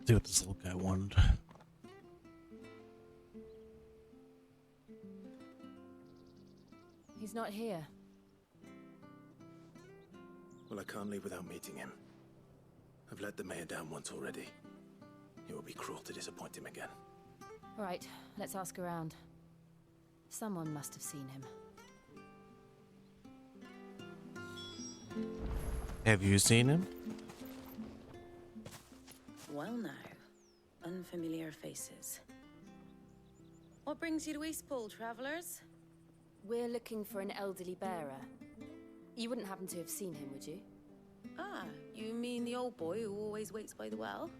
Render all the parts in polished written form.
See what this little guy wanted. He's not here. Well, I can't leave without meeting him. I've let the mayor down once already. It would be cruel to disappoint him again. Right, let's ask around. Someone must have seen him. Have you seen him? Well now, unfamiliar faces. What brings you to Eastpool, travelers? We're looking for an elderly bearer. You wouldn't happen to have seen him, would you? Ah, you mean the old boy who always waits by the well?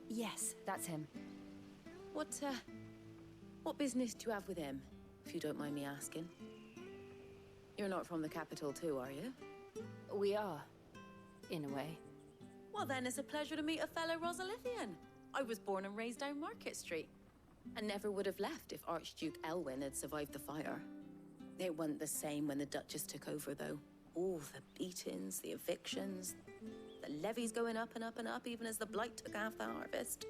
Yes, that's him. What business do you have with him, if you don't mind me asking? You're not from the capital too, are you? We are, in a way. Well then, it's a pleasure to meet a fellow Rosalithian. I was born and raised down Market Street, and never would have left if Archduke Elwyn had survived the fire. It wasn't the same when the Duchess took over, though. All the beatings, the evictions, the levies going up and up and up, even as the blight took half the harvest.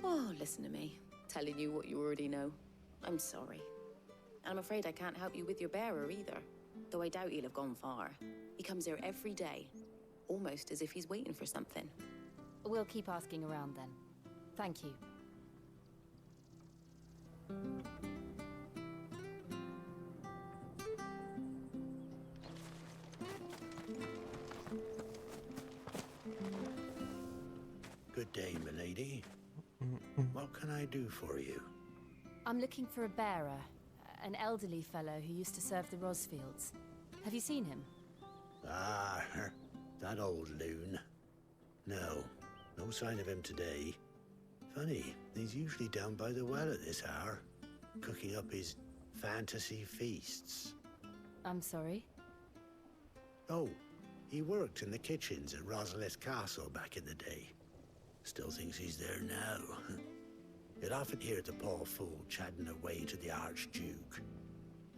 Oh, listen to me, telling you what you already know. I'm sorry. And I'm afraid I can't help you with your bearer either, though I doubt he'll have gone far. He comes here every day, almost as if he's waiting for something. We'll keep asking around then. Thank you. Good day, milady. What can I do for you? I'm looking for a bearer, an elderly fellow who used to serve the Rosfields. Have you seen him? Ah, that old loon. No, no sign of him today. Funny, he's usually down by the well at this hour, cooking up his fantasy feasts. I'm sorry? Oh, he worked in the kitchens at Rosalith Castle back in the day. Still thinks he's there now. You'd often hear the poor fool chatting away to the Archduke.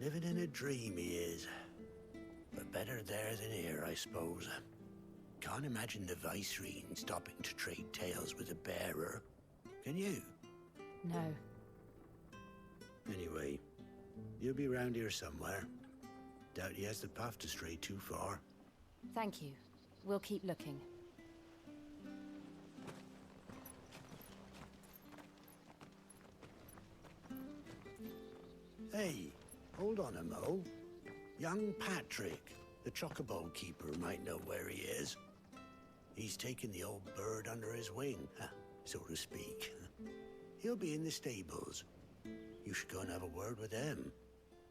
Living in a dream he is. But better there than here, I suppose. Can't imagine the Viceroy stopping to trade tales with a bearer. Can you? No. Anyway, you'll be round here somewhere. Doubt he has the path to stray too far. Thank you. We'll keep looking. Hey, hold on a mo. Young Patrick, the chocobo keeper, might know where he is. He's taken the old bird under his wing, so to speak. He'll be in the stables. You should go and have a word with him.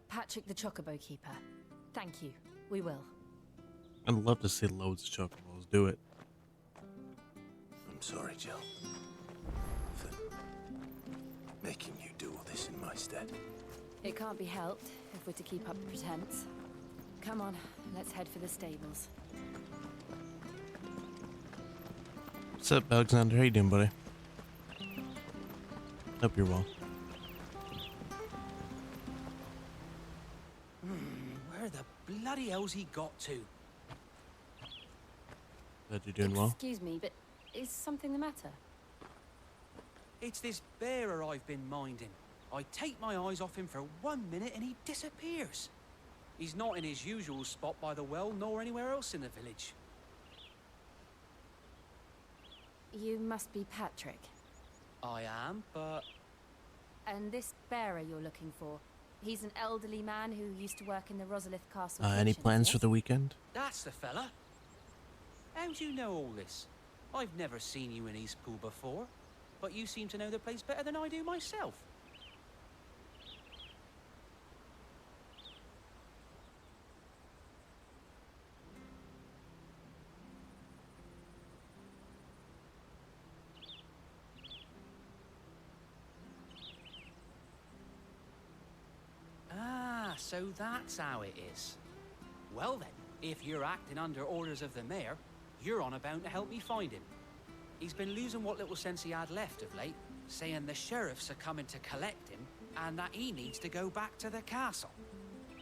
Patrick the Chocobo Keeper. Thank you. We will. I'd love to see loads of chocobos do it. I'm sorry, Jill, for making you do all this in my stead. It can't be helped if we're to keep up pretense. Come on, let's head for the stables. What's up, Alexander? How you doing, buddy? Hope you're well. Where the bloody hell's he got to? Glad you're doing well. Excuse me, but is something the matter? It's this bearer I've been minding. I take my eyes off him for 1 minute and he disappears. He's not in his usual spot by the well, nor anywhere else in the village. You must be Patrick. I am, but... And this bearer you're looking for, he's an elderly man who used to work in the Rosalith Castle Any kitchens, plans yes? for the weekend? that's the fella. How do you know all this? I've never seen you in Eastpool before, but you seem to know the place better than I do myself. Ah, so that's how it is. Well then, if you're acting under orders of the mayor, you're on about to help me find him. He's been losing what little sense he had left of late, saying the sheriffs are coming to collect him and that he needs to go back to the castle.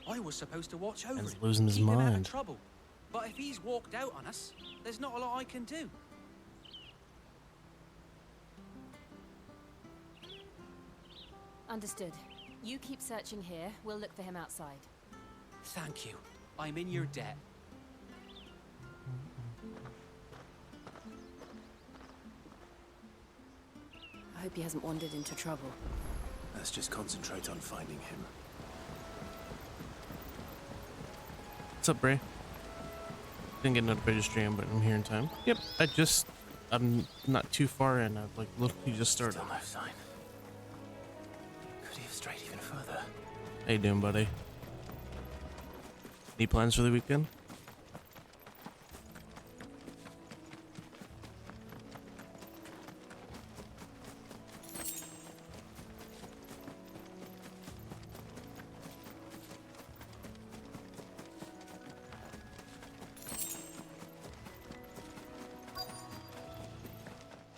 I was supposed to watch over He's him, losing his keep him out of mind. trouble. But if he's walked out on us, there's not a lot I can do. Understood. You keep searching here. We'll look for him outside. Thank you. I'm in your debt. I hope he hasn't wandered into trouble. Let's just concentrate on finding him. What's up, Bray? Didn't get notified to stream, but I'm here in time. Yep, I'm not too far in. I've like literally just started. Still no sign. Could he have strayed even further? How you doing, buddy? Any plans for the weekend?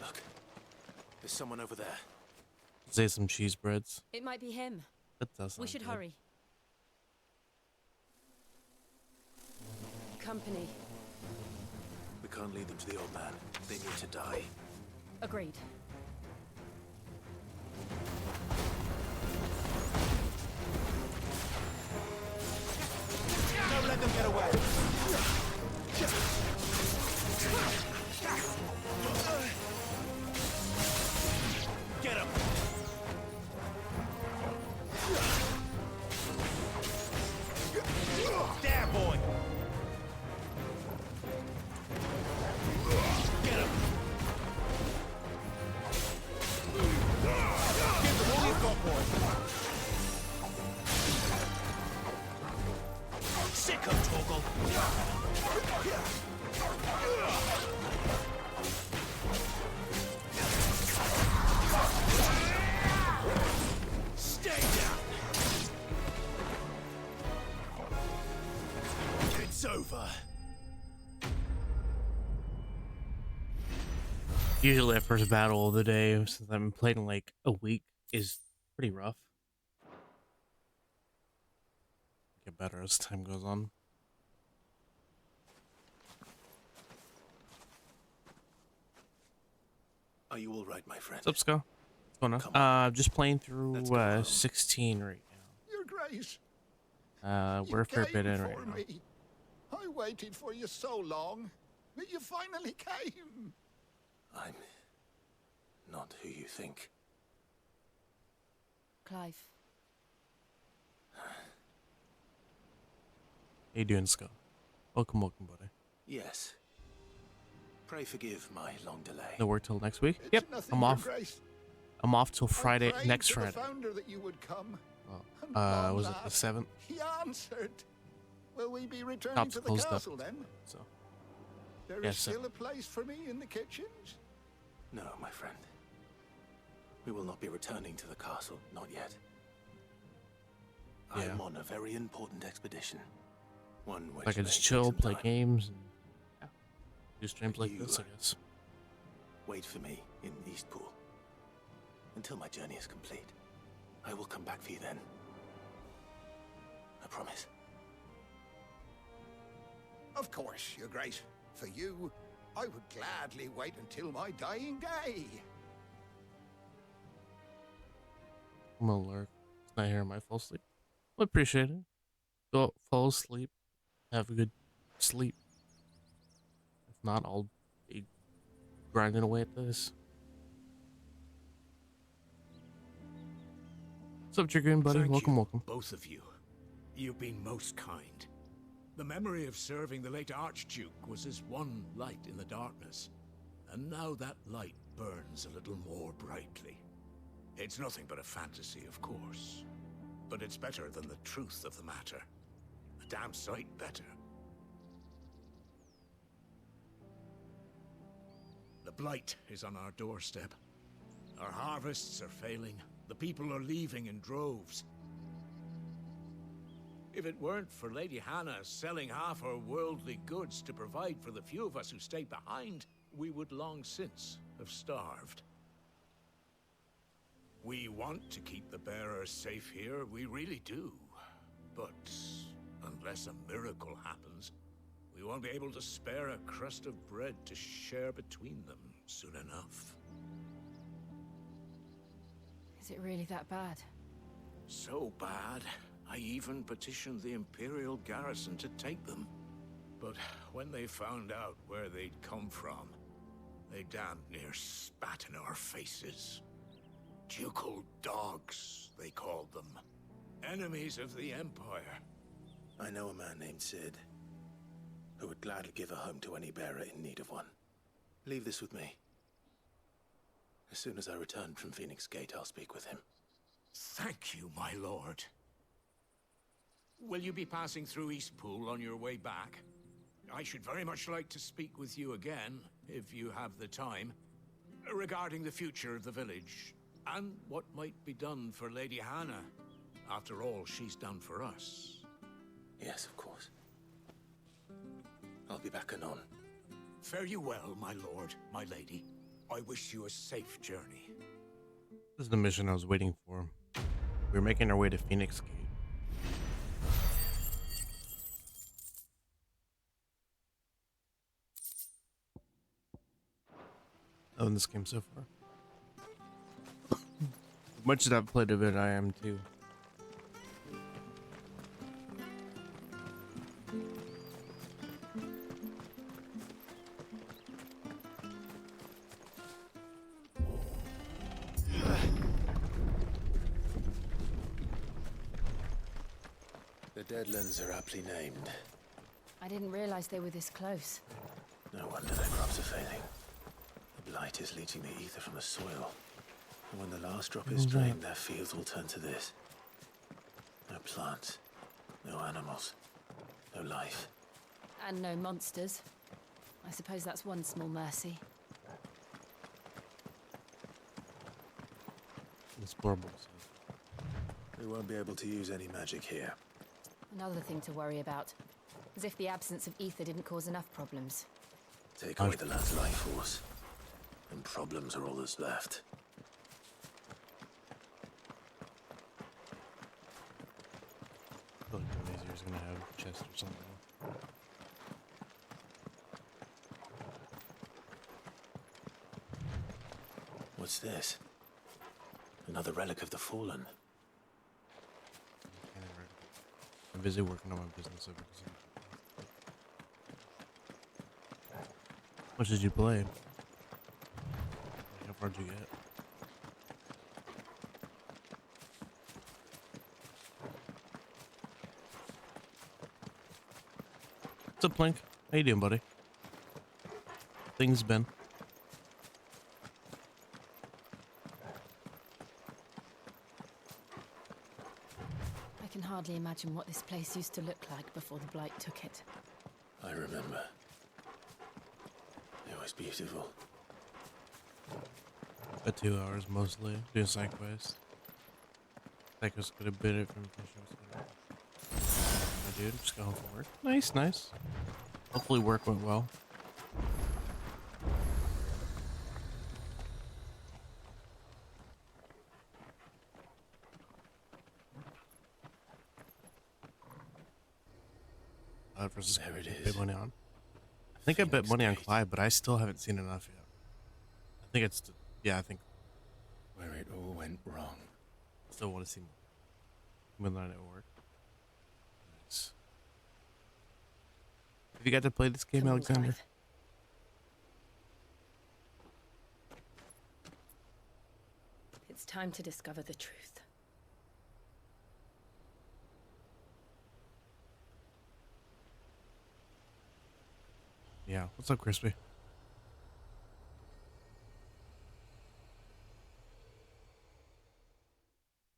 Look, there's someone over there. Say some cheese breads. It might be him. That does We sound should good. hurry. Company. We can't lead them to the old man. They need to die. Agreed. Don't let them get away. Get him. There, boy. Get him. Give them all you've got, boy. Sick of Torgal. Stay down. It's over. Usually that first battle of the day, since I've been playing like a week, is pretty rough. Get better as time goes on. Are you all right, my friend? What's up, Scott? What's going Come on? Just playing through Let's go home. 16 right Your Grace, now. We're a fair bit in right now. me. I waited for you so long, but you finally came. I'm not who you think. Clive. How you doing, Scott? Welcome, buddy. Yes. Pray forgive my long delay. No work till next week? It's Yep, nothing, I'm Your off. Grace. I'm off till I Friday, prayed next to the Friday. founder that you would come. Well, And long was it the last, 7th? He answered. Will we be returning Shops to the closed up. castle then? So, There is yes, still a place for me in the kitchens? No, my friend. We will not be returning to the castle, not yet. Yeah. I'm on a very important expedition. One which I can may just take chill, some play time. games, and yeah, do streams like You, this, I guess. Wait for me in Eastpool. Until my journey is complete. I will come back for you then. I promise. Of course, Your Grace. For you, I would gladly wait until my dying day. I'm gonna lurk. It's not hearing my fall asleep. I appreciate it. Go fall asleep. Have a good sleep. If not, I'll be grinding away at this. What's up, Dragoon, buddy? Thank Welcome, you, welcome. both of you. You've been most kind. The memory of serving the late Archduke was as one light in the darkness, and now that light burns a little more brightly. It's nothing but a fantasy, of course, but it's better than the truth of the matter. A damn sight better. The blight is on our doorstep. Our harvests are failing. The people are leaving in droves. If it weren't for Lady Hannah selling half her worldly goods to provide for the few of us who stayed behind, we would long since have starved. We want to keep the bearers safe here, we really do. But unless a miracle happens, we won't be able to spare a crust of bread to share between them soon enough. Is it really that bad? So bad, I even petitioned the Imperial garrison to take them. But when they found out where they'd come from, they damned near spat in our faces. Ducal dogs, they called them. Enemies of the Empire. I know a man named Sid, who would gladly give a home to any bearer in need of one. Leave this with me. As soon as I return from Phoenix Gate, I'll speak with him. Thank you, my lord. Will you be passing through Eastpool on your way back? I should very much like to speak with you again, if you have the time, regarding the future of the village, and what might be done for Lady Hannah. After all she's done for us. Yes, of course. I'll be back anon. Fare you well, my lord, my lady. I wish you a safe journey. This is the mission I was waiting for. We're making our way to Phoenix Gate. Oh, in this game so far. Much as I've played of it, I am too. The Deadlands are aptly named. I didn't realize they were this close. No wonder their crops are failing. The blight is leaching the ether from the soil. And when the last drop is drained, their fields will turn to this. No plants, no animals, no life. And no monsters. I suppose that's one small mercy. Explorable. We won't be able to use any magic here. Another thing to worry about. As if the absence of ether didn't cause enough problems. Take away the lad's life force, and problems are all that's left. I feel like the Lazier's gonna have a chest or something. What's this? Another relic of the Fallen. I'm busy working on my business over this. How much did you play? How far did you get? What's up, Plink? How you doing, buddy? Things been? I can hardly imagine what this place used to look like before the Blight took it. I remember. It was beautiful. About 2 hours mostly, doing side quests. That was good a bit of information. My dude, just got home from work. Nice, nice. Hopefully work went well. Versus There it bet is. money on. I think I bet Phoenix money on Gate. Clive, but I still haven't seen enough yet. I think it's, yeah, I think Where it all went wrong. I still want to see more. Midnight at work. Nice. Have you got to play this game, Come on, Alexander? Clive. It's time to discover the truth. Yeah. What's up, Crispy?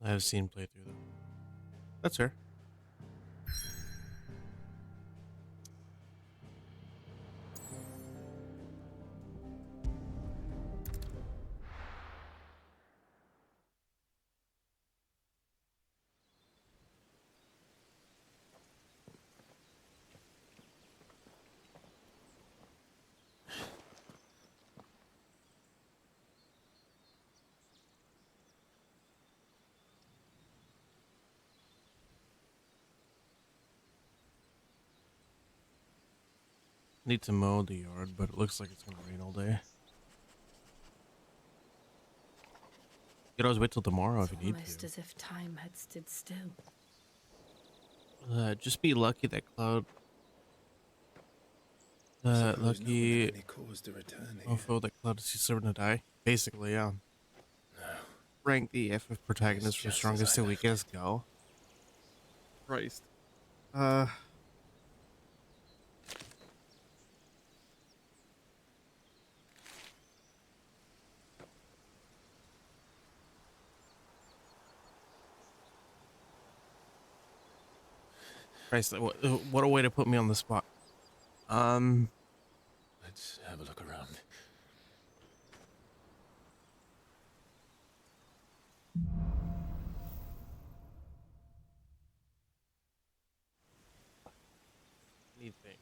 I have seen playthrough though. That's her. Need to mow the yard, but it looks like it's gonna rain all day. could always wait till tomorrow if It's you need almost to. as if time had stood still. Just be lucky that Cloud, I suppose no one had lucky any cause to return here. mofo that Cloud is certain to die. Basically, yeah. No, Rank the FF protagonist from just as strongest I to left weakest. it. Go. Christ. Christ, what a way to put me on the spot. Let's have a look around. Need thing.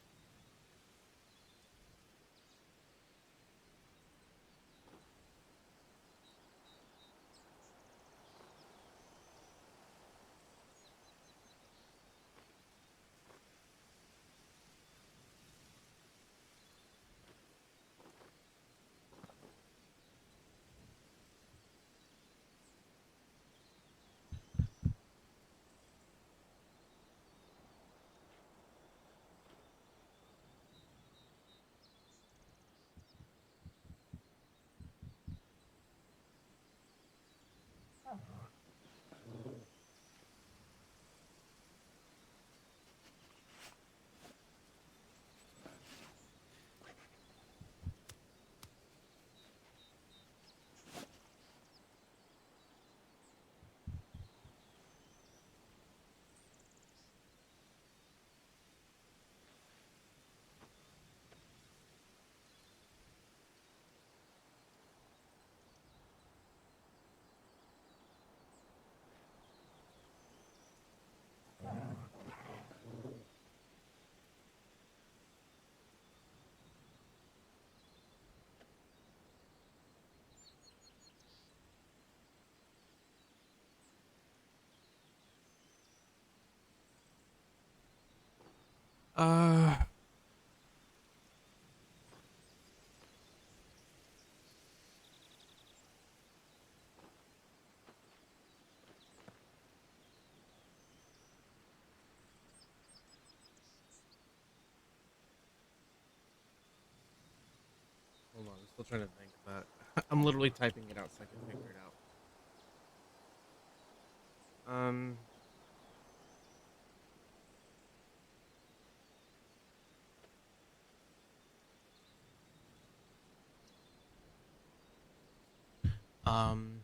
Uh, Hold on, I'm still trying to think about it. I'm literally typing it out so I can figure it out. Um, um,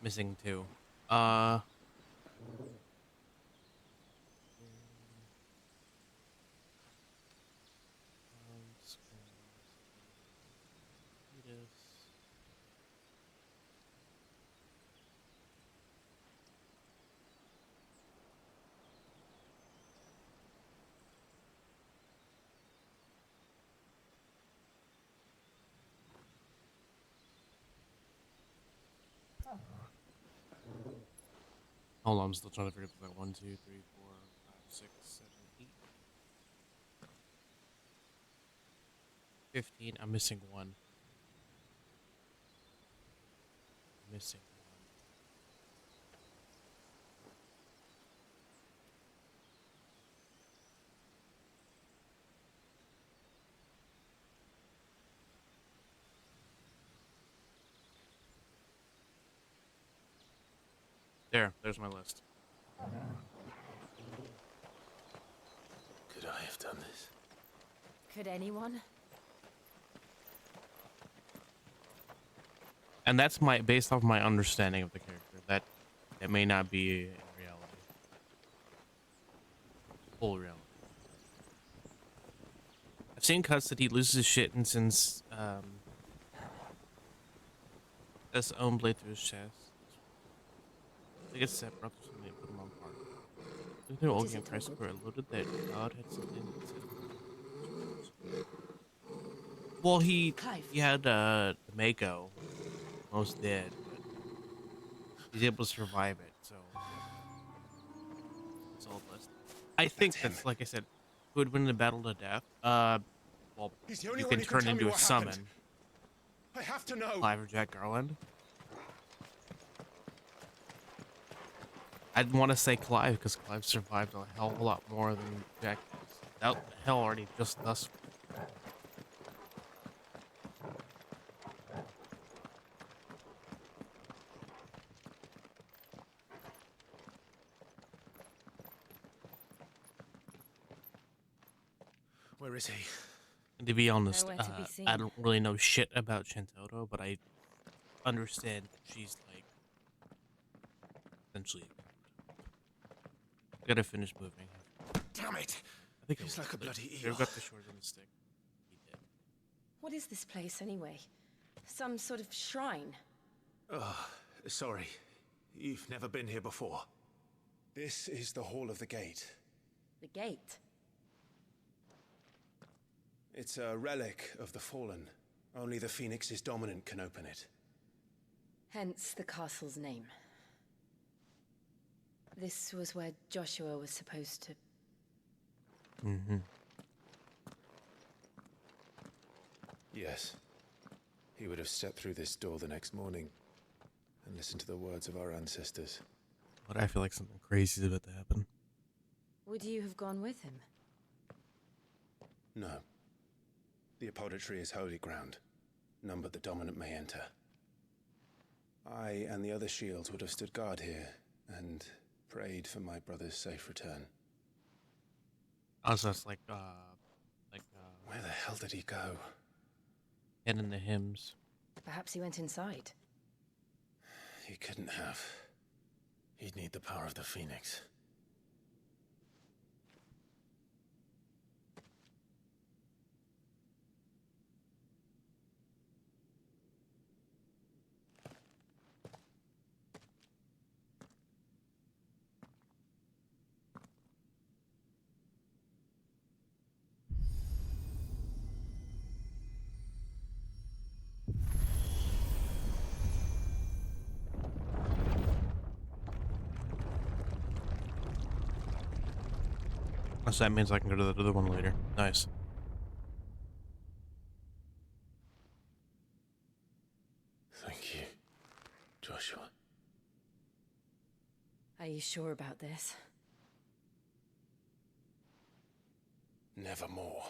Missing two. Uh, Hold on, I'm still trying to figure this out. 1, 2, 3, 4, 5, 6, 7, 8, 15. I'm missing one. Missing one. There's my list. Could I have done this? Could anyone? And that's based off my understanding of the character. That it may not be in reality. Full reality. I've seen cuts that he loses his shit and sends his own blade through his chest. They get separate or something and put him on part. Look through old Does game it price toggle? where it loaded that God had something that said. Well, he Clive. had Mako almost dead, but he's able to survive it. So it's all blessed. I think that's like I said, who would win the battle to death? Well, He's the only you one can who can turn tell me into a what happened. summon, I have to know. Clive or Jack Garland. I'd want to say Clive because Clive survived a hell of a lot more than Jack does. That hell already just thus. Where is he? And to be honest, Nowhere to be seen. I don't really know shit about Shintaro, but I understand she's like essentially. Gotta finish moving. Damn it! I think He's I like a will. bloody They've eel. got the short end of the stick. He did. What is this place, anyway? Some sort of shrine? Oh, sorry. You've never been here before. This is the Hall of the Gate. The gate? It's a relic of the Fallen. Only the Phoenix's dominant can open it. Hence the castle's name. This was where Joshua was supposed to... Mm-hmm. Yes. He would have stepped through this door the next morning and listened to the words of our ancestors. But I feel like something crazy is about to happen. Would you have gone with him? No. The apodatory is holy ground. None but the dominant may enter. I and the other shields would have stood guard here and prayed for my brother's safe return. Also, it's like Where the hell did he go? hidden in the hymns. Perhaps he went inside. He couldn't have. He'd need the power of the Phoenix. So that means I can go to the other one later. Nice. Thank you, Joshua. Are you sure about this? Nevermore.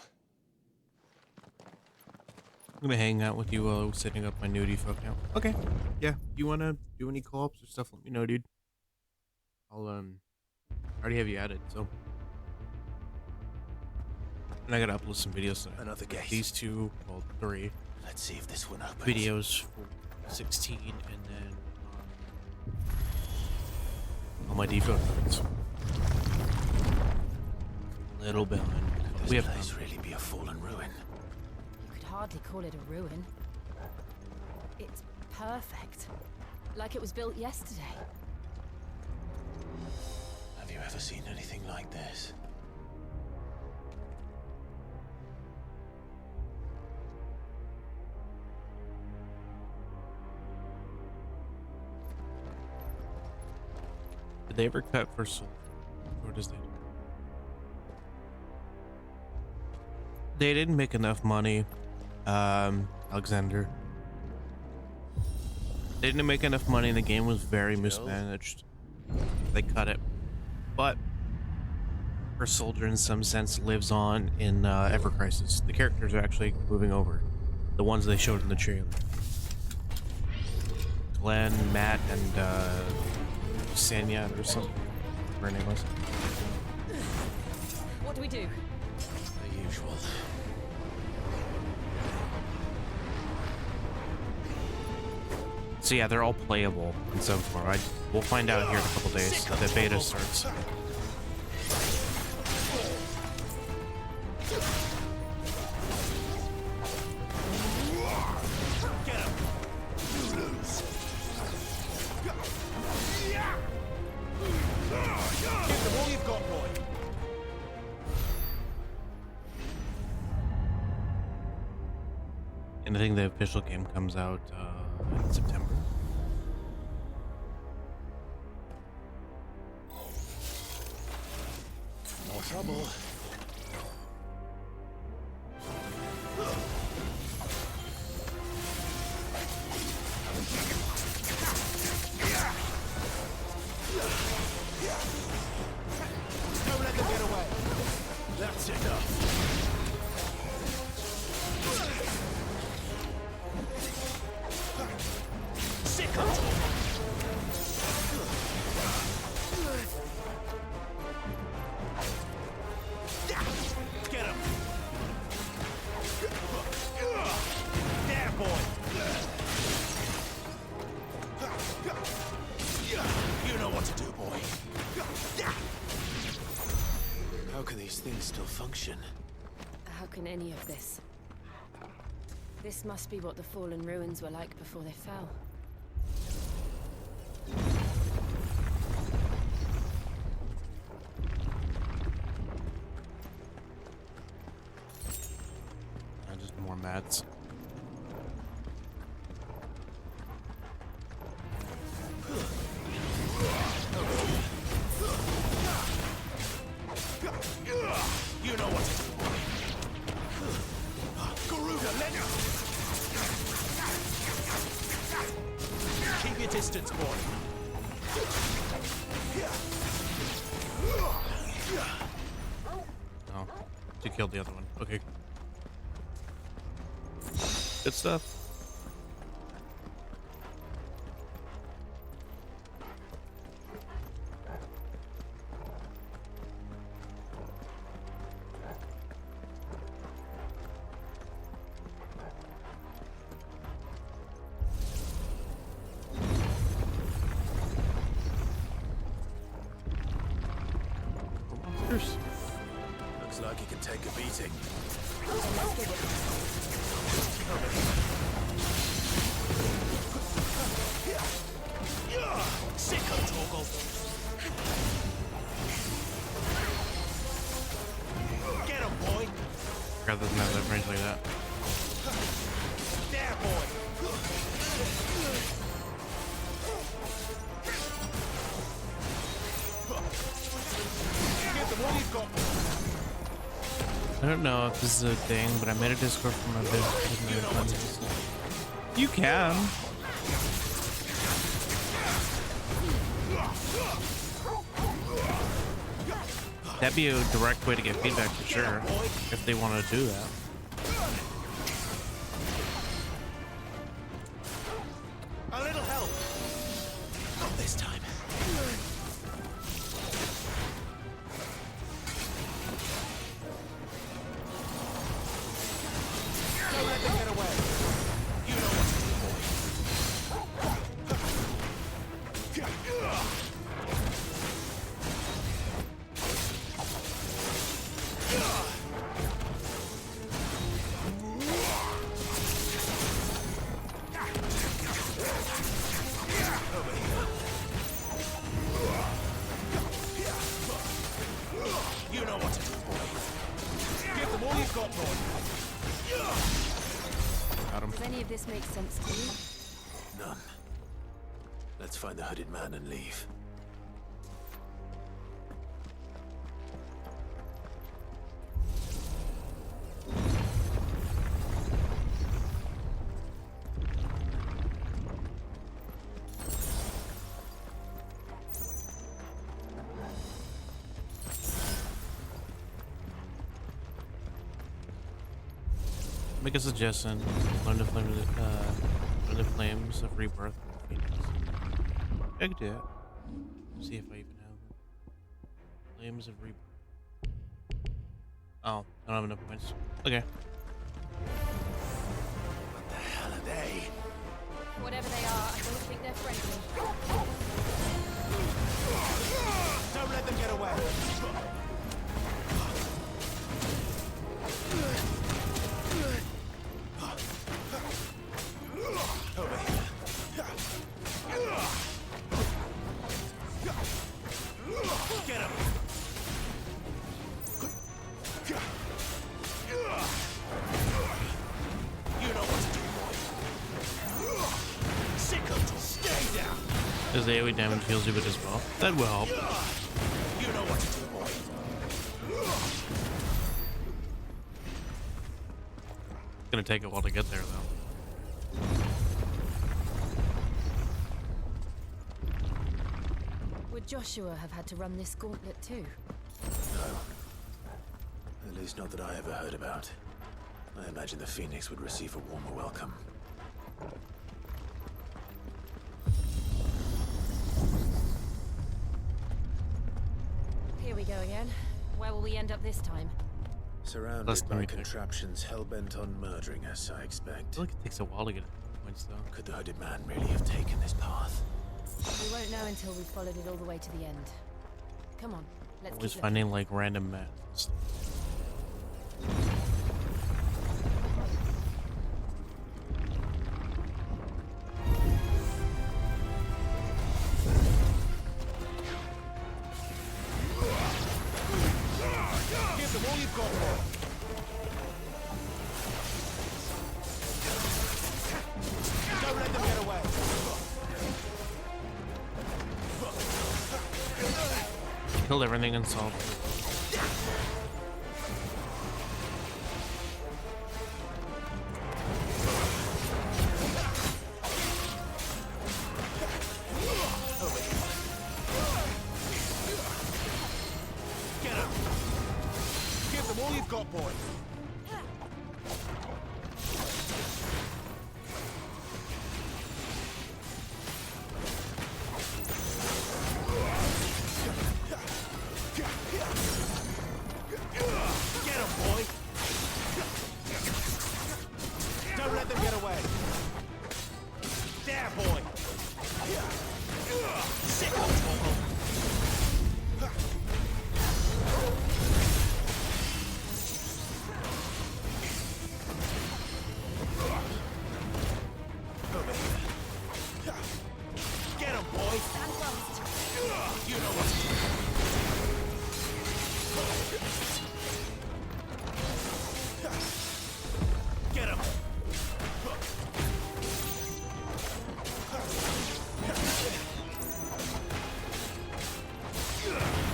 I'm gonna hang out with you while setting up my nudie folk now. Okay. Yeah. You wanna do any co-ops or stuff? Let me know, dude. I'll I already have you added, so. And I gotta upload some videos tonight. Another gate. These two, well, 3 Let's see if this one opens. videos for 16, and then all my default cards. Little behind. Could We this have place really be a fallen ruin? You could hardly call it a ruin. It's perfect. Like it was built yesterday. Have you ever seen anything like this? Did they ever cut for Soul? Or does they? They didn't make enough money, Alexander. They didn't make enough money and the game was very mismanaged. They cut it. But Her Soldier in some sense lives on in Ever Crisis. The characters are actually moving over. The ones they showed in the trailer. Glenn, Matt, and Sanya or something. Her name was. What do we do? The usual. So yeah, they're all playable in some form. We'll find out here in a couple days that the beta starts. And I think the official game comes out in September. trouble. Don't let them get away. That's enough. Sick of it. Get him. There, boy. You know what to do, boy. How can these things still function? How can any of this? This must be what the fallen ruins were like before they fell. Just more mats. You know what to do, boy. Garuda, let go. Keep your distance, boy. Oh, she killed the other one. Okay. Good stuff. Monsters. Looks like he can take a beating. Sick of Torgal. Get him, boy. God doesn't have that range like that. There, boy. Get them all you've got. I don't know if this is a thing, but I made a Discord for my business. You can. That'd be a direct way to get feedback for sure, if they want to do that. A little help. Not this time. Don't let them get away. You know what to do, boy. You know what to do, boy. Give them all you've got, boy. Got him. Does any of this make sense to you? None. Let's find the hooded man and leave. Make a suggestion. Learn the flames of rebirth. I could do that. See if I even have them. Flames of rebirth. Oh, I don't have enough points. Okay. What the hell are they? Whatever they are, I don't think they're friendly. Don't let them get away. Over here. Get him. You know what to do, boy. Sick of it. Stay down. Does the AoE damage heals you with as well? That will help. You know what to do, boy. gonna take a while to get there, though. Would Joshua have had to run this gauntlet too? No. At least not that I ever heard about. I imagine the Phoenix would receive a warmer welcome. Here we go again. Where will we end up this time? Surrounded That's by gonna be contraptions hell-bent on murdering us, I I expect. feel like it takes a while to get points, though. Could the hooded man really have taken this path? We won't know until we've followed it all the way to the end. Come on, let's Always keep finding like random maps. Give them all you've got, boy. Don't let them get away. Killed everything and solved. Get up. Give them all you've got, boy. Get him, boy. Don't let them get away. There, boy. Sick of Torgal. Over here. Get him, boy. You know what to do. Get him.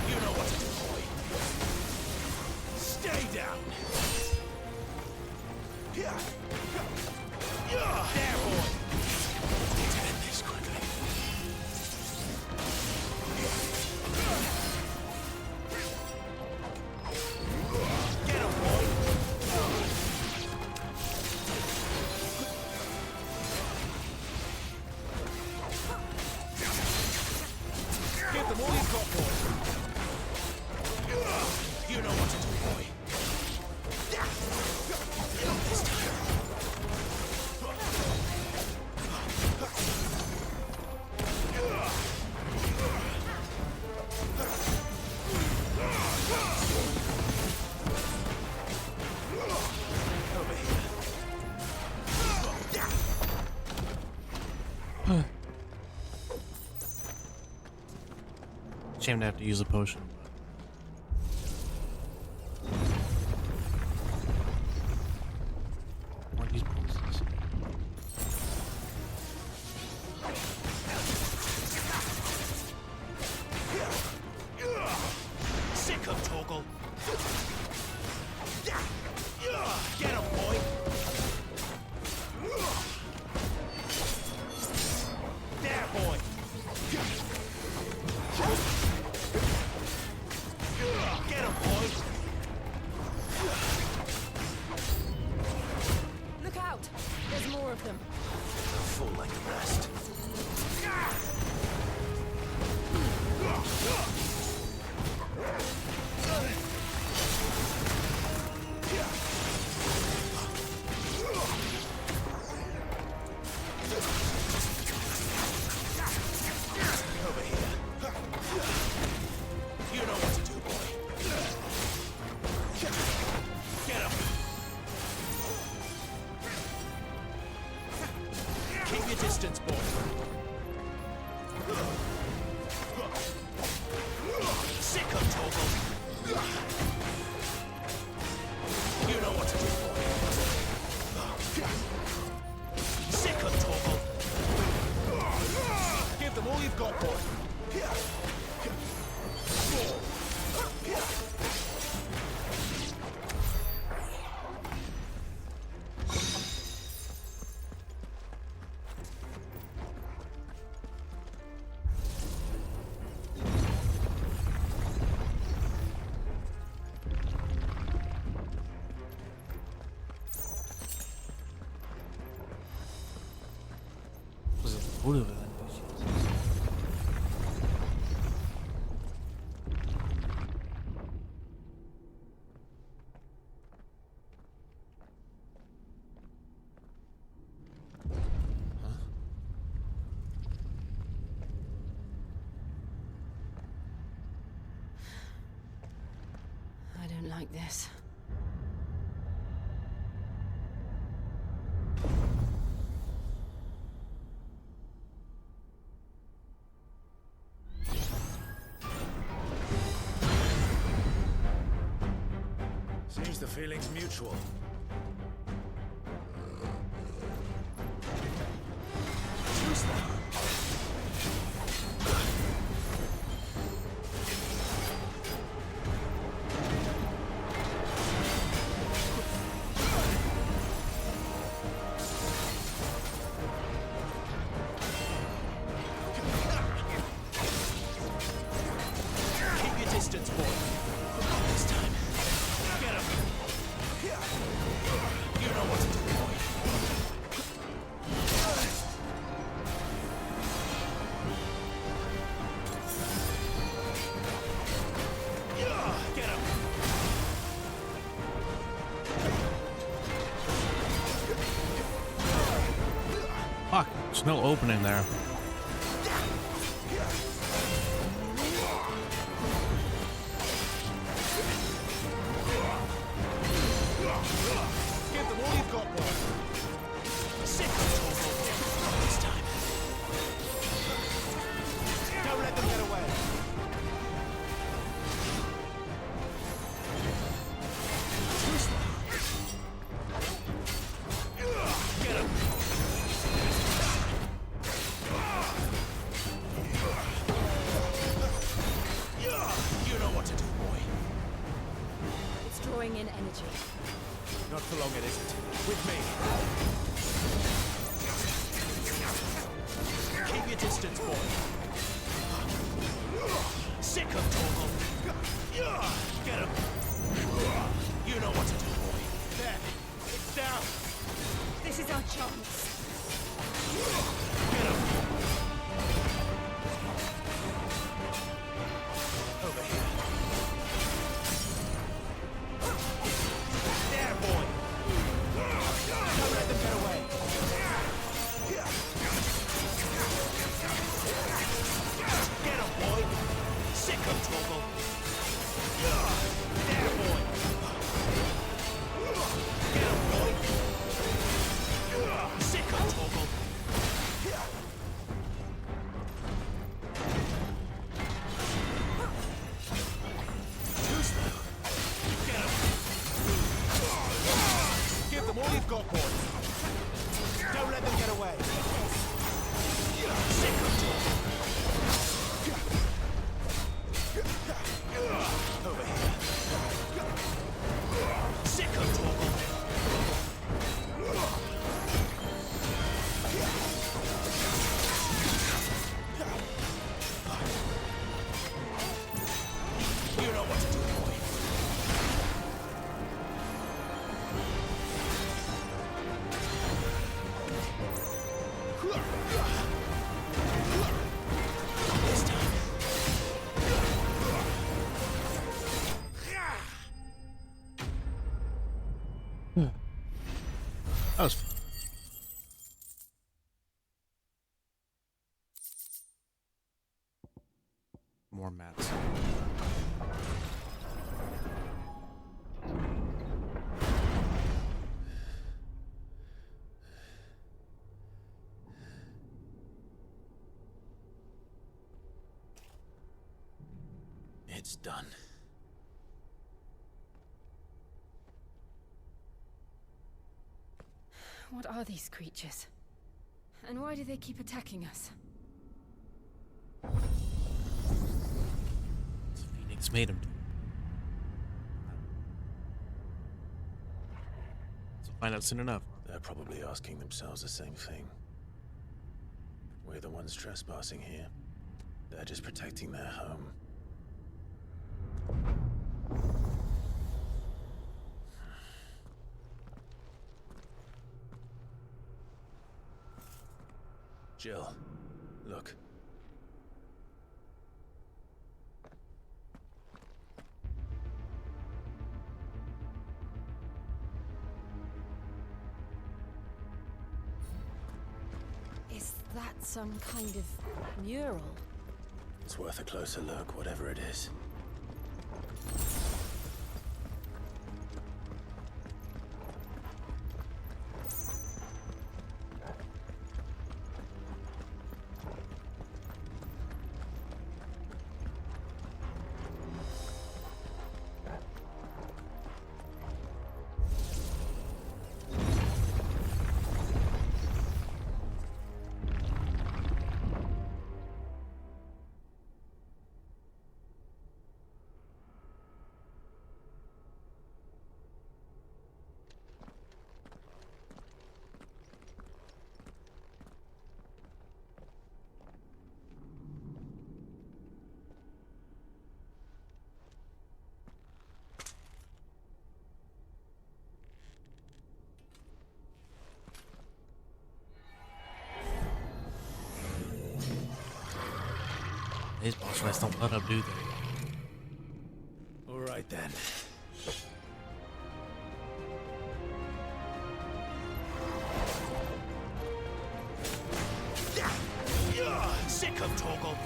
You know what to do, boy. Stay down. There, boy. Need to end this quickly. Get him, boy. Give them all you've got, boy. You know what to do, boy. Not this time. Over here. Shame to have to use a potion. More of these bosses. Sick of Torgal. Get him, boy. There, boy. Get him, boy. Look out! There's more of them. They'll fall like the rest. Over here. You know what to do, boy. Get him. Keep your distance, boy. Sick of Torgal. You know what to do, boy. Sick of Torgal. Give them all you've got, boy. motive of NPCs. I don't like this. Seems the feeling's mutual. Keep your distance, boy. This time. Get him. You know what to do, boy. Get him. Fuck, there's no opening there. Give them all you've got, boy. Sit this time. Don't let them get away. Get him. You know what to do, boy. It's drawing in energy. Not for long, it isn't. With me. Keep your distance, boy. Sick of Torgal. Get him. You know what to do, boy. There. It's down. This is our chance. Get him. Over here. There, boy. Don't let them get away. Get him, boy. Sick of Torgal. There, boy. Get him, boy. Sick of Torgal. Too slow. Get him. Give them all you've got, boy. Don't let them get away. Sick of Torgal. Over here. Sick of Torgal. You know what to do, boy. This time. That was more mats. It's done. What are these creatures? And why do they keep attacking us? Phoenix made him do. So find out soon enough. They're probably asking themselves the same thing. We're the ones trespassing here. They're just protecting their home. Jill, Look. Is that some kind of mural? It's worth a closer look, whatever it is. These boss fights don't let up, do they? All right then. Sick of Torgal.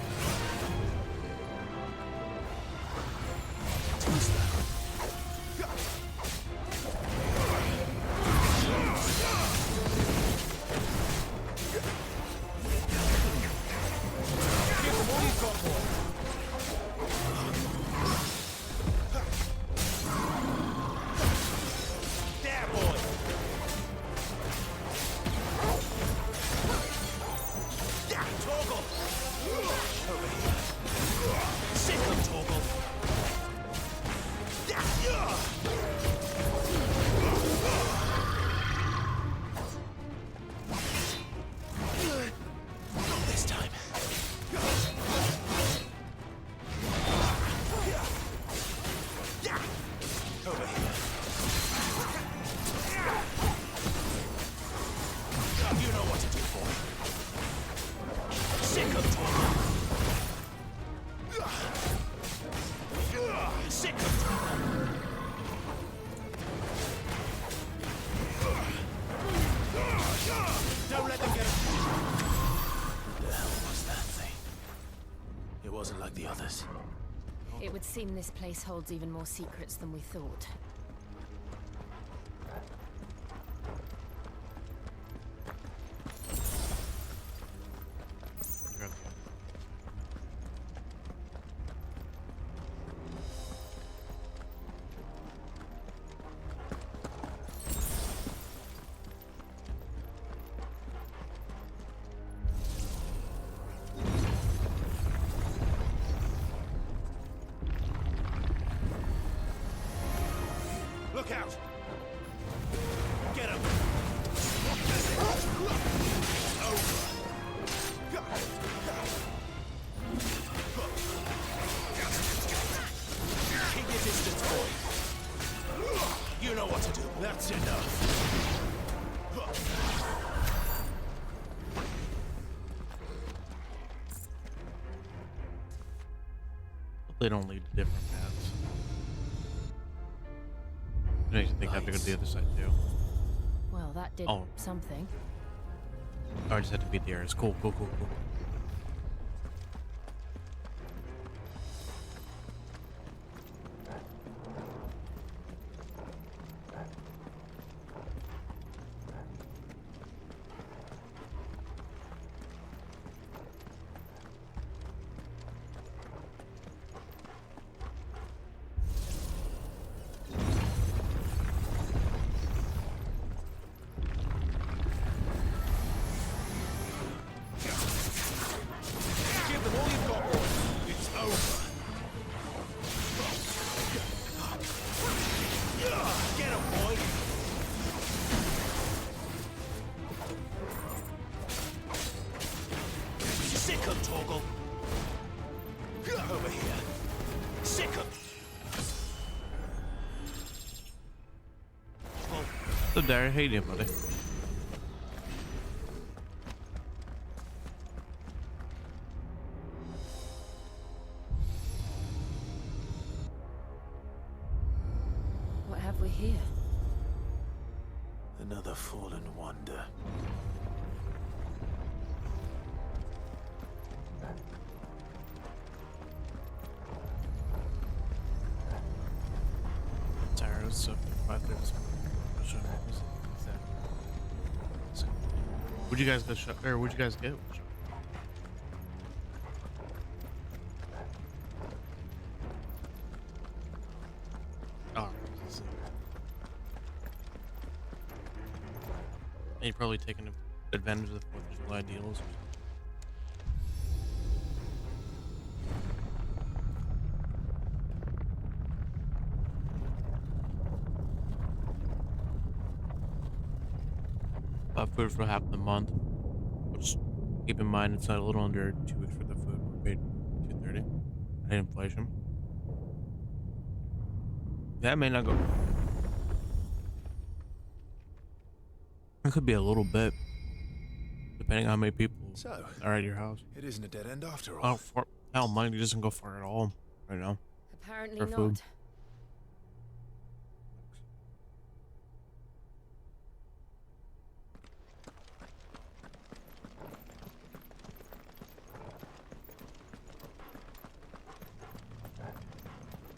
Wasn't like the others. It would seem this place holds even more secrets than we thought. Look out! Get him! Keep your distance, boy. You know what to do. That's enough. They don't lead to different paths. I didn't think I have to go to the other side too. Well, that did something. Oh, I just had to beat the areas. Cool, cool, cool, cool. So Derry, how you doing, buddy? here? Another fallen wonder. Sorry, so 5:30. Would you guys go shop, or would you guys get? Oh, and you're probably taking advantage of the 4th of July deals. Food for half the month, which keep in mind it's not a little under 2 weeks for the food. We're paid $2.30 at inflation. That may not go. It could be a little bit, depending on how many people So, are at your house. it isn't a dead end after all. Oh, hell, money doesn't go far at all right now. Apparently For not. food.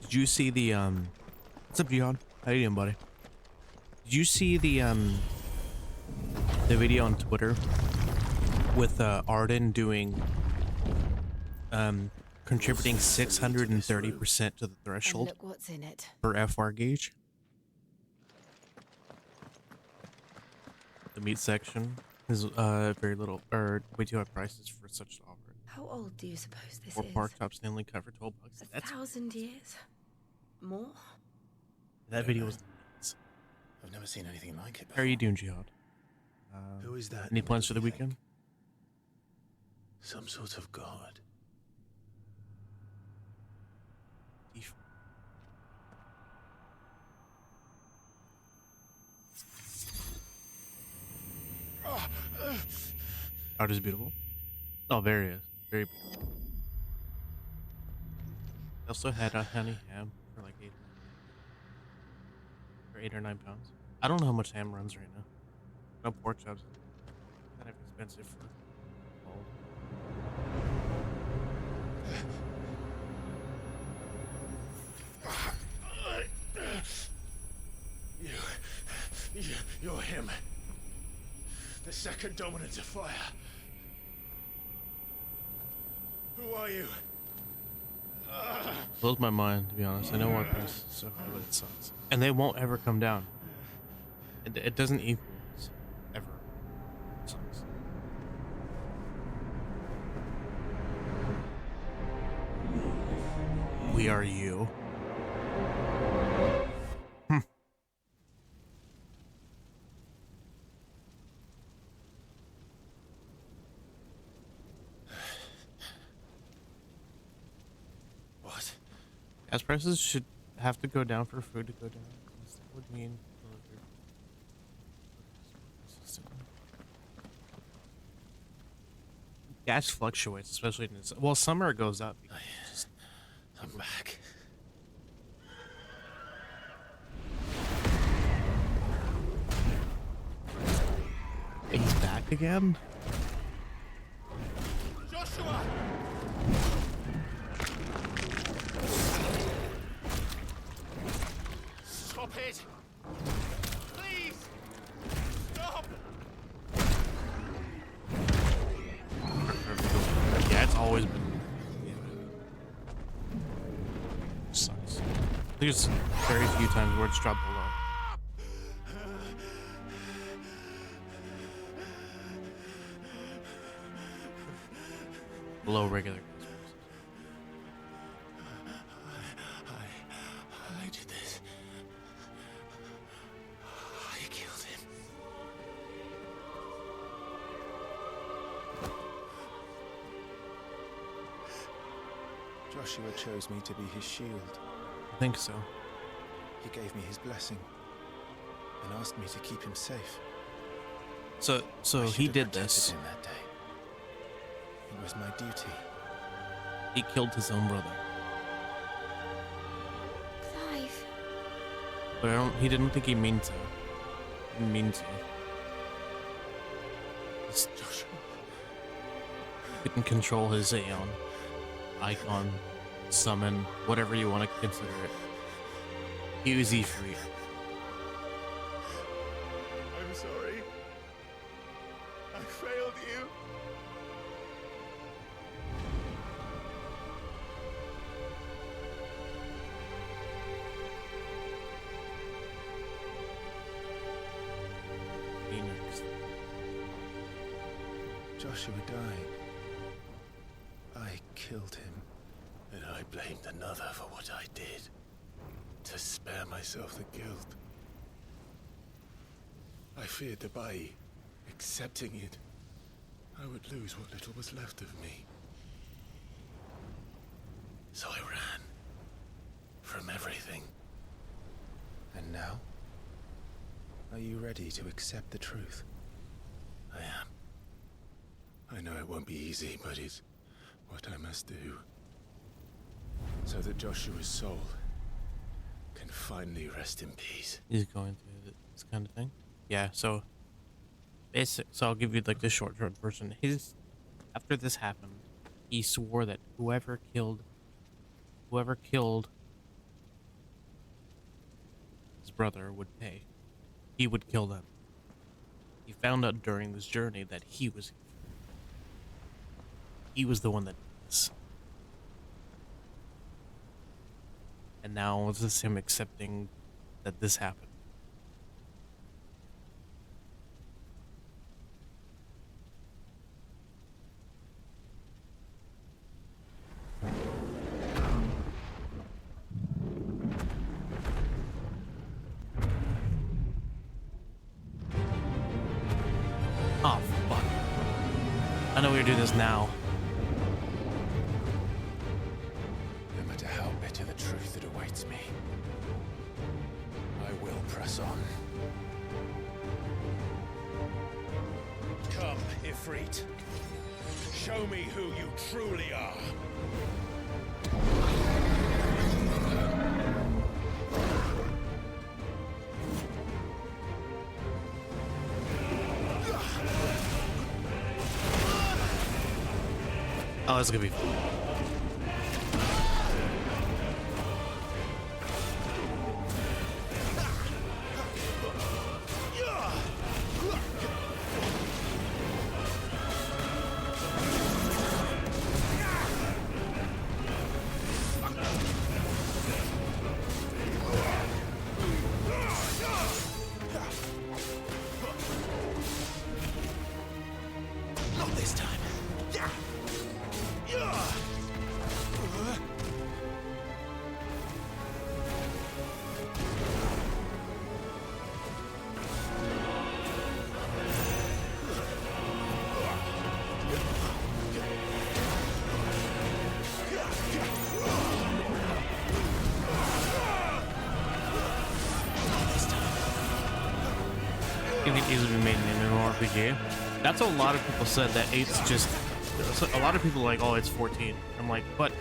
Did you see the what's up, Jihad? How you doing, buddy? Did you see the video on Twitter with Arden doing contributing 630% to the And threshold look what's in it. for FR gauge? The meat section is very little, or way too high prices for such an offer. How old do you suppose this 4 is? pork chops, Stanley cut for $12. That's 1,000 years? More? that video was. I've never seen anything like it before. How are you doing, Jihad? Who is that? Any in plans for the lake? weekend? Some sort of god. Art is beautiful. Oh, very is. Very beautiful. I also had a honey ham for like 8 or 9 pounds. I don't know how much ham runs right now. No pork chops. Kind of expensive for all. You're him. The second dominant of fire. Who are you? Blows my mind, to be honest. I know why price is so high, but it sucks. And they won't ever come down. It doesn't equal ever. It sucks. We are you. What? Gas prices should have to go down for food to go down. That would mean gas fluctuates, especially in this. Well, summer it goes up. Just, I'm back. he's back again. Joshua! Stop it! Please! Stop! Yeah, it's always been. Sucks. There's very few times where it's dropped below. Below regular gas prices. I did this. I killed him. Joshua chose me to be his shield. I think so. He gave me his blessing and asked me to keep him safe. So I should he have did protected this. him that day. It was my duty. He killed his own brother. Clive. But he didn't think he mean to. Didn't mean to. Just couldn't control his Aeon. Icon, summon, whatever you want to consider it. He was ifrit. I'm sorry. I failed you. Phoenix. Joshua died. I killed him. And I blamed another for what I did. To spare myself the guilt. I feared that by accepting it, I would lose what little was left of me. So I ran. From everything. And now? Are you ready to accept the truth? I am. I know it won't be easy, but it's what I must do. So that Joshua's soul can finally rest in peace. He's going through this kind of thing. Yeah, so so I'll give you like the short version. After this happened, he swore that whoever killed his brother would pay. He would kill them. He found out during this journey that he was the one that did this. And now it's just him accepting that this happened. Oh, fuck. I know we're doing this now. No matter how bitter the truth that awaits me, I will press on. Come, Ifrit. Show me who you truly are. Oh, it's gonna be fun. Not this time. It can easily be made in an RPG. That's what a lot of people said, that 8's just... A lot of people are like, oh, it's 14. I'm like, but...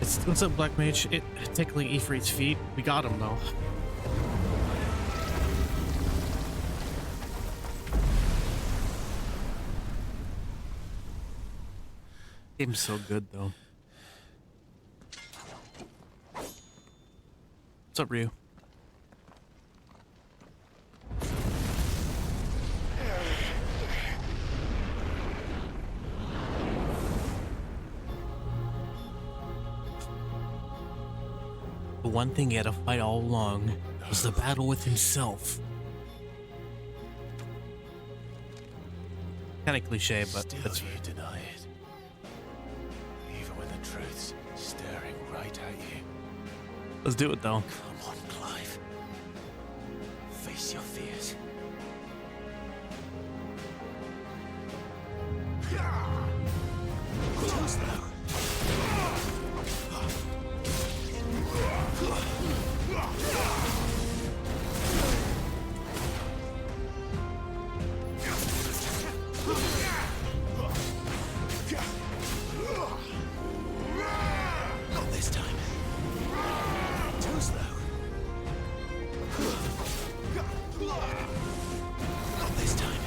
What's up, Black Mage? It tickling Ifrit's feet. We got him though. Game's so good though. What's up, Ryu? The one thing he had to fight all along was the battle with himself. Kind of cliche, but Still that's you deny it. Even when the truth's staring right at you. let's do it though. Come on, Clive. Face your fears. Too slow. Not this time. Too slow. Not this time.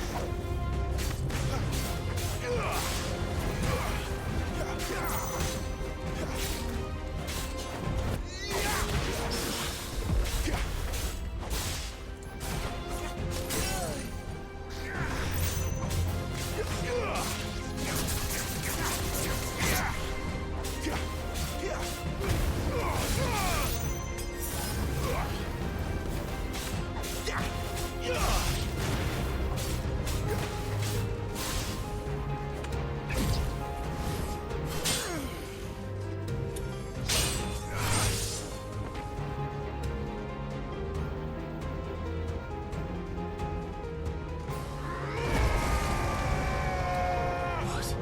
What?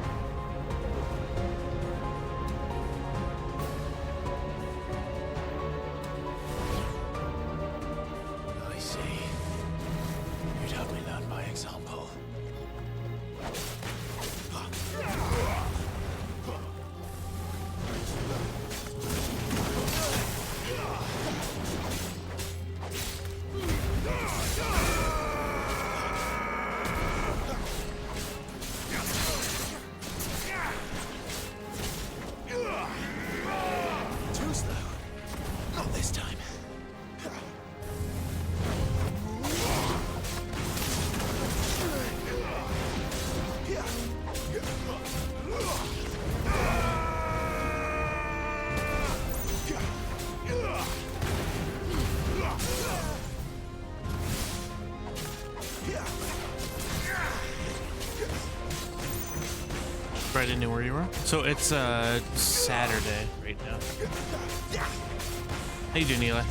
I see. You'd have me learn by example. Too slow. Not this time. Right into where you were. So it's Saturday right now. How you doing, Eli?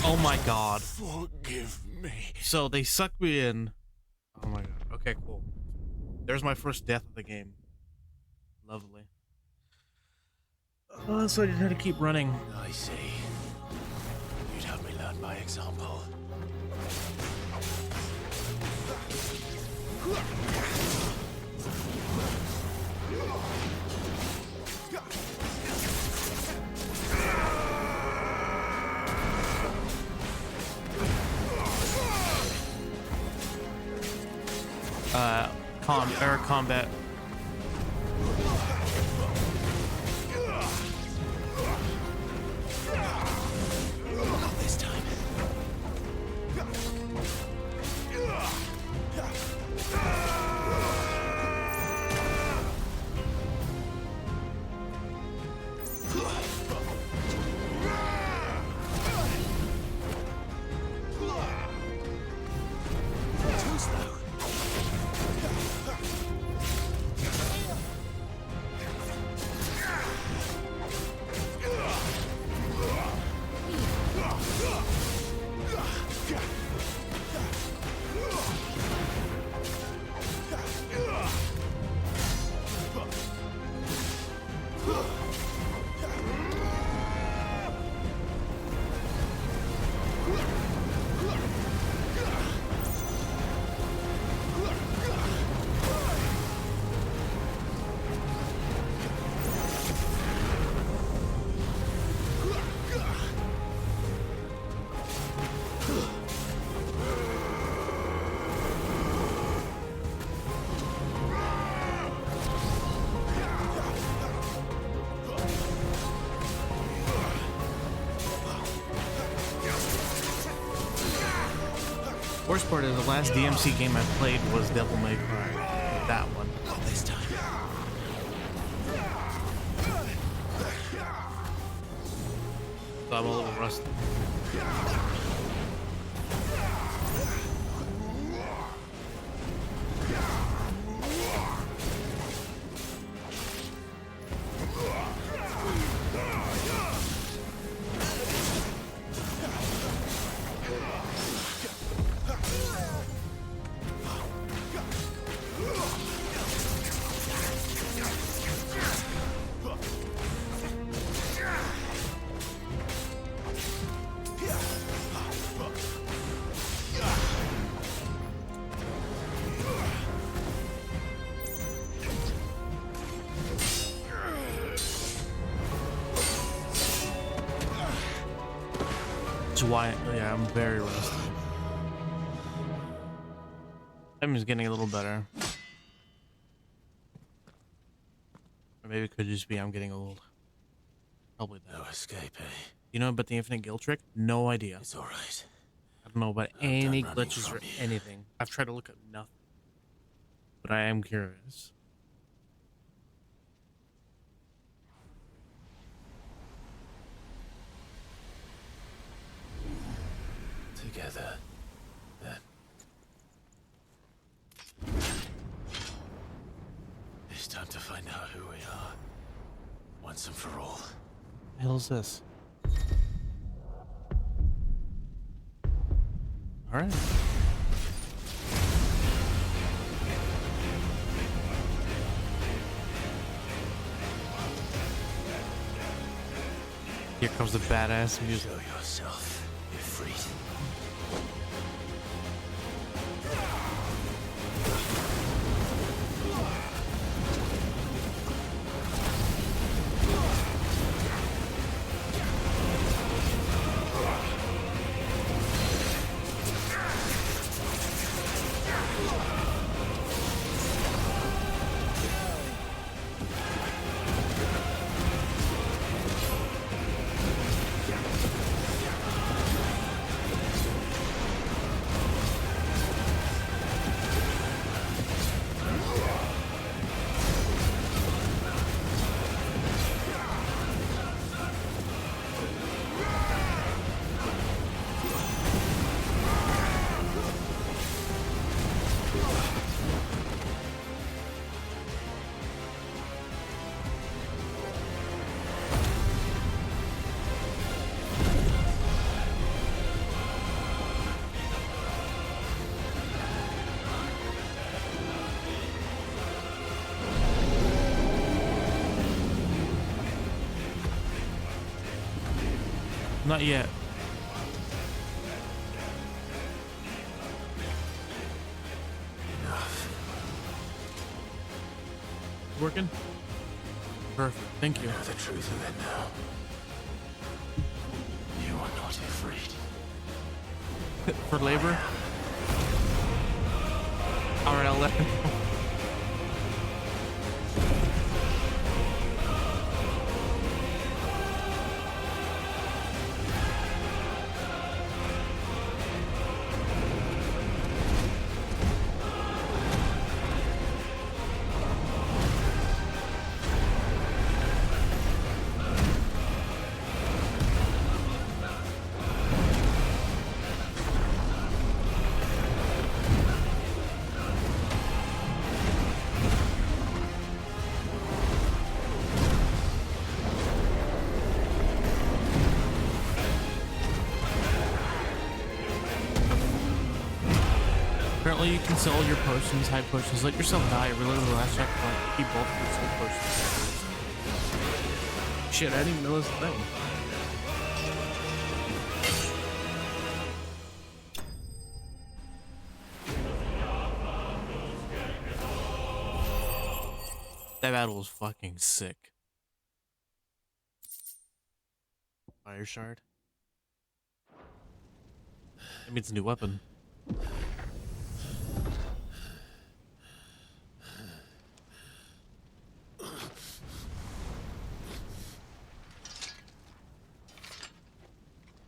Oh my god. Forgive me. So they sucked me in. Oh my god. Okay, cool. There's my first death of the game. Lovely. Oh, so I didn't have to keep running. I see. You'd have me learn by example. Air combat. Not this time. Too slow. Worst part is the last DMC game I played was Devil May Cry. That one. Not this time. So I'm a little rusty. Why? Yeah, I'm very rusty. I'm just getting a little better. Or maybe it could just be I'm getting old. Probably that. No escape, eh? You know about the infinite guild trick? No idea. It's all right. I don't know about I'm any done running glitches from or you. anything. I've tried to look up nothing. But I am curious. Together, then. It's time to find out who we are. Once and for all. The hell is this? Alright. Here comes the badass music. Show yourself, ifrit. Not yet. Enough. Working? Perfect. Thank you. Know the truth of it now. You are not ifrit. For labor? Alright, I'll let him know. Apparently you can sell all your potions, high potions, let yourself die, reload the last checkpoint, keep both of your soul potions. Shit, I didn't even know this was a thing. That battle was fucking sick. Fire shard. That means a new weapon.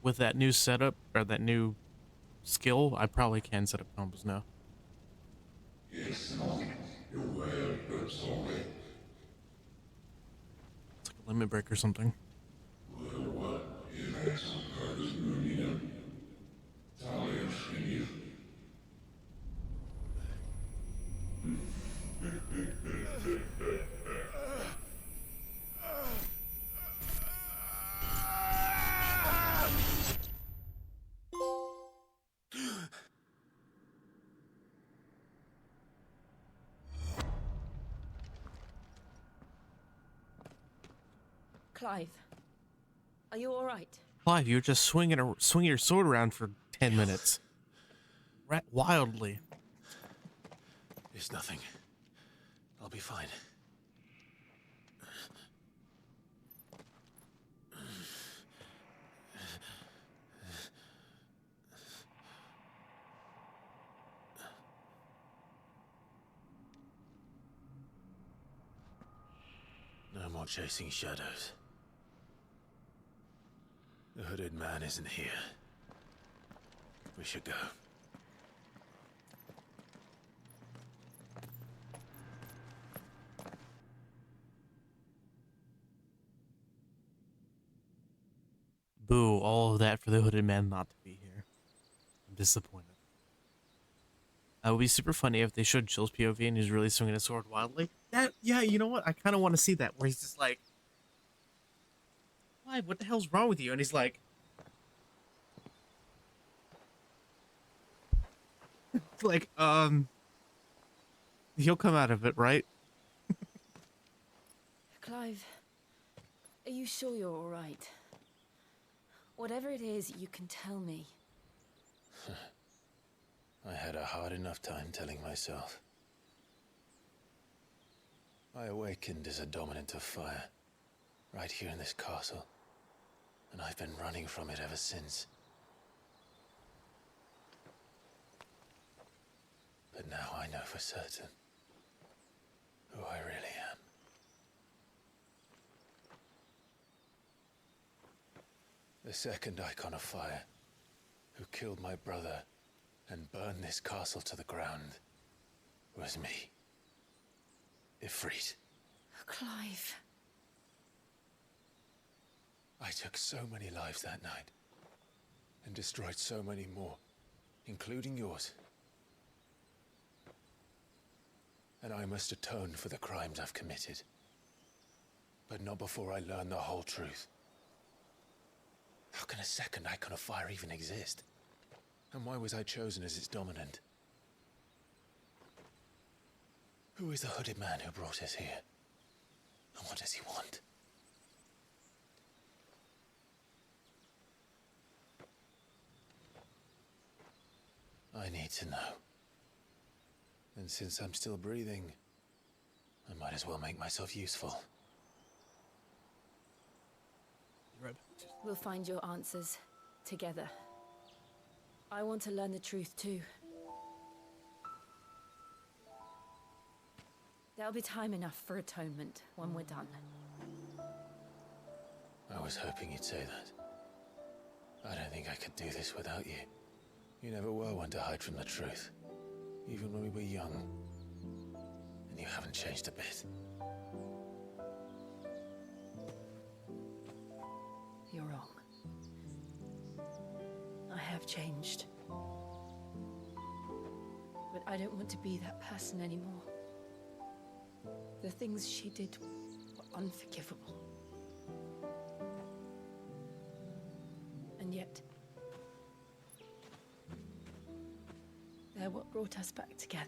With that new setup, or that new skill, I probably can set up combos now. It's like a limit break or something. Clive, are you all right? Clive, you're just swinging your sword around for 10 minutes. Wildly. It's nothing. I'll be fine. No more chasing shadows. The hooded man isn't here. We should go. Boo, all of that for the hooded man not to be here. I'm disappointed. It would be super funny if they showed Jill's POV and he's really swinging his sword wildly. Yeah, you know what? I kind of want to see that, where he's just like, Clive, what the hell's wrong with you? And he's like, like, he'll come out of it, right? Clive, are you sure you're all right? Whatever it is, you can tell me. I had a hard enough time telling myself. I awakened as a dominant of fire, right here in this castle, and I've been running from it ever since. But now I know for certain who I really am. The second icon of fire, who killed my brother and burned this castle to the ground, was me. Ifrit. Clive. I took so many lives that night, and destroyed so many more, including yours. And I must atone for the crimes I've committed. But not before I learn the whole truth. How can a second icon of fire even exist? And why was I chosen as its dominant? Who is the hooded man who brought us here? And what does he want? I need to know. And since I'm still breathing, I might as well make myself useful. We'll find your answers together. I want to learn the truth too. There'll be time enough for atonement when we're done. I was hoping you'd say that. I don't think I could do this without you. You never were one to hide from the truth, even when we were young. And you haven't changed a bit. You're wrong. I have changed. But I don't want to be that person anymore. The things she did were unforgivable. And yet, they're what brought us back together.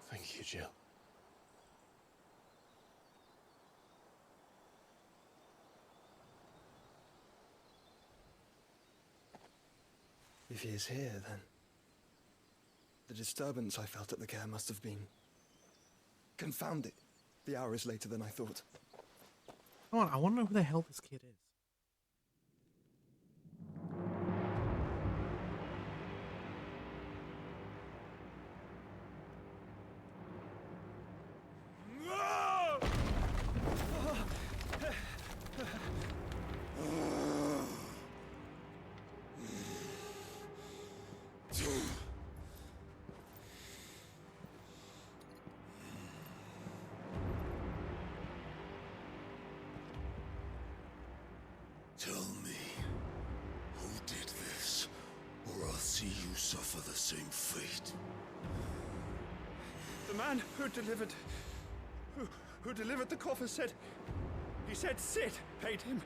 Thank you, Jill. If he is here, then the disturbance I felt at the care must have been confounded. The hour is later than I thought. Come on, I want to know who the hell this kid is. Tell me, who did this, or I'll see you suffer the same fate. The man who delivered the coffer said... He said Sid paid him.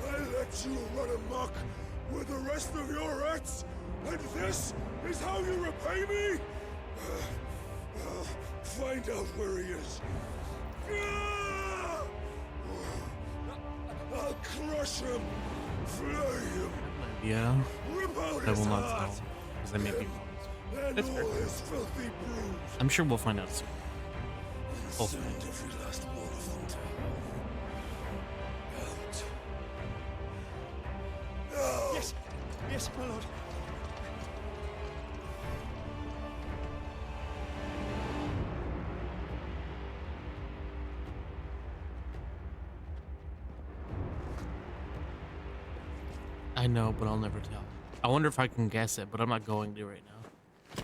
I let you run amok with the rest of your rats, and this is how you repay me? Find out where he is. I'll crush him, flay him, Yeah, rip out I his will not heart, tell because they make me promise. and That's all fair. his filthy brood, I'm sure we'll find out soon. and Hopefully. send every last one of them to out. Yes, yes, my lord. I know, but I'll never tell. I wonder if I can guess it, but I'm not going to right now.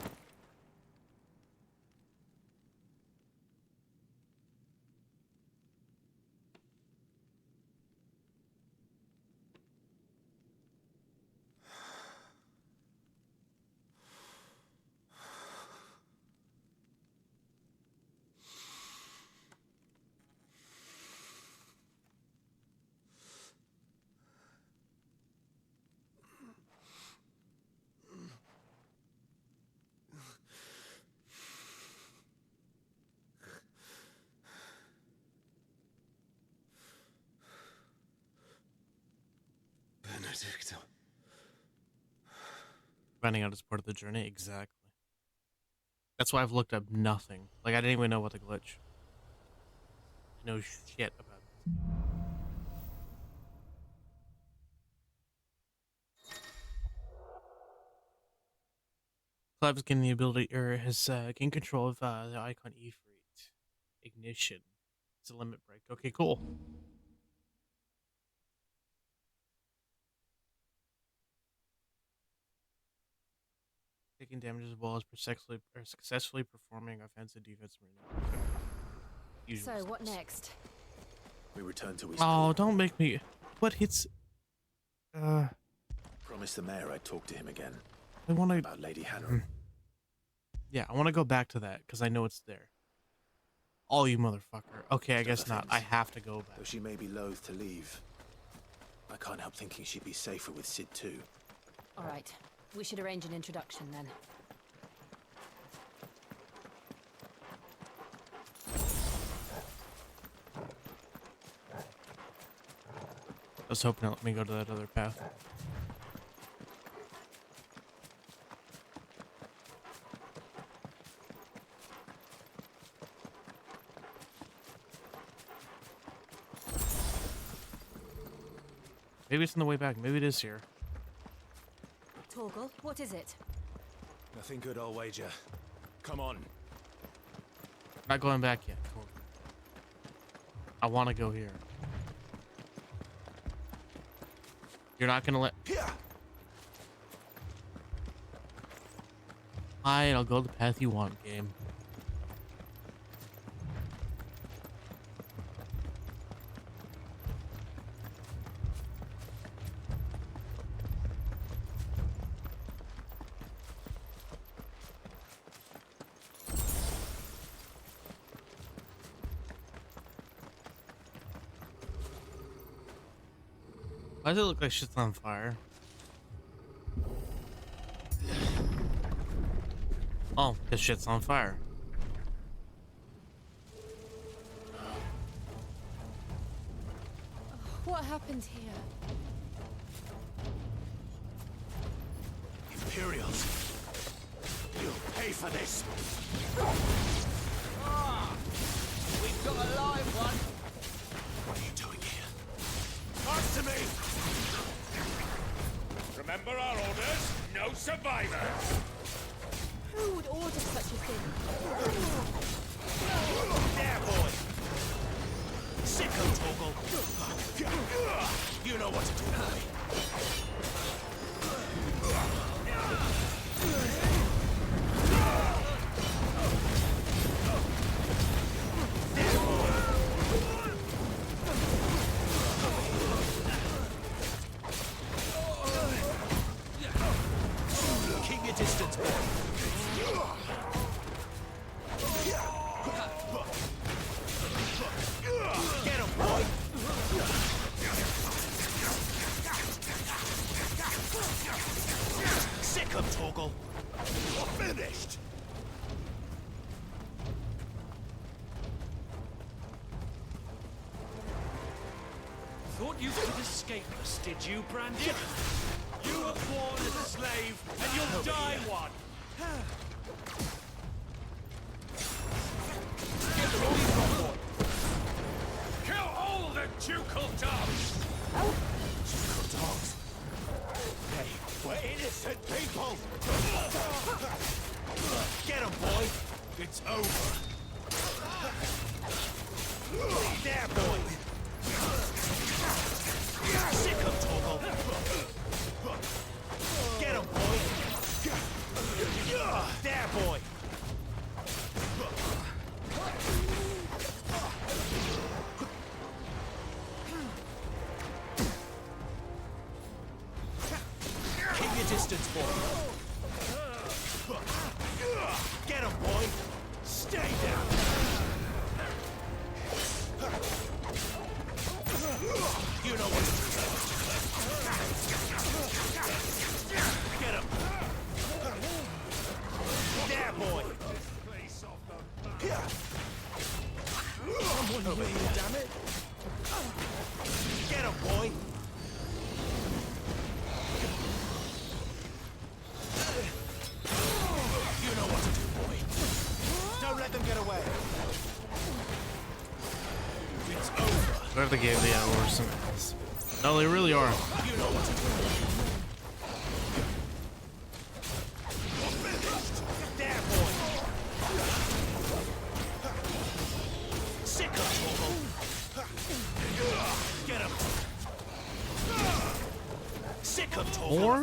Benedicta. Finding out is part of the journey, exactly. That's why I've looked up nothing. Like, I didn't even know about the glitch. I know shit about this. Clive's getting the ability, or has gained control of the icon ifrit. Ignition. It's a limit break. Okay, cool. Taking damage as well as successfully performing offensive defense. So, what next? We return to East Oh, Court. don't make me. What hits? Promised the mayor I'd talk to him again I want to. about Lady Hannah. Yeah, I want to go back to that because I know it's there. Oh, you motherfucker. Okay, I Stuff guess of not. things. I have to go back. Though she may be loath to leave, I can't help thinking she'd be safer with Sid too. All right, we should arrange an introduction then. I was hoping to let me go to that other path. Maybe it's on the way back. Maybe it is here. Torgal, what is it? Nothing good, I'll wager. Come on. Not going back yet. Cool. I want to go here. You're not gonna let. Fine, I'll go the path you want, game. Why does it look like shit's on fire? Oh, this shit's on fire. What happened here? Imperials, you'll pay for this. We've got a live one. What are you doing here? Answer me! Remember our orders? No survivors! Who would order such a thing? There, boy! Sicko, Torgal! You know what to do, boy. Thought you could escape us, did you, Brandy? You were born as a slave, and you'll die one. Kill all the ducal dogs! Ducal dogs? Hey, we're innocent people! Get him, boy! It's over. There, boy! Sick him, Toggle! Get him, boy! There, boy! Keep your distance, boy! Get him, boy! Stay down! You know what to do. Get him! There, boy! Someone over here, damn it! Get him, boy! You know what to do, boy. Don't let them get away. It's over. They're the game they are worse than us. No, they really are. You know what to do. There, boy. Sick of trouble. Get him. Sick of trouble. More?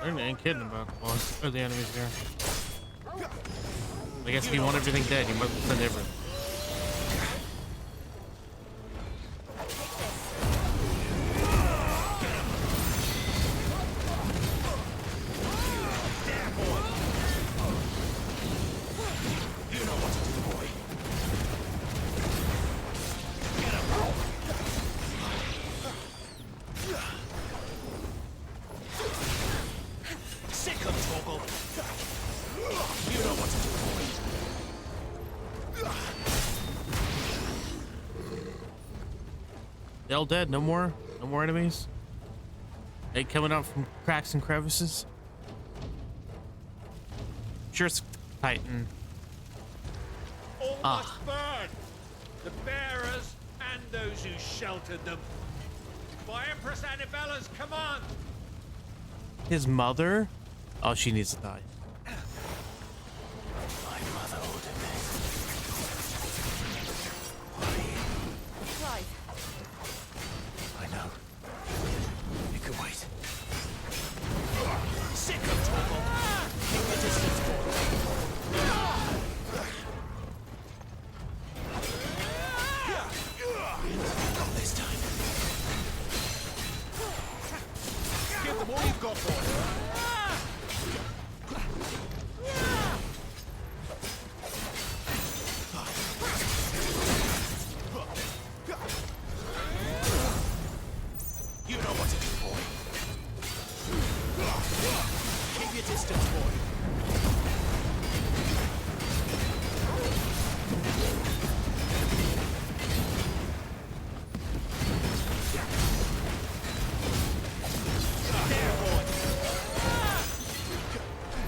They ain't kidding about the boss or the enemies here. I guess if you want everything dead, you must send everything. They all dead. No more enemies. They coming out from cracks and crevices. Sure, it's Titan. All must burn. The bearers and those who sheltered them. By Empress Annabella's command. His mother? Oh, she needs to die. My mother ordered this. Clive. I know. It could wait. Sick of trouble. Keep the distance, boy. Not this time. Give them all you've got, boy. You know what to do, boy. Keep your distance, boy. There, boy.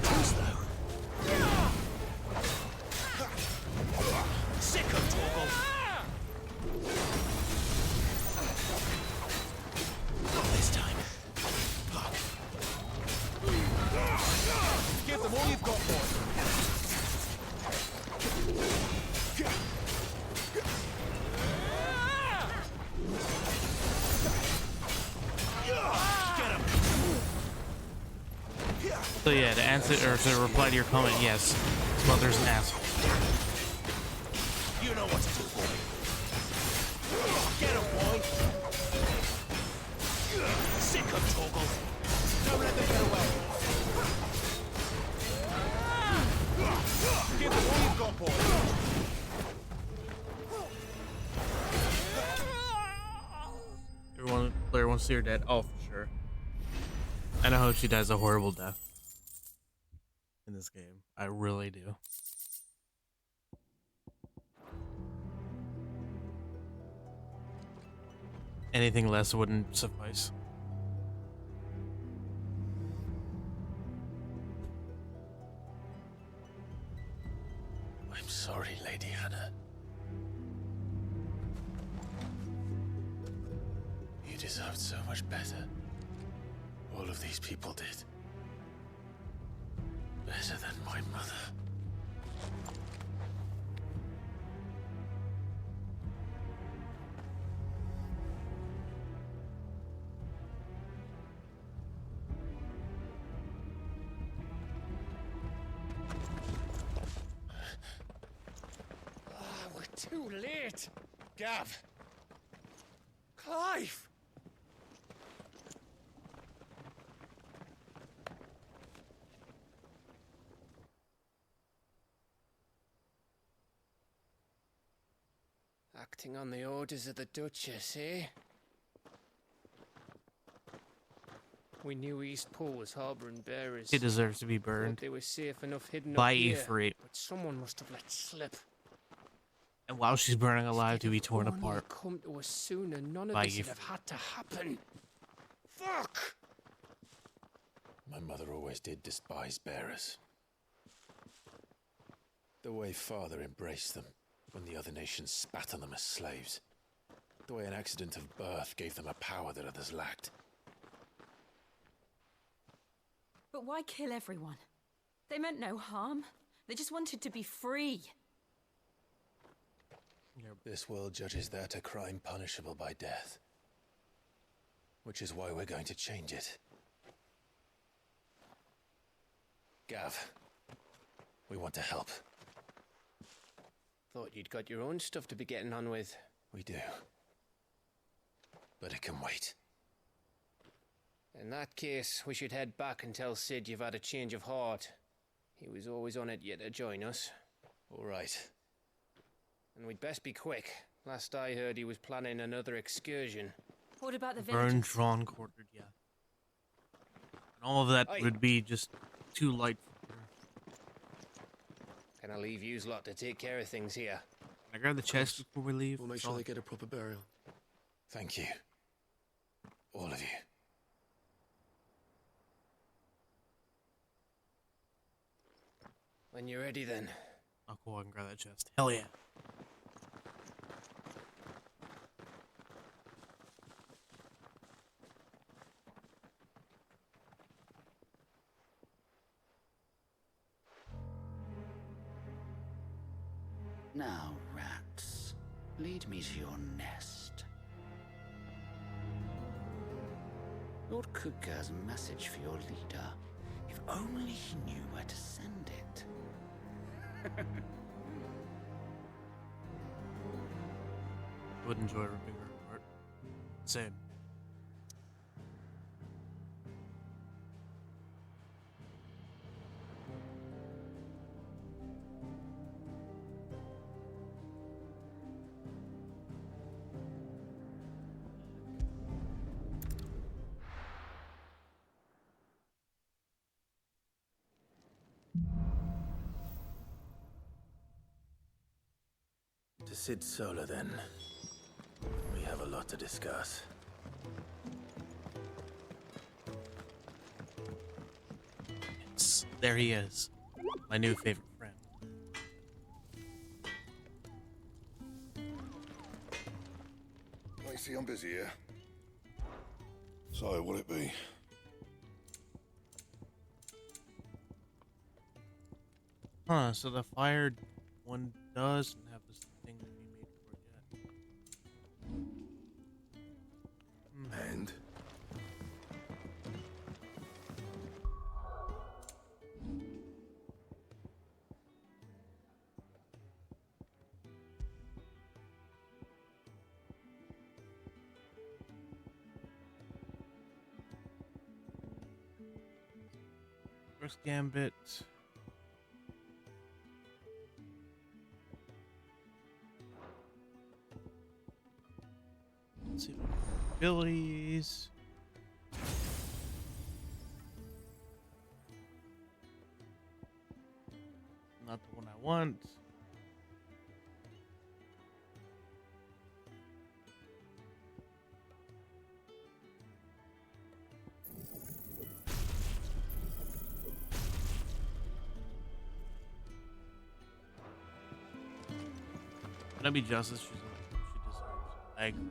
Too slow. Sick of Torgal. Not this time. Give them all you've got, boy. Get him. So yeah, to answer or to reply to your comment, yes, his mother's an asshole. You know what to do, boy. Get him, boy. Sick of Torgal. Don't let them get away. Give them all you've got, boy. Player wants to see her dead. Oh, for sure. And I hope she dies a horrible death in this game. I really do. Anything less wouldn't suffice. I'm sorry, Lady Hannah. You deserved so much better. All of these people did. Better than my mother. We're too late. Gav. Clive. Acting on the orders of the Duchess, eh? We knew Eastpool was harboring bearers. He deserves to be Thought burned they were safe enough hidden by up here, Ifrit. but someone must have let slip. And while she's burning alive to be If torn only apart it come to us sooner, none of by this would Ifrit. have had to happen. Fuck! My mother always did despise bearers. The way father embraced them when the other nations spat on them as slaves. The way an accident of birth gave them a power that others lacked. But why kill everyone? They meant no harm. They just wanted to be free. This world judges that a crime punishable by death. Which is why we're going to change it. Gav, we want to help. Thought you'd got your own stuff to be getting on with. We do. But it can wait. In that case, we should head back and tell Sid you've had a change of heart. He was always on it yet to join us. All right. And we'd best be quick. Last I heard, he was planning another excursion. What about the burned, villagers? drawn, quartered, yeah. And all of that Aye. would be just too light for her. Can I leave yous lot to take care of things here? Can I grab the chest before we leave? We'll make sure they get a proper burial. Thank you. All of you. When you're ready, then. I'll go ahead and grab that chest. Hell yeah. Now, rats, lead me to your nest. Lord Kuka has a message for your leader. If only he knew where to send it. Would enjoy ripping her apart. Same. To Sid Solar, then. We have a lot to discuss. Yes, there he is. My new favorite friend. I see I'm busy here. So, what'll it be? Huh, so the fired one doesn't have this thing to be made for it yet. And? First Gambit. Let's see. Abilities. Not the one I want. Can I be justice? She deserves. I agree.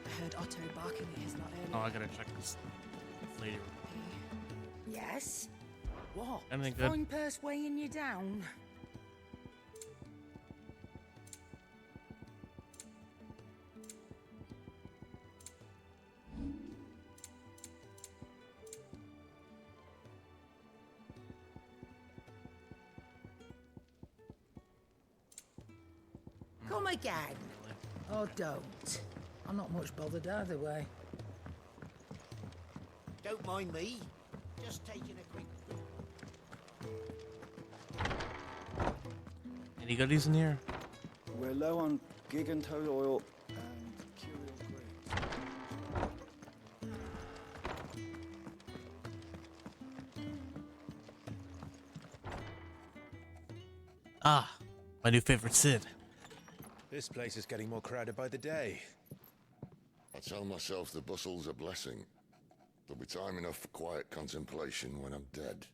I heard Otto barking at his lot earlier. Oh, I gotta check this lady. Yes? What? Anything good? Fine purse weighing you down? Come again. Oh, don't. I'm not much bothered either way. Don't mind me. Just taking a quick... Any goodies in here? We're low on gig and toad oil and curial grapes. Ah, my new favorite Sid. This place is getting more crowded by the day. I tell myself the bustle's a blessing. There'll be time enough for quiet contemplation when I'm dead.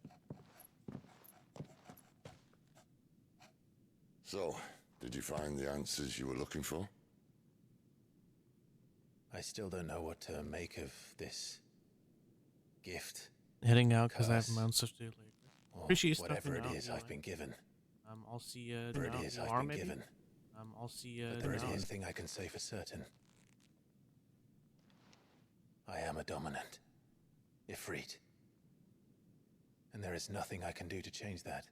So, did you find the answers you were looking for? I still don't know what to make of this gift. Heading out because I have Curse. my own stuff to do later. Or Appreciate you whatever stopping it out, is by the I've way. been given. I'll see you. Whatever it is I've been given. I'll see you. But there is one thing I can say for certain. I am a dominant. Ifrit. And there is nothing I can do to change that.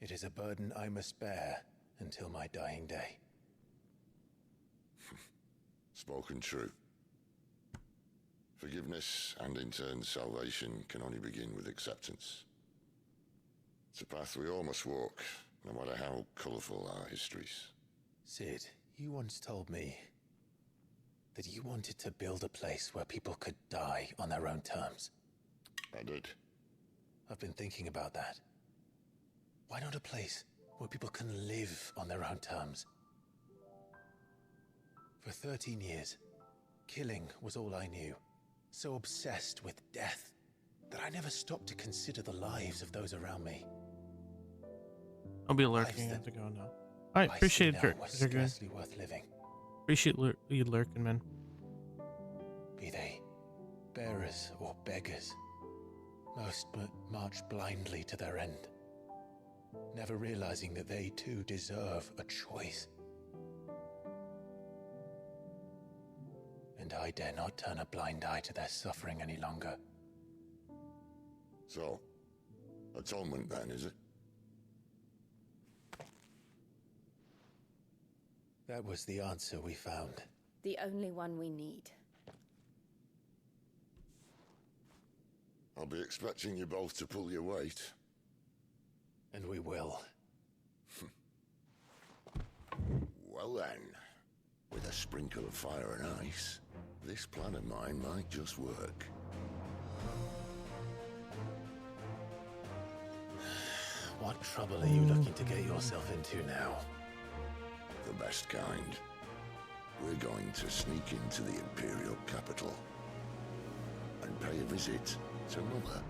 It is a burden I must bear until my dying day. Spoken true. Forgiveness and in turn salvation can only begin with acceptance. It's a path we all must walk, no matter how colourful our histories. Sid, you once told me that you wanted to build a place where people could die on their own terms. I did. I've been thinking about that. Why not a place where people can live on their own terms? For 13 years, killing was all I knew. So obsessed with death that I never stopped to consider the lives of those around me. I'll be lurking. I have to go now. Alright, appreciate it, Kurt. Scarcely worth living. Appreciate you lurking, man. Be they bearers or beggars, most march blindly to their end, never realizing that they too deserve a choice. And I dare not turn a blind eye to their suffering any longer. So, atonement then, is it? That was the answer we found. The only one we need. I'll be expecting you both to pull your weight. And we will. Well then, with a sprinkle of fire and ice, this plan of mine might just work. What trouble are you looking to get yourself into now? The best kind. We're going to sneak into the Imperial capital and pay a visit to Mother.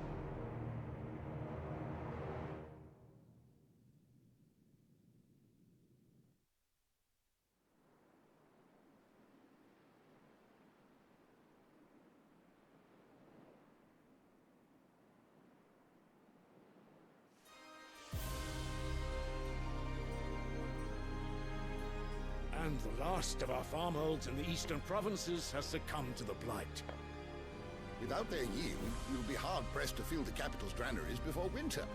And the last of our farmholds in the eastern provinces has succumbed to the blight. Without their yield, you'll be hard-pressed to fill the capital's granaries before winter.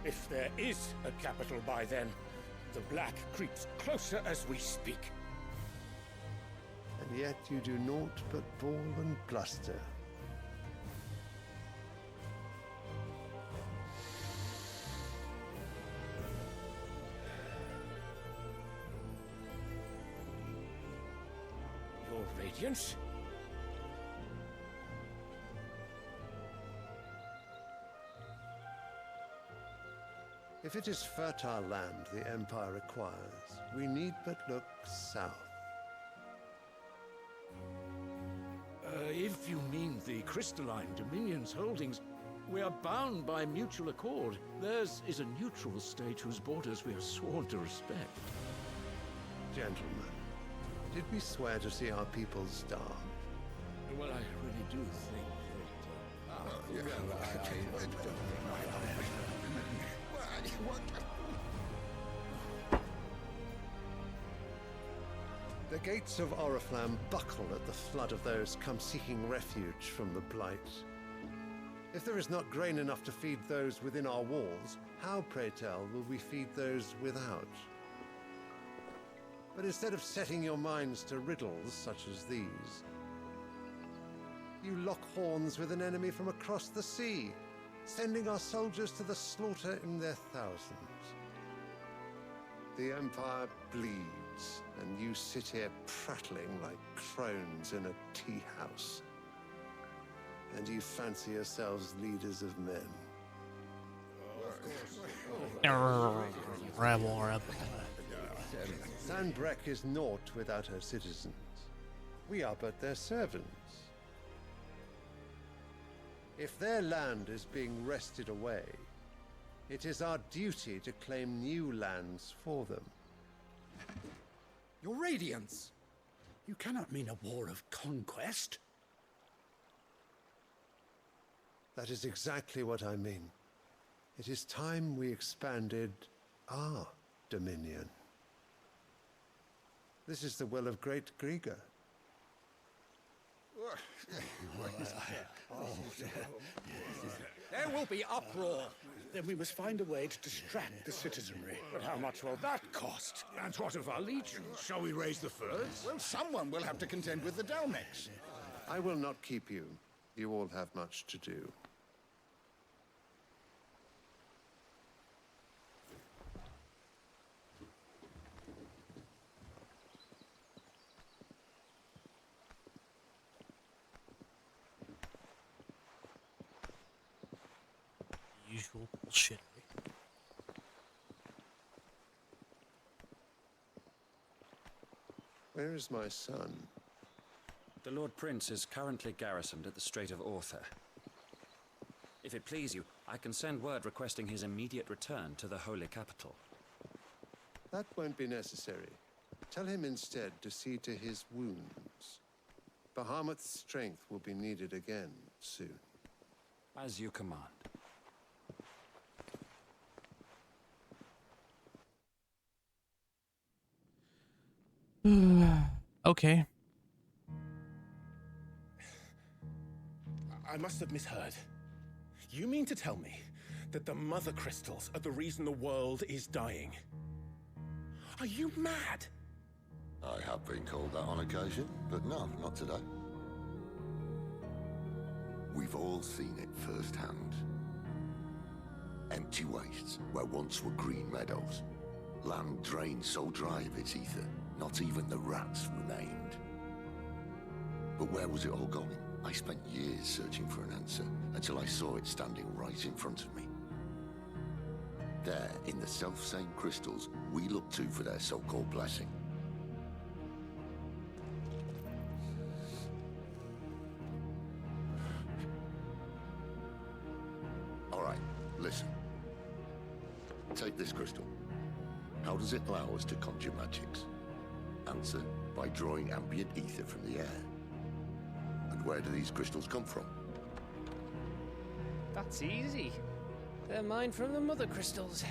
If there is a capital by then, the black creeps closer as we speak. And yet you do naught but bawl and bluster. Your Radiance? If it is fertile land the Empire requires, we need but look south. If you mean the crystalline Dominion's holdings, we are bound by mutual accord. Theirs is a neutral state whose borders we are sworn to respect. Gentlemen, did we swear to see our people starve? Well, I really do think The gates of Oriflamme buckle at the flood of those come seeking refuge from the Blight. If there is not grain enough to feed those within our walls, how, pray tell, will we feed those without? But instead of setting your minds to riddles such as these, you lock horns with an enemy from across the sea, sending our soldiers to the slaughter in their thousands. The Empire bleeds, and you sit here prattling like crones in a tea house. And you fancy yourselves leaders of men. Sandbreck is naught without her citizens. We are but their servants. If their land is being wrested away, it is our duty to claim new lands for them. Your Radiance! You cannot mean a war of conquest. That is exactly what I mean. It is time we expanded our dominion. This is the will of great Grieger. There will be uproar. Then we must find a way to distract the citizenry. But how much will that cost? And what of our legions? Shall we raise the furs? Well, someone will have to contend with the Dalmex. I will not keep you. You all have much to do. Usual bullshit. Where is my son? The Lord Prince is currently garrisoned at the Strait of Author. If it please you, I can send word requesting his immediate return to the Holy Capital. That won't be necessary. Tell him instead to see to his wounds. Bahamut's strength will be needed again soon. As you command. Okay. I must have misheard. You mean to tell me that the mother crystals are the reason the world is dying? Are you mad? I have been called that on occasion, but no, not today. We've all seen it firsthand. Empty wastes where once were green meadows. Land drained so dry of its ether, not even the rats remained. But where was it all going? I spent years searching for an answer, until I saw it standing right in front of me. There, in the self-same crystals we look to for their so-called blessing. All right, listen. Take this crystal. How does it allow us to conjure magics? Answer, by drawing ambient ether from the air. And where do these crystals come from? That's easy. They're mined from the mother crystals.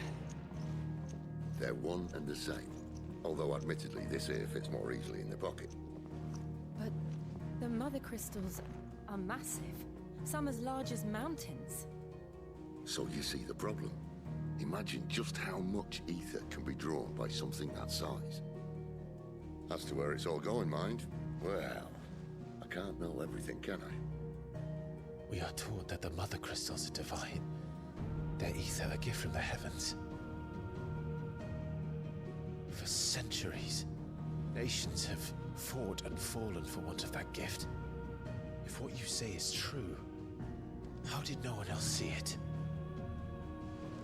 They're one and the same. Although admittedly this here fits more easily in the pocket. But the mother crystals are massive. Some as large as mountains. So you see the problem. Imagine just how much ether can be drawn by something that size. As to where it's all going, mind, well, I can't know everything, can I? We are taught that the mother crystals are divine. Their ether a gift from the heavens. For centuries, nations have fought and fallen for want of that gift. If what you say is true, how did no one else see it?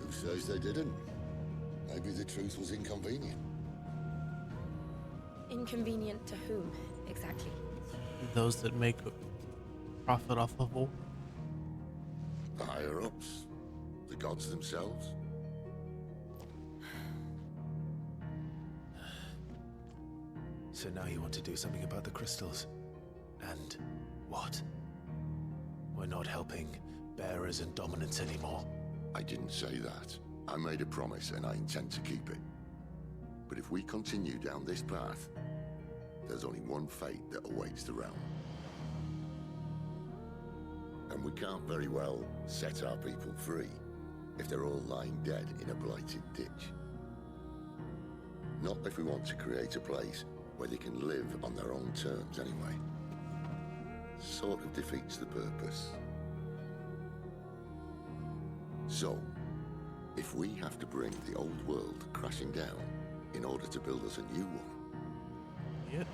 Who says they didn't? Maybe the truth was inconvenient. Inconvenient to whom, exactly? Those that make profit off of war. The higher-ups? The gods themselves? So now you want to do something about the crystals. And what? We're not helping bearers and dominants anymore. I didn't say that. I made a promise and I intend to keep it. But if we continue down this path, there's only one fate that awaits the realm. And we can't very well set our people free if they're all lying dead in a blighted ditch. Not if we want to create a place where they can live on their own terms anyway. Sort of defeats the purpose. So, if we have to bring the old world crashing down in order to build us a new one... Yep.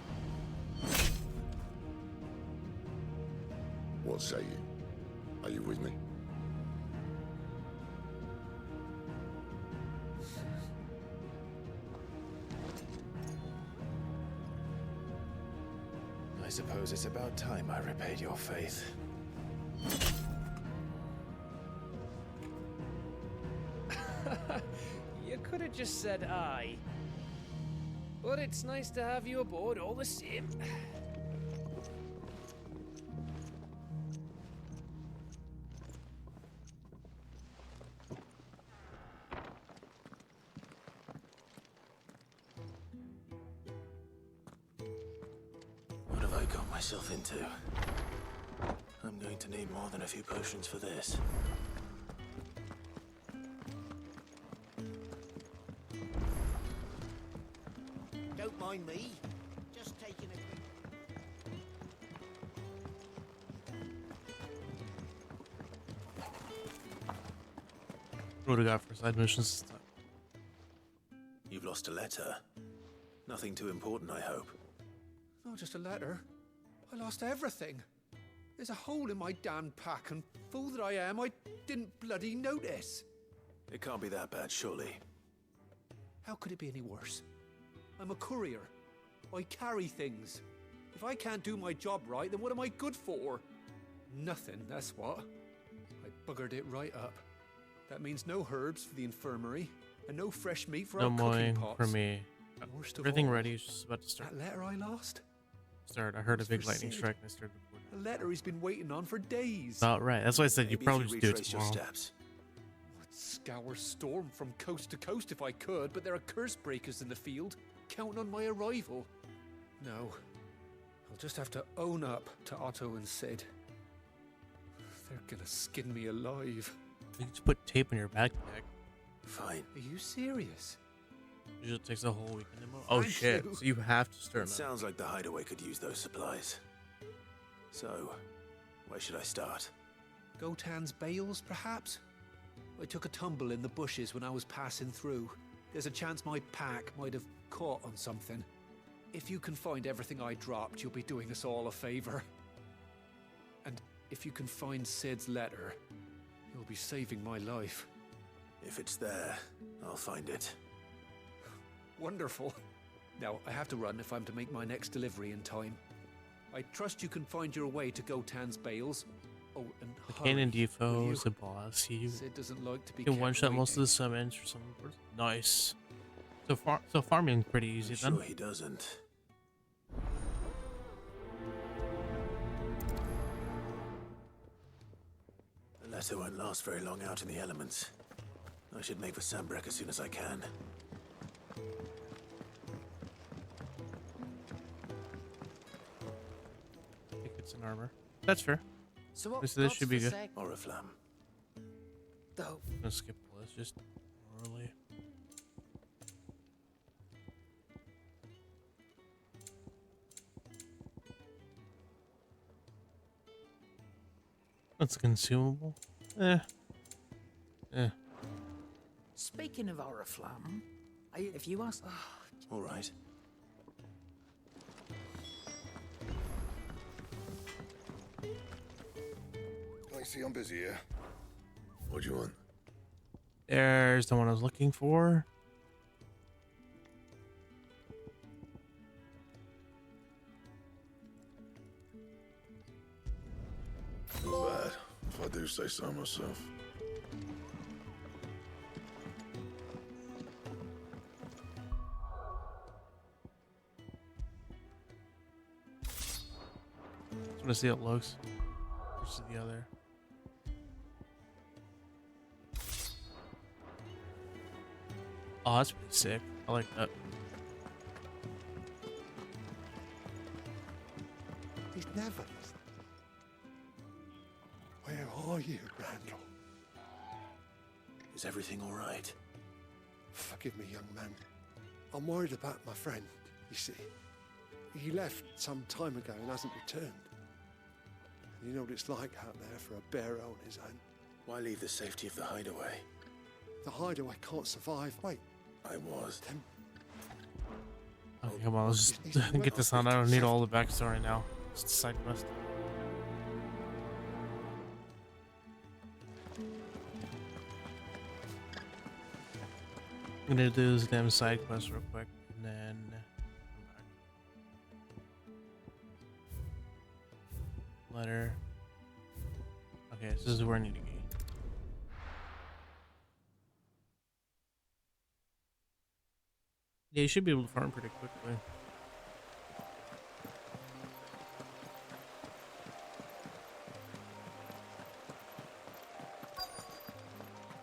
What say you? Are you with me? I suppose it's about time I repaid your faith. You could have just said aye. But it's nice to have you aboard all the same. What have I got myself into? I'm going to need more than a few potions for this. Don't mind me. Just taking a quick... What do we got for side missions this time? You've lost a letter. Nothing too important, I hope. Not just a letter. I lost everything. There's a hole in my damn pack, and fool that I am, I didn't bloody notice. It can't be that bad, surely. How could it be any worse? I'm a courier. I carry things. If I can't do my job right, then what am I good for? Nothing, that's what. I buggered it right up. That means no herbs for the infirmary, and no fresh meat for No our cooking mowing pots. for me. Worst of Everything all, ready is just about to start. That letter I lost? I heard a big for lightning Sid. strike and I started recording. A letter he's been waiting on for days. About right. That's why I said you Maybe probably if just do it retrace your tomorrow. steps. I'd scour Storm from coast to coast if I could, but there are curse breakers in the field, counting on my arrival. No. I'll just have to own up to Otto and Sid. They're gonna skin me alive. You just put tape in your backpack. Fine. Are you serious? Usually it takes a whole weekend to mow. Oh Thank shit. you. So you have to start It now. sounds like the hideaway could use those supplies. So, where should I start? Gotan's bales, perhaps? I took a tumble in the bushes when I was passing through. There's a chance my pack might have caught on something. If you can find everything I dropped, you'll be doing us all a favor. And if you can find Sid's letter, you'll be saving my life. If it's there, I'll find it. Wonderful. Now, I have to run if I'm to make my next delivery in time. I trust you can find your way to Gotan's bales. Oh, and The hurry, Cannon will you? Defoe is a boss. He Sid doesn't like to be can kept one shot most of waiting. the summons for some reports. Nice. So farming's pretty easy I'm then. sure he doesn't. The letter won't last very long out in the elements. I should make for Sambrek as soon as I can. Tickets and armor. That's fair. So what? This should be good. Oriflamme. Though. I'm gonna skip the list just early. That's consumable. Speaking of Oriflamme, if you ask... All right. I see I'm busy here. What do you want? There's the one I was looking for. say so myself. Just want to see how it looks versus the other. Oh, that's pretty sick. I like that. He's never. Where are you, Randall? Is everything all right? Forgive me, young man. I'm worried about my friend, you see. He left some time ago and hasn't returned. You know what it's like out there for a bearer on his own. Why leave the safety of the hideaway? The hideaway can't survive. Wait. I was. Okay, come on, let's just get this on. I don't need all the backstory now. Just a side quest. I'm gonna do this damn side quest real quick, and then come back. Letter. Okay, so this is where I need to be. Yeah, you should be able to farm pretty quickly.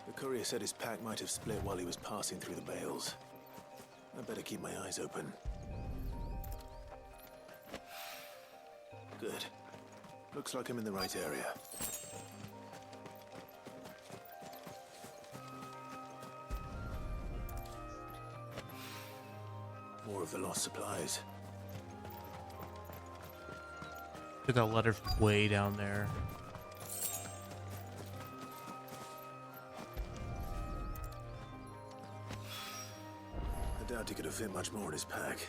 The courier said his pack might have split while he was passing through the bales. I better keep my eyes open. Good. Looks like I'm in the right area. More of the lost supplies. Get that letter from way down there. I doubt he could have fit much more in his pack.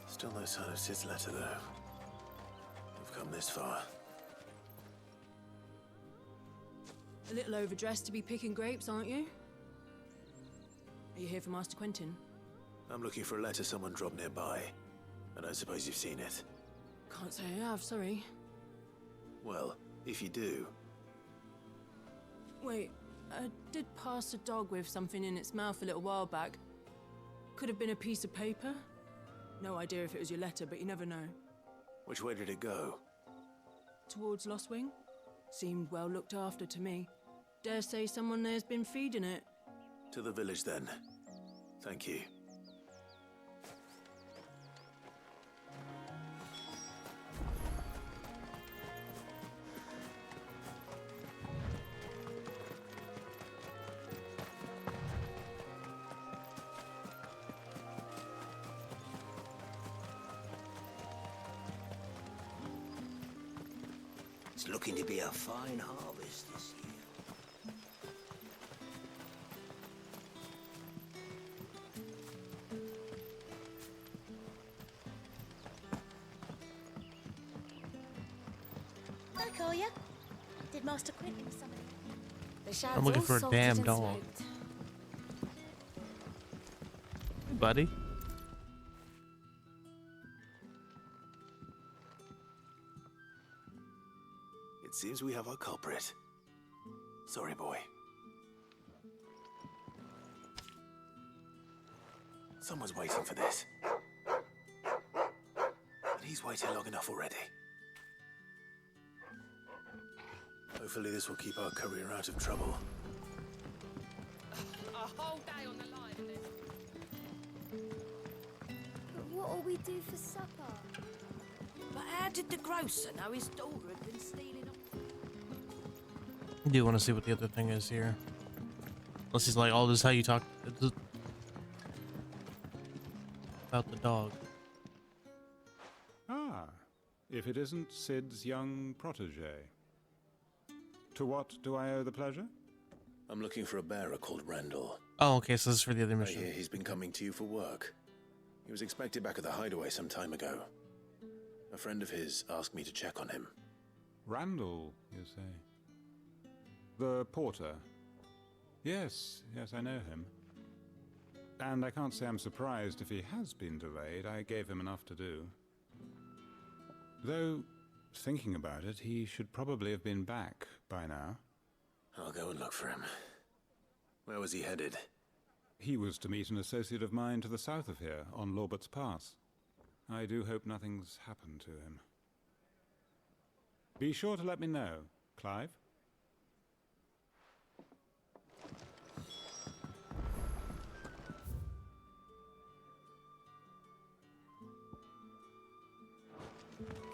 Still no sign of Sid's letter, though. We've come this far. A little overdressed to be picking grapes, aren't you? Are you here for Master Quentin? I'm looking for a letter someone dropped nearby. I don't suppose you've seen it. Can't say I have, sorry. Well, if you do... Wait, I did pass a dog with something in its mouth a little while back. Could have been a piece of paper. No idea if it was your letter, but you never know. Which way did it go? Towards Lost Wing? Seemed well looked after to me. Dare say someone there's been feeding it. To the village, then. Thank you. It's looking to be a fine harvest this year. I call ya. Did Master Quentin summon? I'm looking for a damn dog. Hey, buddy. It seems we have our culprit. Sorry, boy. Someone's waiting for this. And he's waited long enough already. Hopefully this will keep our courier out of trouble. A whole day on the line, and then... But what'll we do for supper? But how did the grocer know his daughter had been stealing off? I do want to see what the other thing is here. Unless he's like, oh, this is how you talk about the dog. Ah, if it isn't Sid's young protege. To what do I owe the pleasure? I'm looking for a bearer called Randall. Oh, okay, so this is for the other I mission. hear he's been coming to you for work. He was expected back at the hideaway some time ago. A friend of his asked me to check on him. Randall, you say? The porter? Yes, I know him. And I can't say I'm surprised if he has been delayed. I gave him enough to do. Though, thinking about it, he should probably have been back by now. I'll go and look for him. Where was he headed? He was to meet an associate of mine to the south of here, on Lorbert's Pass. I do hope nothing's happened to him. Be sure to let me know, Clive.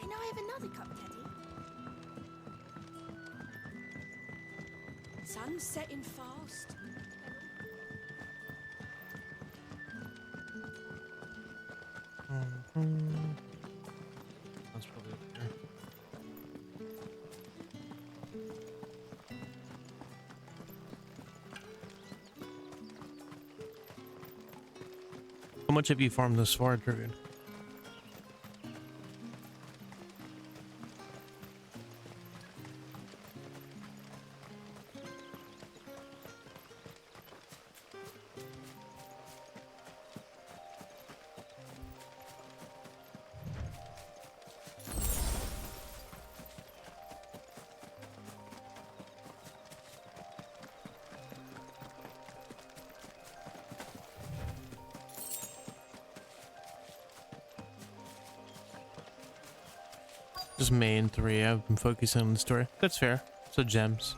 Can I have another cup, Teddy? Sun's setting fast. That's probably up here. How much have you farmed this far, Dragon? Just main 3. I've been focusing on the story. That's fair. So gems.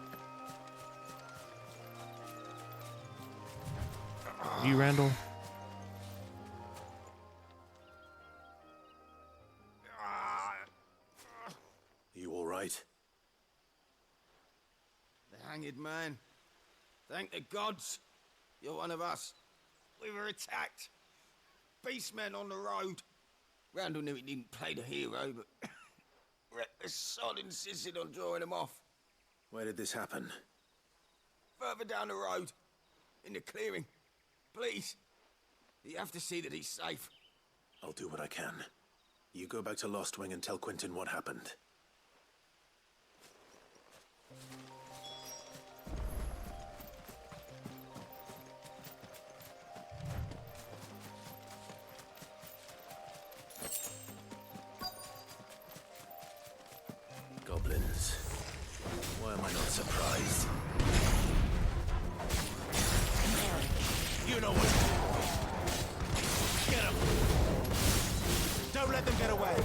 You, Randall? You all right? The hanged man. Thank the gods. You're one of us. We were attacked. Beastmen on the road. Randall knew he didn't play the hero, but the sod insisted on drawing him off. Where did this happen? Further down the road. In the clearing. Please. You have to see that he's safe. I'll do what I can. You go back to Lost Wing and tell Quentin what happened. Goblins. Why am I not surprised? You know what to do. Get them. Don't let them get away.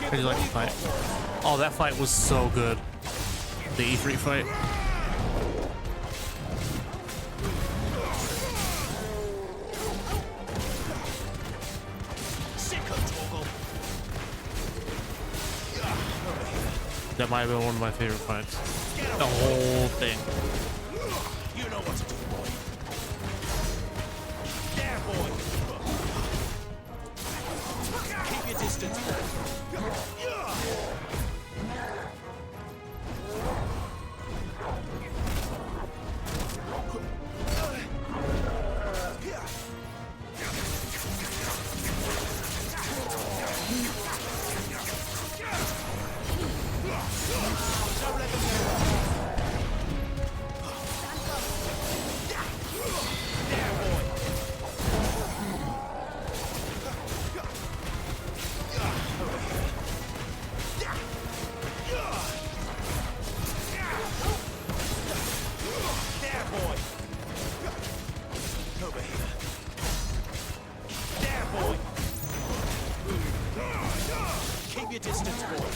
How do you like the fight? Oh, that fight was so good. The ifrit fight. That might have been one of my favorite fights. The whole thing. You know what to do, boy. There, boy. Keep your distance, boy. Keep your distance, boy.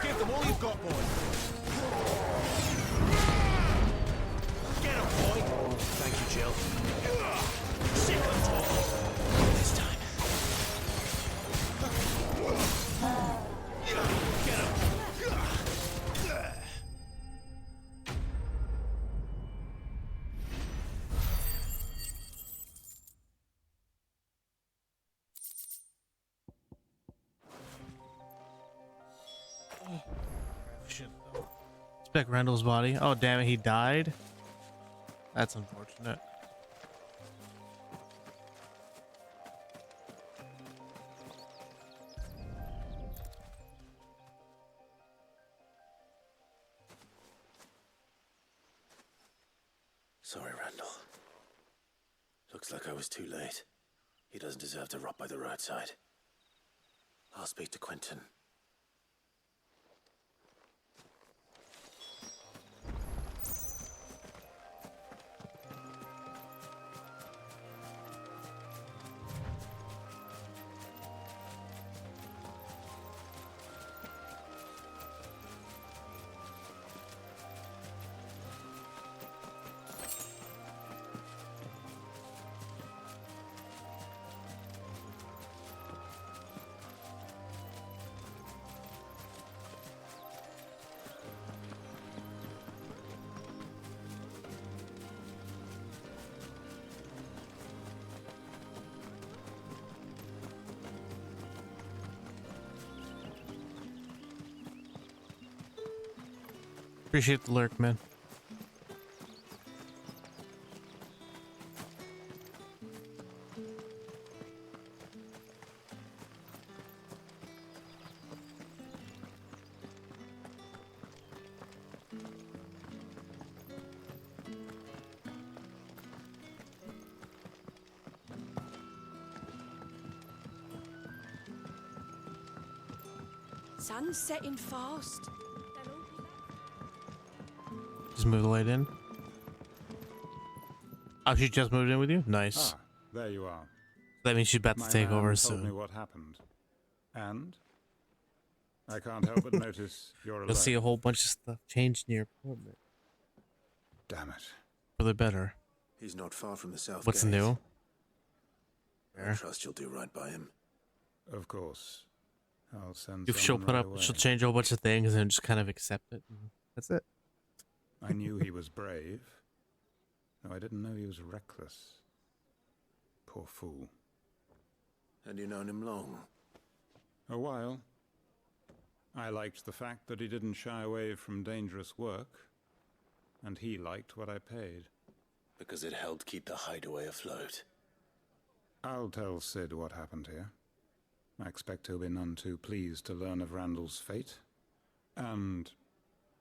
Give them all you've got, boy. Get him, boy. Thank you, Jill. Sick of talk. This time. Get him. Check Randall's body. Oh, damn it, he died? That's unfortunate. Sorry, Randall. Looks like I was too late. He doesn't deserve to rot by the roadside. I'll speak to Quentin. Appreciate the lurk, man. Sun's setting fast. Just move the light in. Oh, she just moved in with you? Nice. Ah, there you are. That means she's about to take over told me soon. what happened. And? I can't help but notice you're alone. You'll see a whole bunch of stuff changed in your apartment. Damn it. For the better. He's not far from the south What's gate. new? I trust you'll do right by him. Of course. I'll send If she'll someone put right up, away. she'll change a whole bunch of things and then just kind of accept it. That's it. I knew he was brave, though I didn't know he was reckless. Poor fool. And you known him long? A while. I liked the fact that he didn't shy away from dangerous work, and he liked what I paid. Because it helped keep the hideaway afloat. I'll tell Sid what happened here. I expect he'll be none too pleased to learn of Randall's fate. And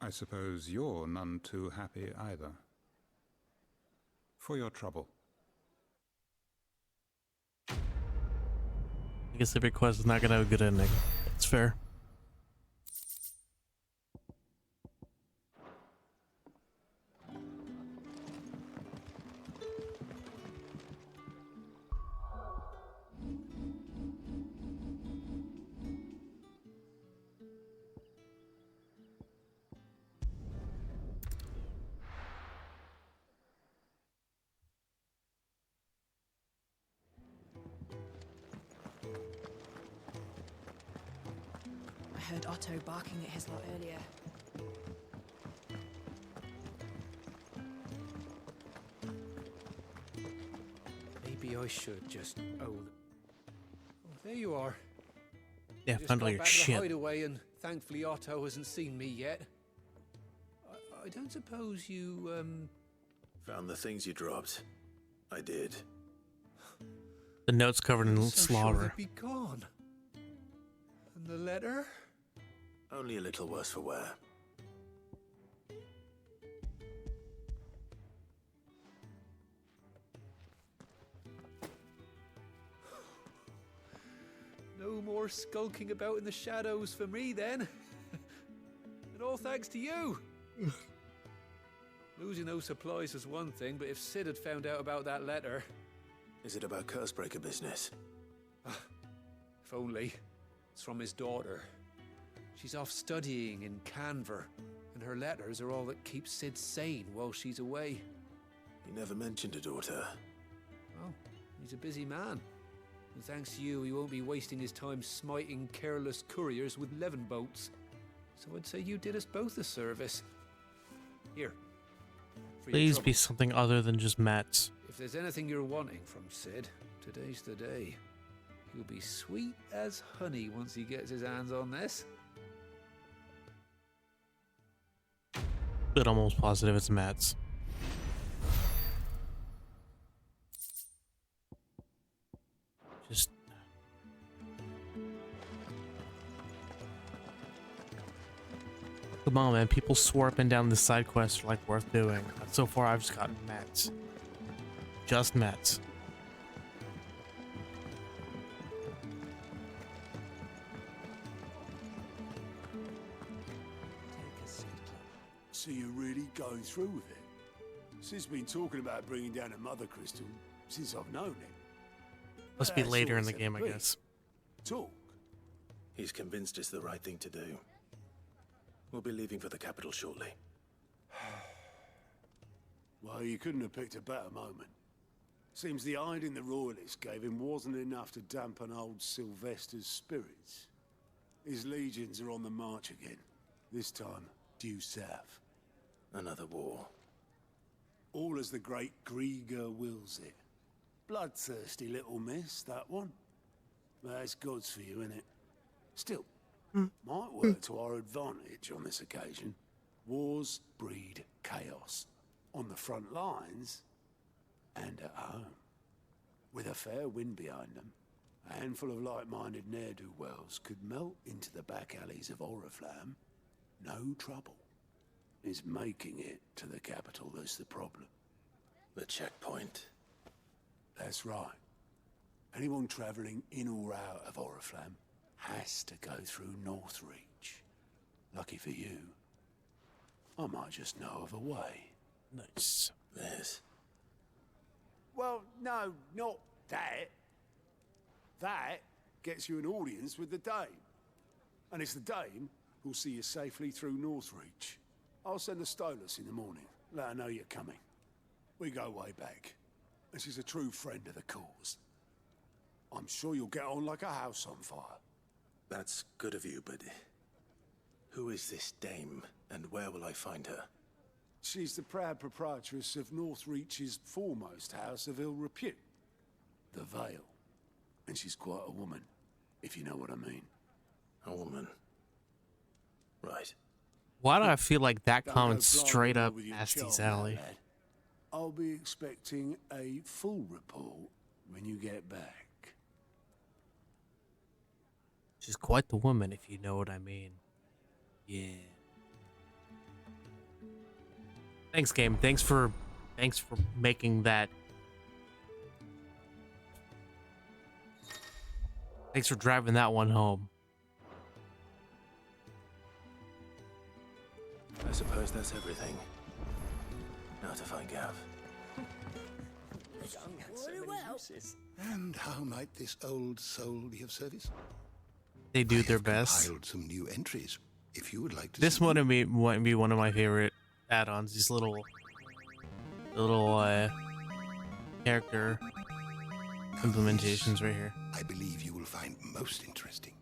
I suppose you're none too happy either. For your trouble. I guess the request is not going to have a good ending. It's fair. I heard Otto barking at his lot earlier. Maybe I should just own. Oh, there you are. Yeah, Just find all got your back to the shit. hideaway, and thankfully Otto hasn't seen me yet. I don't suppose you Found the things you dropped. I did. The note's covered in so sure slaughter. they'd be gone. And the letter? Only a little worse for wear. No more skulking about in the shadows for me then. And all thanks to you. Losing those supplies was one thing, but if Sid had found out about that letter... Is it about Cursebreaker business? If only. It's from his daughter. She's off studying in Canver, and her letters are all that keeps Sid sane while she's away. He never mentioned a daughter. Oh, he's a busy man. And thanks to you, he won't be wasting his time smiting careless couriers with levin boats. So I'd say you did us both a service. Here. for your Please trouble. be something other than just mats. If there's anything you're wanting from Sid, today's the day. He'll be sweet as honey once he gets his hands on this. But I'm almost positive it's Matt's. Just come on, man. People swore up and down the side quests are like worth doing. So far, I've just gotten Matt's. Just Matt's. So you're really going through with it? Sis been talking about bringing down a mother crystal since I've known it. Must be That's later in always the had game, I to be. guess. Talk. He's convinced it's the right thing to do. We'll be leaving for the capital shortly. Well, you couldn't have picked a better moment. Seems the hiding the royalists gave him wasn't enough to dampen old Sylvester's spirits. His legions are on the march again. This time, due south. Another war. All as the great Grieger wills it. Bloodthirsty little miss, that one. That's God's for you, innit? Still, might work to our advantage on this occasion. Wars breed chaos. On the front lines, and at home. With a fair wind behind them, a handful of like-minded ne'er-do-wells could melt into the back alleys of Oriflamme. No trouble. It's making it to the capital that's the problem. The checkpoint. That's right. Anyone travelling in or out of Oriflamme has to go through Northreach. Lucky for you, I might just know of a way. Nice. Yes. Well, no, not that. That gets you an audience with the Dame. And it's the Dame who'll see you safely through Northreach. I'll send the Stolas in the morning. Let her know you're coming. We go way back. And she's a true friend of the cause. I'm sure you'll get on like a house on fire. That's good of you, but who is this dame, and where will I find her? She's the proud proprietress of Northreach's foremost house of ill repute, the Vale. And she's quite a woman, if you know what I mean. A woman. Right. Why do I feel like that Don't comment's go straight blindly up with your Asty's charm, alley? lad. I'll be expecting a full report when you get back. She's quite the woman, if you know what I mean. Yeah. Thanks, game. Thanks for making that. Thanks for driving that one home. I suppose that's everything. Now to find Gav. And how might this old soul be of service? They do their best. Compiled some new entries, if you would like to This see one might be one of my favorite add-ons. These little character implementations right here. I believe you will find most interesting.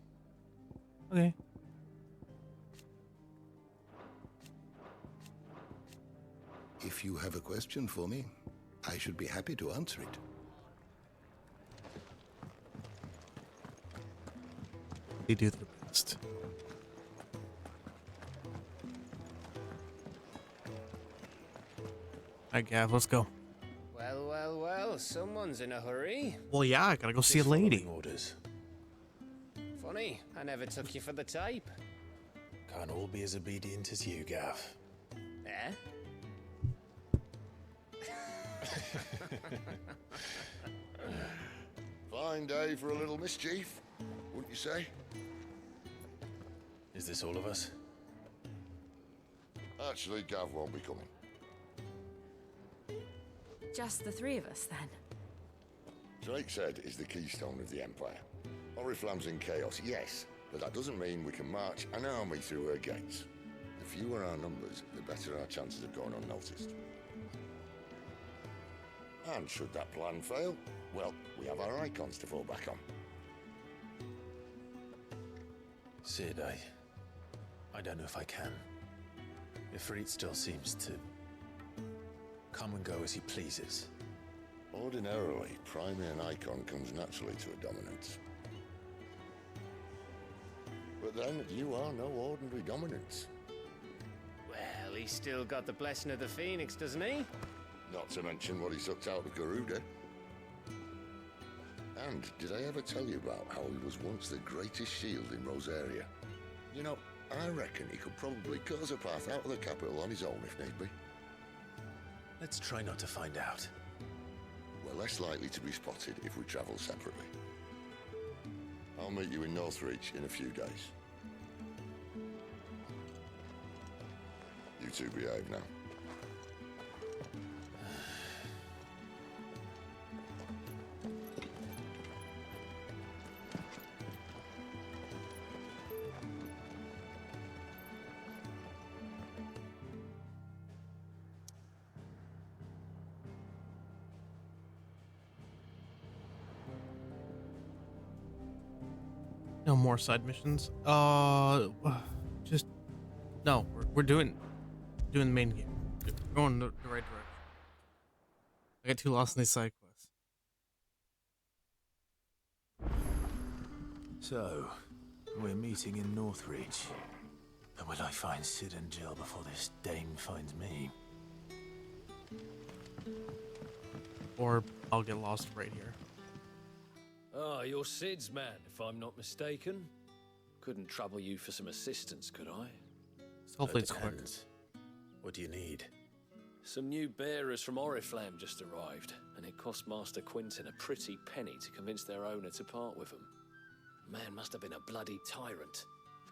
Okay. If you have a question for me, I should be happy to answer it. They do their best. Alright, Gav, let's go. Well, well, well, someone's in a hurry. Well, yeah, I gotta go see a lady. Orders. Funny, I never took you for the type. Can't all be as obedient as you, Gav. Eh? Fine day for a little mischief, wouldn't you say? Is this all of us? Actually, Gav won't be coming. Just the three of us, then? Drake's Head is the keystone of the Empire. Oriflamme's in chaos, yes, but that doesn't mean we can march an army through her gates. The fewer our numbers, the better our chances of going unnoticed. And should that plan fail, well, we have our icons to fall back on. Sid, I don't know if I can. Ifrit still seems to come and go as he pleases. Ordinarily, priming an icon comes naturally to a dominance. But then, you are no ordinary dominance. Well, Well, he's still got the blessing of the Phoenix, doesn't he? Not to mention what he sucked out of Garuda. And did I ever tell you about how he was once the greatest shield in Rosaria? You know, I reckon he could probably cut us a path out of the capital on his own if need be. Let's try not to find out. We're less likely to be spotted if we travel separately. I'll meet you in Northreach in a few days. You two behave now. No more side missions. Just no. We're doing the main game. We're going the right direction. I got too lost in these side quests. So, we're meeting in Northreach. But will I find Sid and Jill before this dame finds me? Or I'll get lost right here. Ah, you're Sid's man, if I'm not mistaken. Couldn't trouble you for some assistance, could I? Hopefully it's quick. What do you need? Some new bearers from Oriflamme just arrived, and it cost Master Quinton a pretty penny to convince their owner to part with them. Man must have been a bloody tyrant.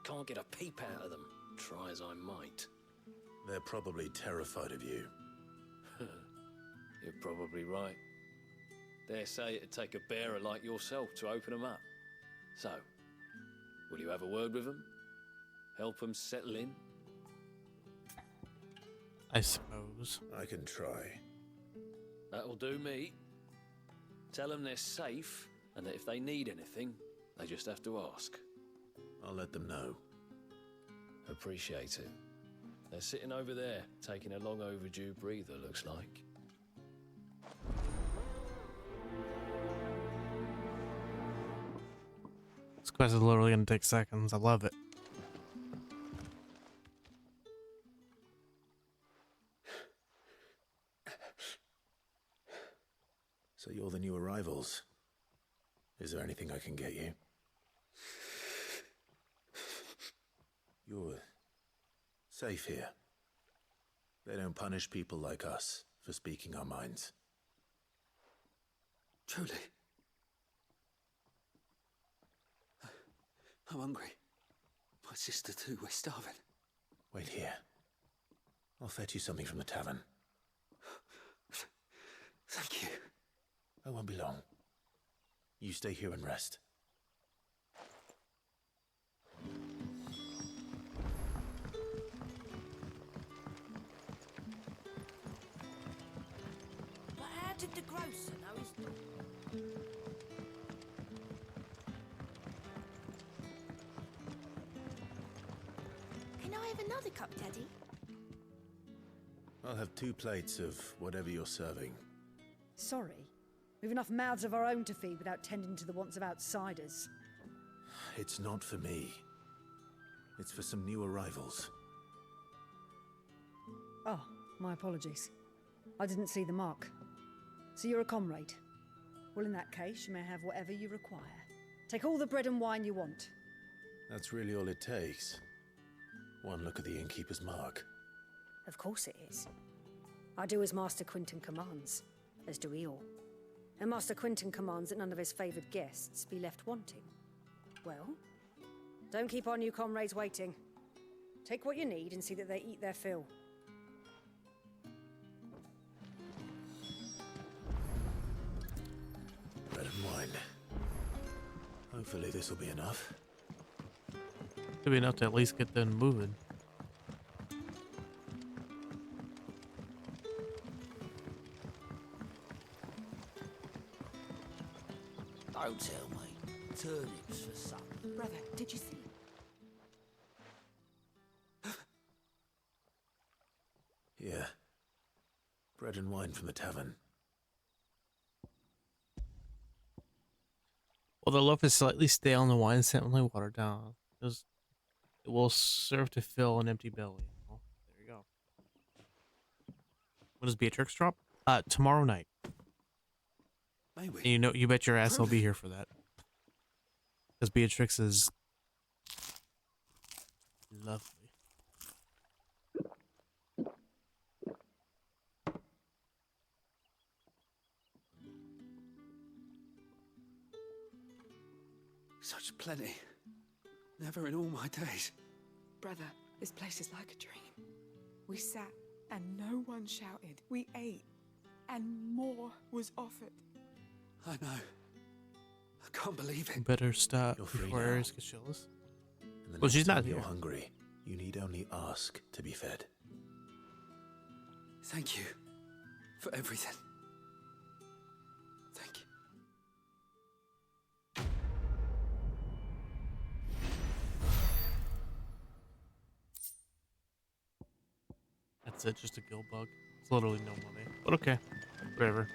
Can't get a peep out of them, try as I might. They're probably terrified of you. You're probably right. Dare say it'd take a bearer like yourself to open them up. So, will you have a word with them? Help them settle in? I suppose. I can try. That'll do me. Tell them they're safe, and that if they need anything, they just have to ask. I'll let them know. Appreciate it. They're sitting over there, taking a long overdue breather, looks like. This quest is literally gonna take seconds. I love it. So you're the new arrivals. Is there anything I can get you? You're safe here. They don't punish people like us for speaking our minds. Truly. I'm hungry. My sister too, we're starving. Wait here. I'll fetch you something from the tavern. Thank you. I won't be long. You stay here and rest. But how did the grocer know his... Can I have another cup, Daddy? I'll have 2 plates of whatever you're serving. Sorry. We've enough mouths of our own to feed without tending to the wants of outsiders. It's not for me. It's for some new arrivals. Oh, my apologies. I didn't see the mark. So you're a comrade. Well, in that case, you may have whatever you require. Take all the bread and wine you want. That's really all it takes. One look at the innkeeper's mark. Of course it is. I do as Master Quinton commands, as do we all. And Master Quinton commands that none of his favoured guests be left wanting. Well, don't keep our new comrades waiting. Take what you need and see that they eat their fill. Bread and wine. Hopefully this will be enough. Could be enough to at least get them moving. Don't tell me. Turnips for supper. Brother, did you see? Yeah. Bread and wine from the tavern. Well, the loaf is slightly stale and the wine slightly watered down. It will serve to fill an empty belly. Well, there you go. When does Beatrix drop? Tomorrow night. Maybe. And you bet your ass I'll be here for that. Because Beatrix is lovely. Such plenty. Never in all my days. Brother, this place is like a dream. We sat and no one shouted. We ate and more was offered. I know. I can't believe it. You better stop You're free before now. Ares gets jealous. And the Well, next she's not time you're here. hungry, you need only ask to be fed. Thank you for everything. Thank you. That's it, just a guild bug. It's literally no money. But okay. Whatever.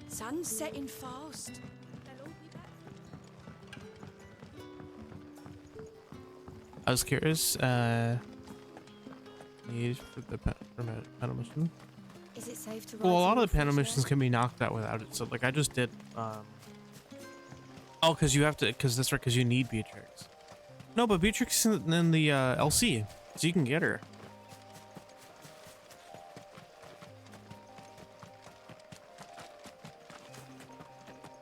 Sun's setting fast. I was curious, need for the panel mission. Is it safe to Well, a ride lot some of the panel fresh missions air? can be knocked out without it. So, like, I just did, oh, because you have to, because that's right, because you need Beatrix. No, but Beatrix is in the, LC, so you can get her.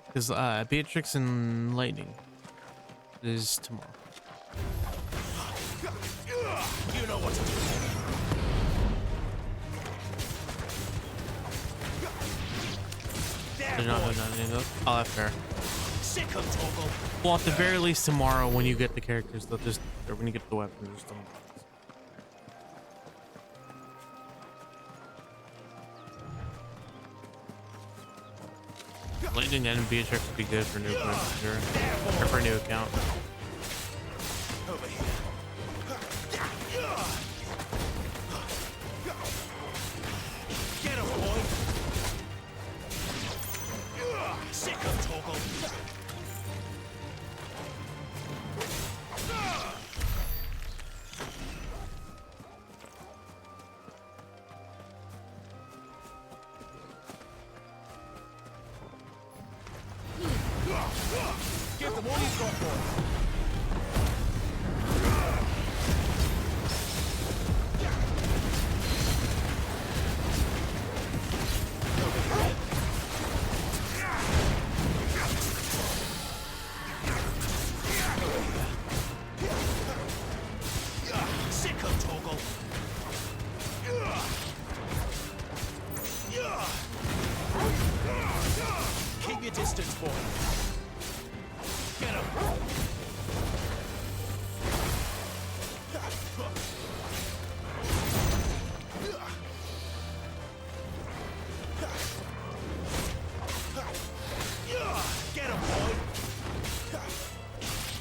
Because, Beatrix and Lightning is tomorrow. You know what to do. They're not doing any of those. Oh, that's fair. Sick of Toggle. Well, at the very least, tomorrow when you get the characters, they'll just, or when you get the weapons, just don't. Lightning and Beatrix would be good for new players, for sure. Or for a new account. Over here. Get him, boy. Sick of Toggle. Give them all you've got, boy. Sick of Toggle. Keep your distance, boy. Get him. Get him, boy.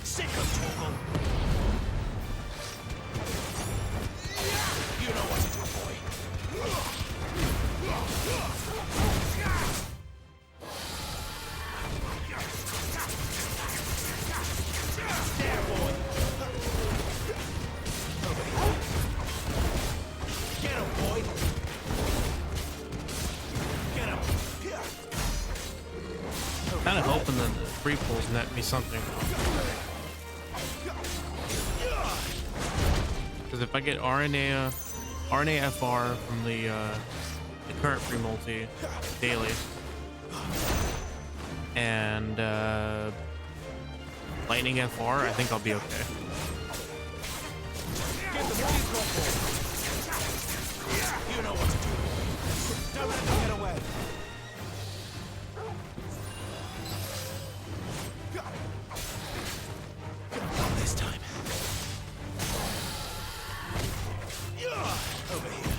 Sick of Toggle. You know what to do, boy. There, boy. Get him, boy. Get him. Kind of hoping that the free pulls net me something. Because if I get RNA FR from the current free multi daily, and Lightning FR, I think I'll be okay. You know what to do. Don't let them get away. Not this time. Over here.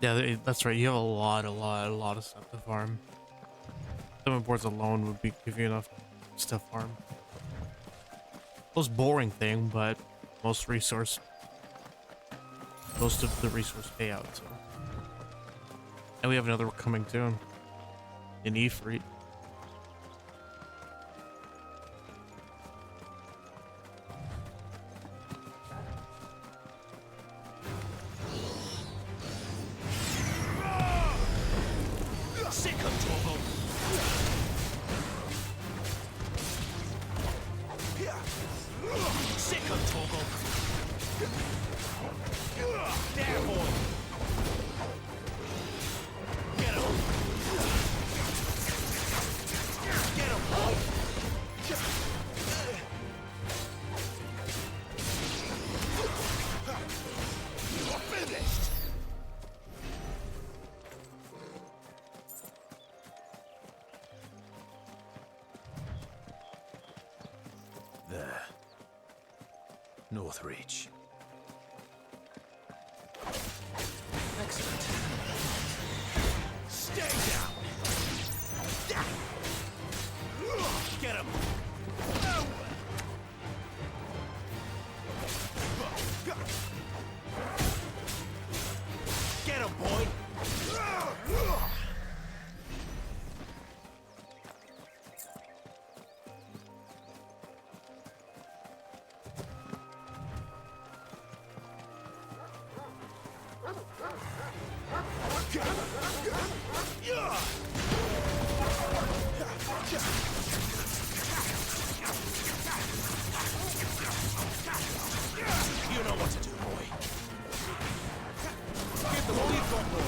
Yeah, that's right. You have a lot of stuff to farm. 7 boards alone would give you enough stuff farm. most boring thing, but most of the resource payout. So. And we have another coming too. An ifrit. Sick of Torval. Sick of Torval. There, boy. Get him. Get him, boy. You're finished. There. Northreach. Excellent. Stay down. Get him. Get him, boy. You know what to do, boy. Give them all you've got, boy.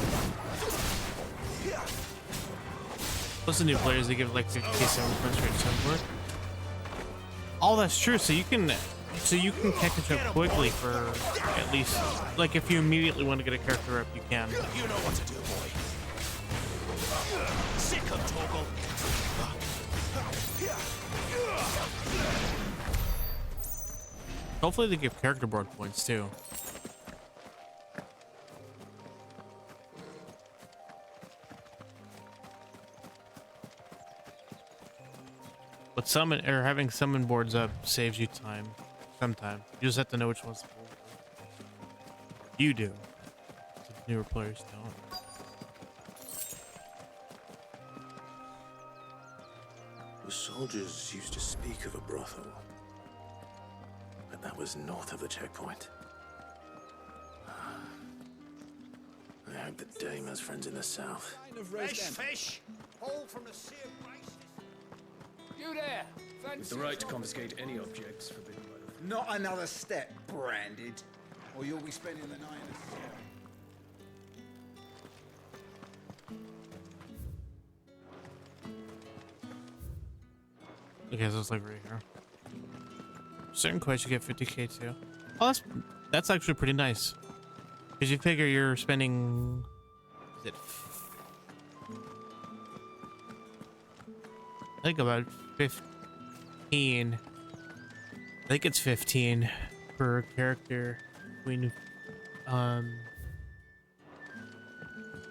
Plus the new players, they give like 50k 7 points for each support. Oh, that's true. So you can catch up quickly for at least, like if you immediately want to get a character up, you can. You know what to do, boy. Sick of Torgal. Hopefully they give character board points too. But having summon boards up saves you time. Sometimes you just have to know which one's full. You do. So newer players don't. The soldiers used to speak of a brothel, but that was north of the checkpoint. I hope that Dame has friends in the south. Fresh fish! All from the sea of grace. You there! With the right to confiscate any objects forbidden by the... Not another step, branded, or you'll be spending the night in a cell. Okay, so it's like right here. Certain quests you get 50k too. Oh, that's actually pretty nice. Because you figure you're spending... Is it... I think about 15. I think it's 15 per character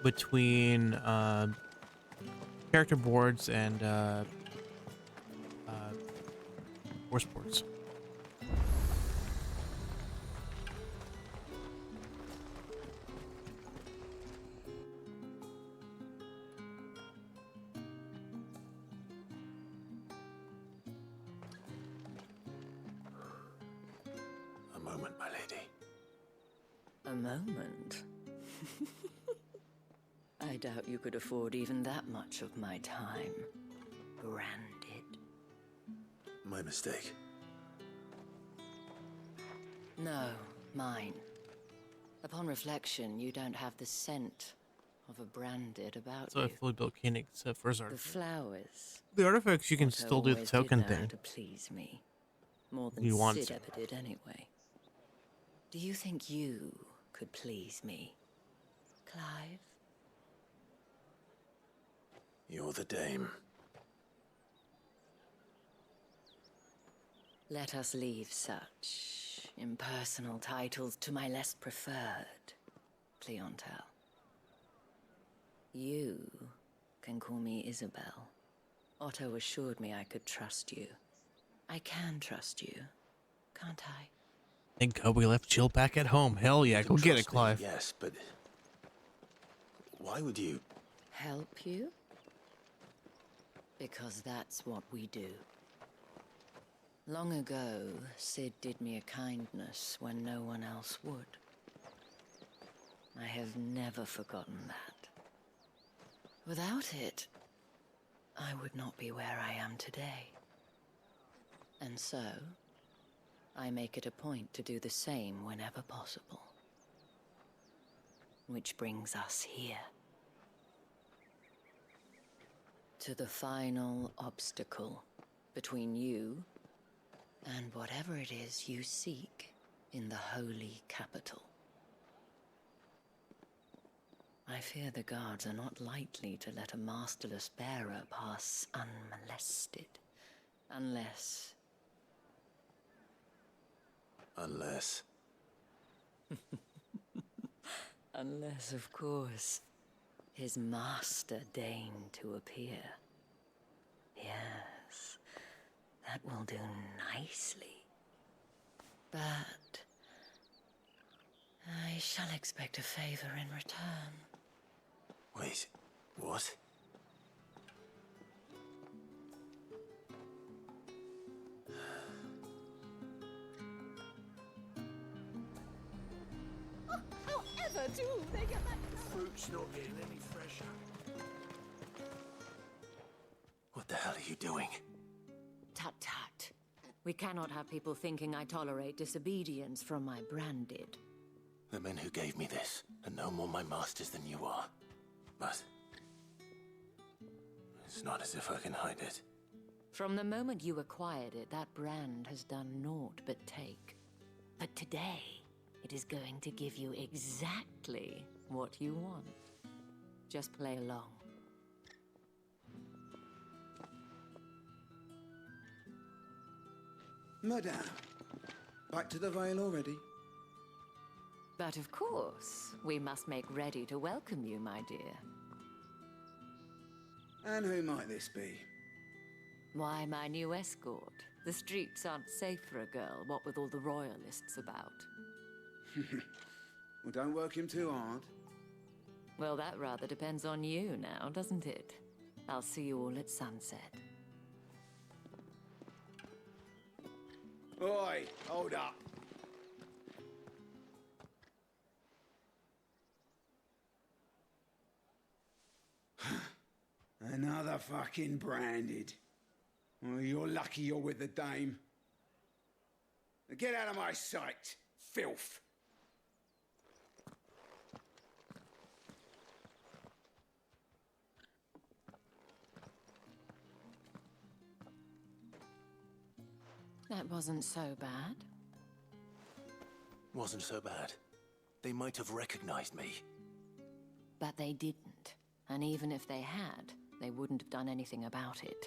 between character boards and war sports. A moment, my lady. A moment? I doubt you could afford even that much of my time. Branded. My mistake. No, mine. Upon reflection, you don't have the scent of a branded about So I you. fully built Koenig except for his The artifact. flowers. The artifacts you can Otto still do the always did token know how thing. to please me. More than You want Sid to. ever did anyway. Do you think you could please me, Clive? You're the Dame. Let us leave such impersonal titles to my less preferred clientele. You can call me Isabel. Otto assured me I could trust you. I can trust you, can't I? Thank God we left Jill back at home. Hell yeah, You go can get it, trust me, Clive. yes, but why would you? Help you? Because that's what we do. Long ago, Sid did me a kindness when no one else would. I have never forgotten that. Without it, I would not be where I am today. And so, I make it a point to do the same whenever possible. Which brings us here. To the final obstacle between you and whatever it is you seek in the holy capital. I fear the guards are not likely to let a masterless bearer pass unmolested. Unless... Unless... Unless, of course, his master deigned to appear. Yes, that will do nicely. But... I shall expect a favor in return. Wait, what? However do they get that? Fruit's not getting any fresher. What the hell are you doing? Tut-tut. We cannot have people thinking I tolerate disobedience from my branded. The men who gave me this are no more my masters than you are. But... it's not as if I can hide it. From the moment you acquired it, that brand has done naught but take. But today, it is going to give you exactly what you want. Just play along. Madame, back to the Vale already? But of course, we must make ready to welcome you, my dear. And who might this be? Why, my new escort. The streets aren't safe for a girl, what with all the royalists about. Well, don't work him too hard. Well, that rather depends on you now, doesn't it? I'll see you all at sunset. Oi, hold up. Another fucking branded. Well, you're lucky you're with the dame. Now get out of my sight, filth. That wasn't so bad. Wasn't so bad. They might have recognized me. But they didn't. And even if they had, they wouldn't have done anything about it.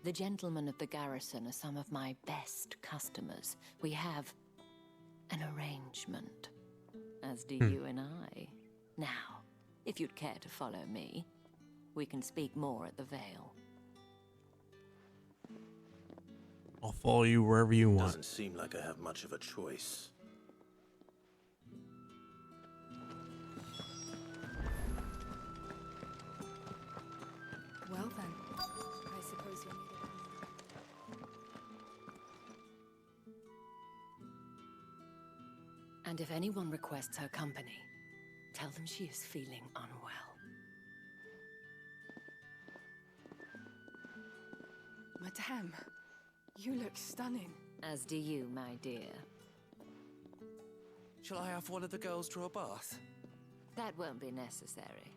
The gentlemen of the garrison are some of my best customers. We have an arrangement, as do you and I. Now, if you'd care to follow me, we can speak more at the Vale. I'll follow you wherever you want. Doesn't seem like I have much of a choice. Well then, I suppose you'll need it. And if anyone requests her company, tell them she is feeling unwell. Madame, you look stunning. As do you, my dear. Shall I have one of the girls draw a bath? That won't be necessary.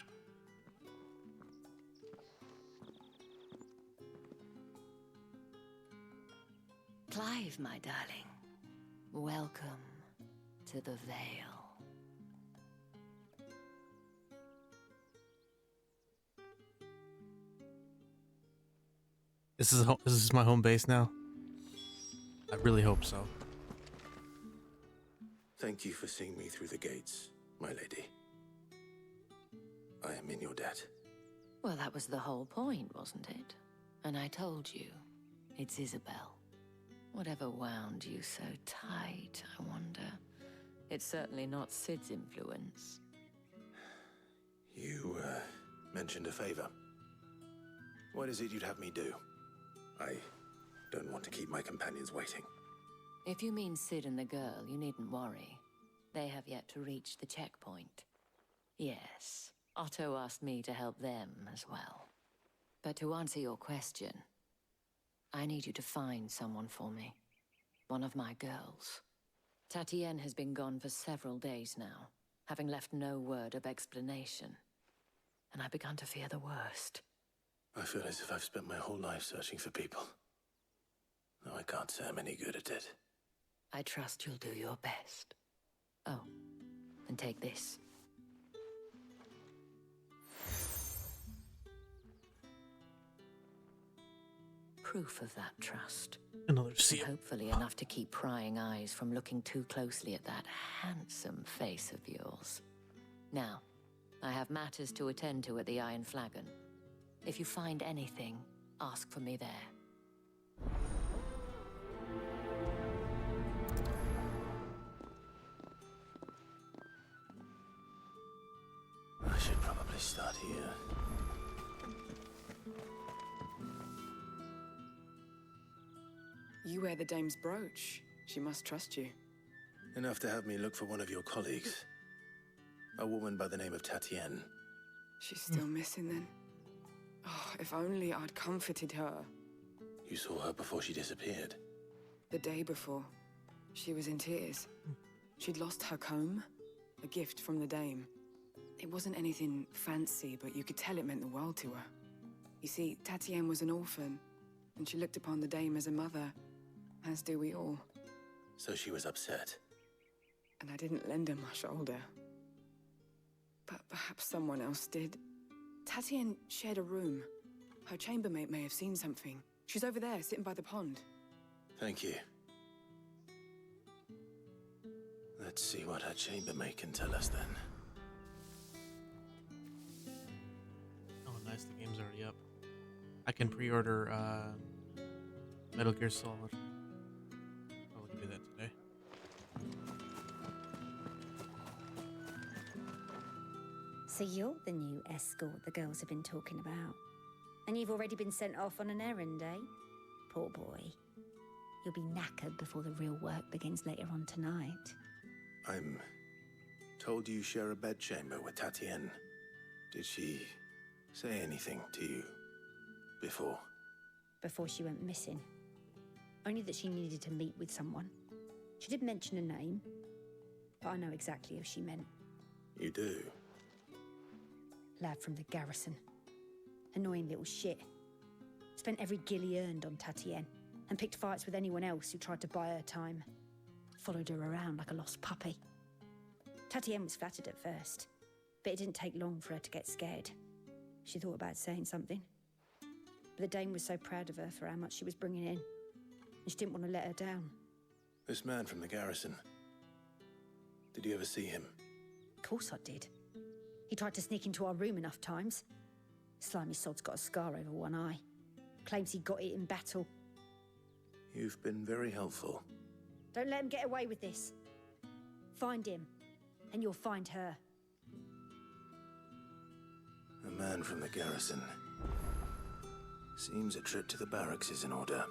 Clive, my darling, welcome to the Vale. This is my home base now. I really hope so. Thank you for seeing me through the gates, my lady. I am in your debt. Well, that was the whole point, wasn't it? And I told you, it's Isabel. Whatever wound you so tight, I wonder. It's certainly not Sid's influence. You, mentioned a favor. What is it you'd have me do? I don't want to keep my companions waiting. If you mean Sid and the girl, you needn't worry. They have yet to reach the checkpoint. Yes, Otto asked me to help them as well. But to answer your question, I need you to find someone for me. One of my girls. Tatienne has been gone for several days now, having left no word of explanation. And I've begun to fear the worst. I feel as if I've spent my whole life searching for people. Though I can't say I'm any good at it. I trust you'll do your best. Oh, and take this. Proof of that trust. Another seal. And hopefully enough to keep prying eyes from looking too closely at that handsome face of yours. Now, I have matters to attend to at the Iron Flagon. If you find anything, ask for me there. I should probably start here. You wear the dame's brooch. She must trust you. Enough to have me look for one of your colleagues. A woman by the name of Tatienne. She's still missing then? Oh, if only I'd comforted her. You saw her before she disappeared. The day before, she was in tears. She'd lost her comb, a gift from the dame. It wasn't anything fancy, but you could tell it meant the world to her. You see, Tatienne was an orphan, and she looked upon the dame as a mother, as do we all. So she was upset. And I didn't lend her my shoulder. But perhaps someone else did. Tatienne shared a room. Her chambermaid may have seen something. She's over there, sitting by the pond. Thank you. Let's see what her chambermaid can tell us then. Oh, nice. The game's already up. I can pre-order Metal Gear Solid. Oh, we can do that today. So you're the new escort the girls have been talking about. And you've already been sent off on an errand, eh? Poor boy. You'll be knackered before the real work begins later on tonight. I'm told you share a bedchamber with Tatienne. Did she say anything to you before? Before she went missing. Only that she needed to meet with someone. She did mention a name, but I know exactly who she meant. You do? Lad from the garrison. Annoying little shit. Spent every guil he earned on Tatienne, and picked fights with anyone else who tried to buy her time. Followed her around like a lost puppy. Tatienne was flattered at first, but it didn't take long for her to get scared. She thought about saying something. But the dame was so proud of her for how much she was bringing in, and she didn't want to let her down. This man from the garrison. Did you ever see him? Of course I did. He tried to sneak into our room enough times. Slimy sod's got a scar over one eye. Claims he got it in battle. You've been very helpful. Don't let him get away with this. Find him, and you'll find her. A man from the garrison. Seems a trip to the barracks is in order.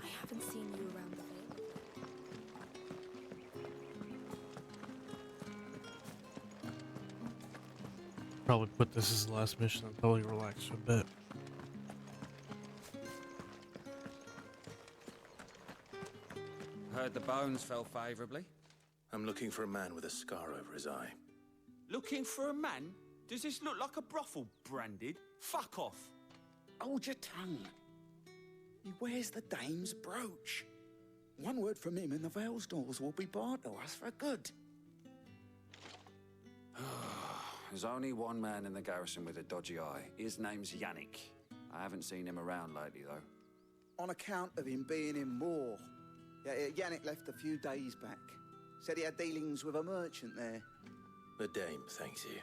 I haven't seen you around the Vale. Probably put this as the last mission and probably relax for a bit. Heard the bones fell favourably. I'm looking for a man with a scar over his eye. Looking for a man? Does this look like a brothel, Branded? Fuck off. Hold your tongue. He wears the dame's brooch. One word from him and the Vale's doors will be barred to us for good. There's only one man in the garrison with a dodgy eye. His name's Yannick. I haven't seen him around lately, though. On account of him being in Moor. Yeah, Yannick left a few days back. Said he had dealings with a merchant there. The Dame thanks you.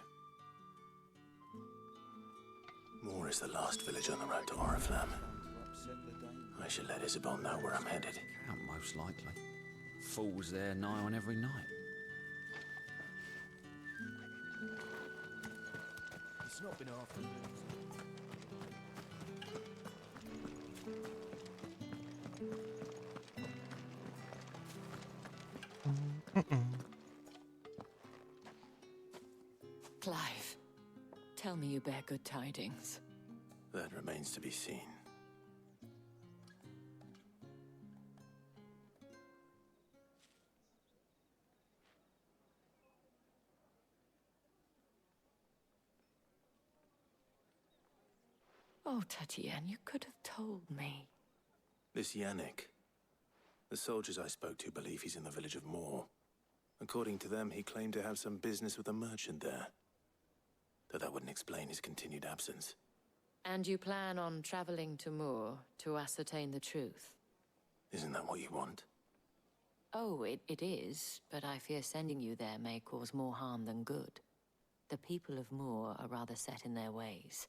Moor is the last village on the road to Oriflamme. I should let Isabel know where I'm headed. Can't, most likely. Fools there nigh on every night. It's not been half the Clive, tell me you bear good tidings. That remains to be seen. Oh, Tatiana, you could have told me. This Yannick. The soldiers I spoke to believe he's in the village of Moor. According to them, he claimed to have some business with a merchant there. Though that wouldn't explain his continued absence. And you plan on traveling to Moor to ascertain the truth? Isn't that what you want? Oh, it is, but I fear sending you there may cause more harm than good. The people of Moor are rather set in their ways.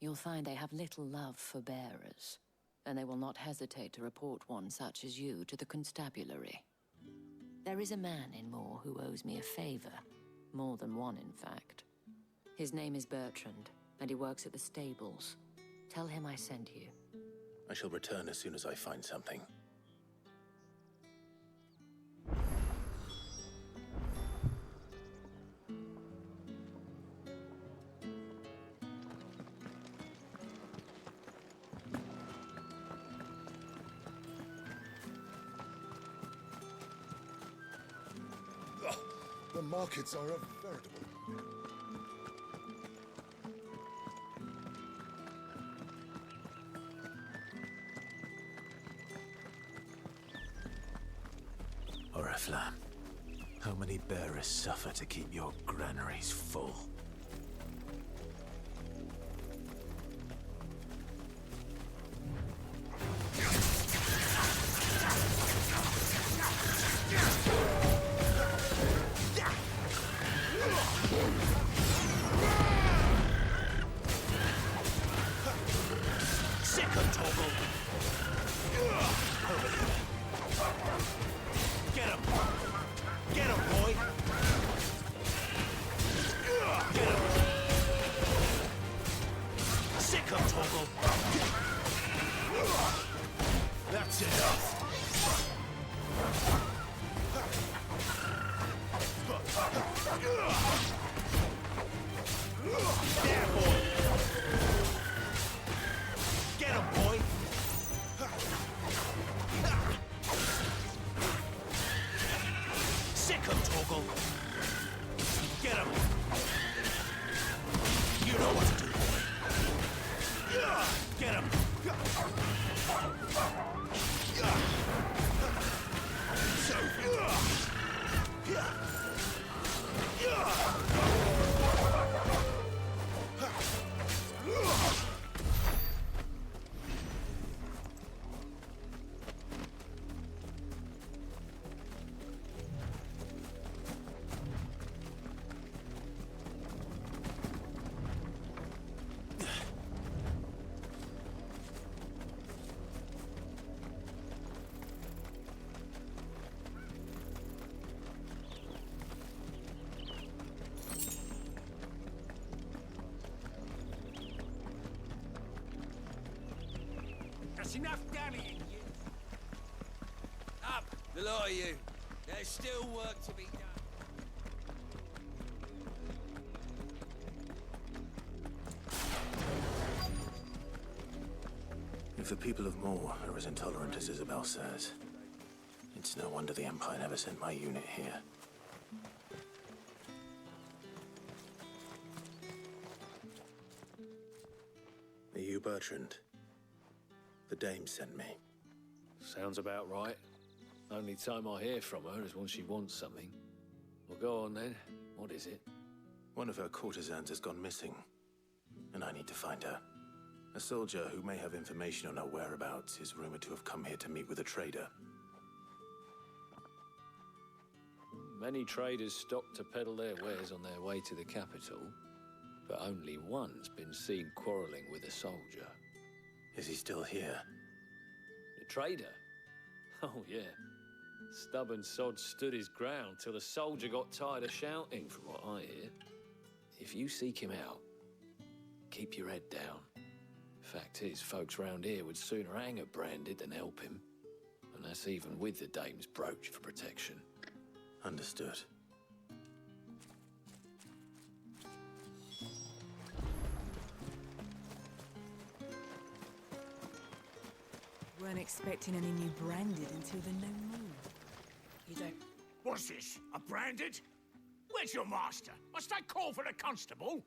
You'll find they have little love for bearers, and they will not hesitate to report one such as you to the constabulary. There is a man in Moor who owes me a favor. More than one, in fact. His name is Bertrand, and he works at the stables. Tell him I sent you. I shall return as soon as I find something. The markets are a veritable... Oriflamme, how many bearers suffer to keep your granaries full? That's enough. There, boy. Get him, boy. Sick him, Torgal. Get him. You know what to do, boy. Get him. That's enough dallying, you. Up, the lot of you. There's still work to be done. If the people of Moor are as intolerant as Isabel says, it's no wonder the Empire never sent my unit here. Are you Bertrand? The Dame sent me. Sounds about right. Only time I hear from her is when she wants something. Well, go on then. What is it? One of her courtesans has gone missing, and I need to find her. A soldier who may have information on her whereabouts is rumored to have come here to meet with a trader. Many traders stop to peddle their wares on their way to the capital, but only one's been seen quarreling with a soldier. Is he still here? The trader? Oh, yeah. Stubborn sod stood his ground till the soldier got tired of shouting, from what I hear. If you seek him out, keep your head down. Fact is, folks round here would sooner hang a branded than help him. And that's even with the dame's brooch for protection. Understood. Weren't expecting any new branded until the new moon. You don't... What's this? A branded? Where's your master? Must I call for the constable?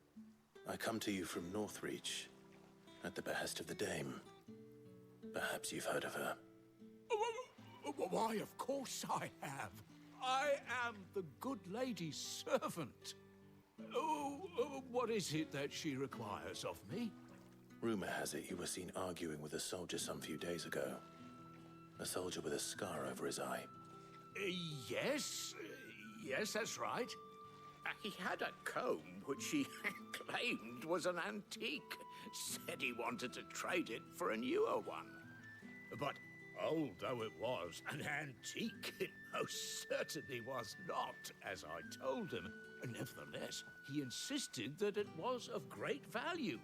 I come to you from Northreach, at the behest of the dame. Perhaps you've heard of her. Why, of course I have. I am the good lady's servant. What is it that she requires of me? Rumor has it you were seen arguing with a soldier some few days ago. A soldier with a scar over his eye. Yes. Yes, that's right. He had a comb which he claimed was an antique. Said he wanted to trade it for a newer one. But old though it was, an antique it most certainly was not, as I told him. Nevertheless, he insisted that it was of great value,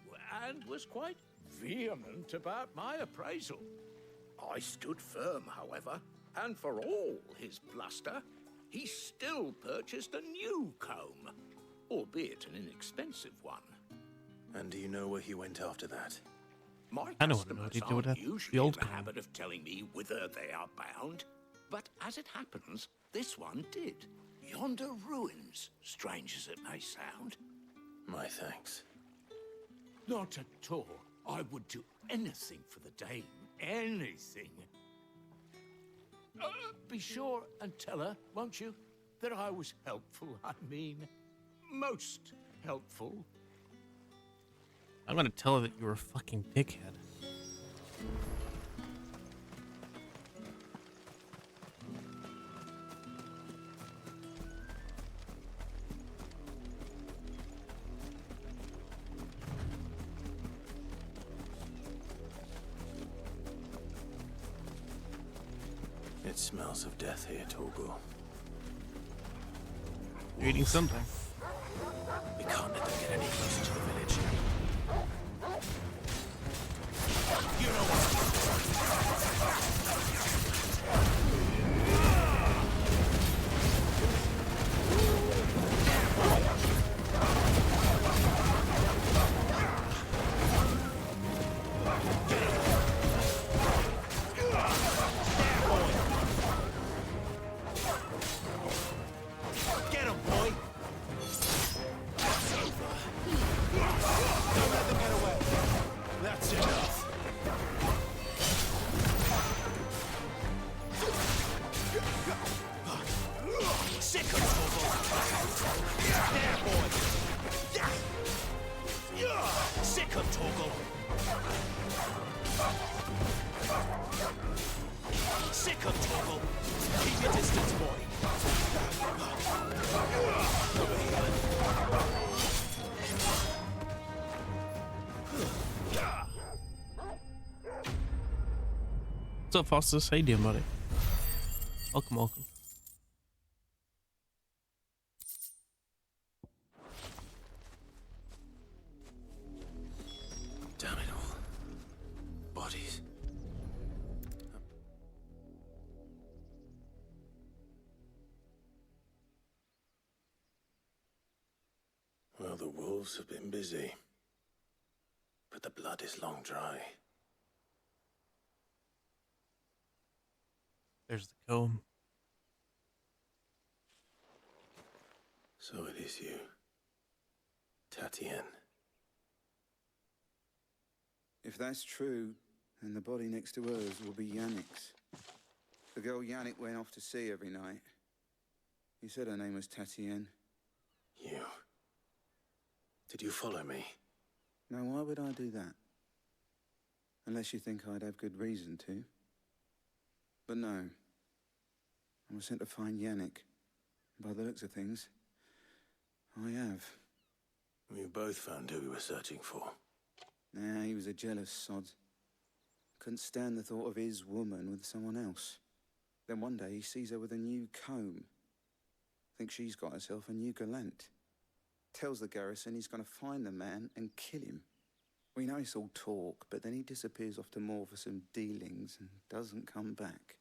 and was quite vehement about my appraisal. I stood firm, however, and for all his bluster, he still purchased a new comb, albeit an inexpensive one. And do you know where he went after that? My I know what he did with aren't that. usually The old in the comb. habit of telling me whither they are bound, but as it happens, this one did. Yonder ruins, strange as it may sound. My thanks. Not at all. I would do anything for the dame. Anything. Be sure and tell her, won't you, that I was helpful. I mean, most helpful. I'm gonna tell her that you were a fucking dickhead. It smells of death here, Torgal. You're eating something. We can't let them get any closer to the village. You know Get him, boy! That's over. Don't let them get away. That's enough. Sick of Torgal. There, boy. Sick of Torgal. Sick of Torgal. Keep your distance, boy. What's up, Faustus? How you doing, buddy? Welcome, welcome. Damn it all. Bodies. Well, the wolves have been busy. But the blood is long dry. There's the comb. So it is you, Tatienne. If that's true, then the body next to hers will be Yannick's. The girl Yannick went off to sea every night. He said her name was Tatienne. You. Did you follow me? Now, why would I do that? Unless you think I'd have good reason to. But no. I was sent to find Yannick. By the looks of things, I have. We both found who we were searching for. Nah, he was a jealous sod. Couldn't stand the thought of his woman with someone else. Then one day he sees her with a new comb. Thinks she's got herself a new gallant. Tells the garrison he's going to find the man and kill him. We know it's all talk, but then he disappears off to Moor for some dealings and doesn't come back.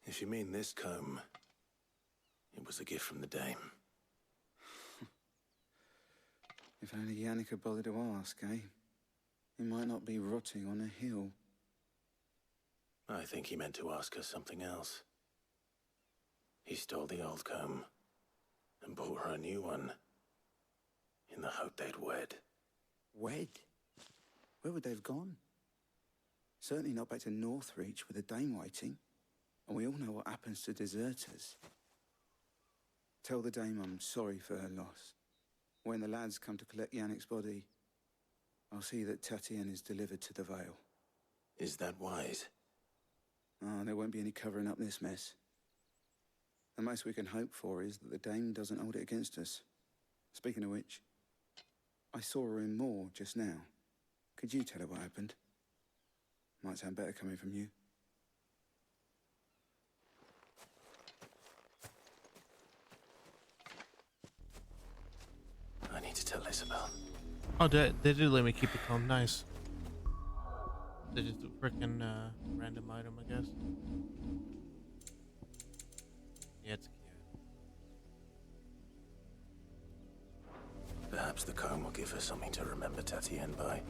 If you mean this comb, it was a gift from the dame. If only Yannick had bothered to ask, eh? He might not be rotting on a hill. I think he meant to ask her something else. He stole the old comb and bought her a new one in the hope they'd wed. Wed? Where would they have gone? Certainly not back to Northreach with a dame waiting. And we all know what happens to deserters. Tell the dame I'm sorry for her loss. When the lads come to collect Yannick's body, I'll see that Tatienne is delivered to the Vale. Is that wise? Oh, there won't be any covering up this mess. The most we can hope for is that the dame doesn't hold it against us. Speaking of which, I saw her in Moor just now. Could you tell her what happened? Might sound better coming from you. I need to tell Isabel. Oh, they did let me keep the comb. Nice. They just a freaking random item, I guess. Yeah, it's cute. Perhaps the comb will give her something to remember Tatienne by.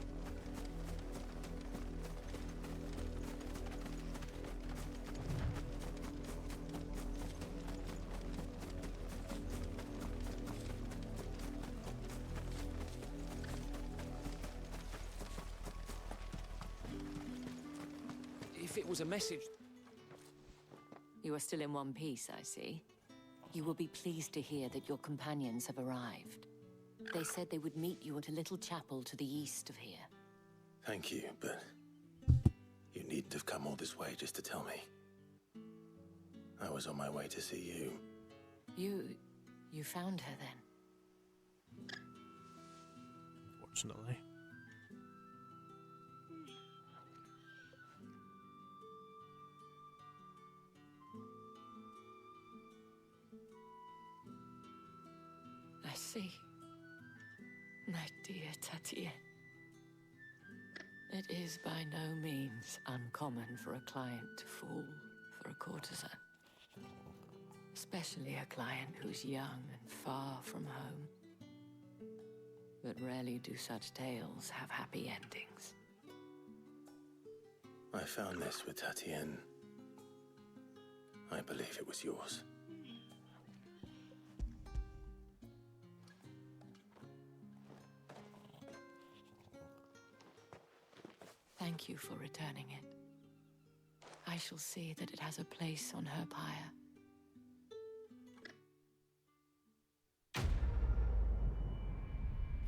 If it was a message... You are still in one piece, I see. You will be pleased to hear that your companions have arrived. They said they would meet you at a little chapel to the east of here. Thank you, but you needn't have come all this way just to tell me. I was on my way to see you. You found her then? Unfortunately. I see. My dear Tatienne. It is by no means uncommon for a client to fall for a courtesan. Especially a client who's young and far from home. But rarely do such tales have happy endings. I found this with Tatienne. I believe it was yours. Thank you for returning it. I shall see that it has a place on her pyre.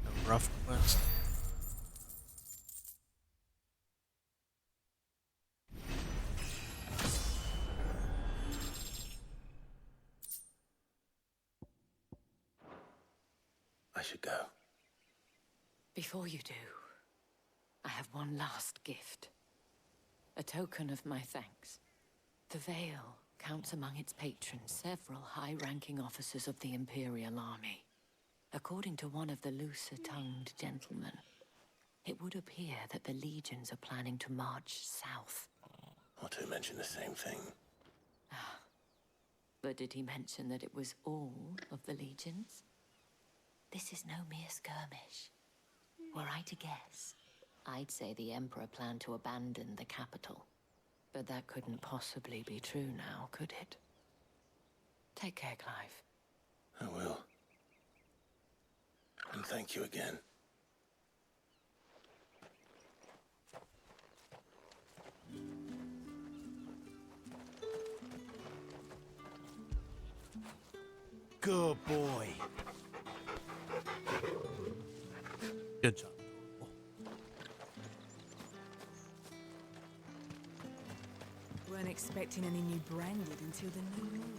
A rough quest. I should go. Before you do, I have one last gift. A token of my thanks. The Vale counts among its patrons several high-ranking officers of the Imperial Army. According to one of the looser-tongued gentlemen, it would appear that the legions are planning to march south. Or to mention the same thing. But did he mention that it was all of the legions? This is no mere skirmish. Were I to guess, I'd say the Emperor planned to abandon the capital. But that couldn't possibly be true now, could it? Take care, Clive. I will. And thank you again. Good boy. Good job. Weren't expecting any new branded until the new moon.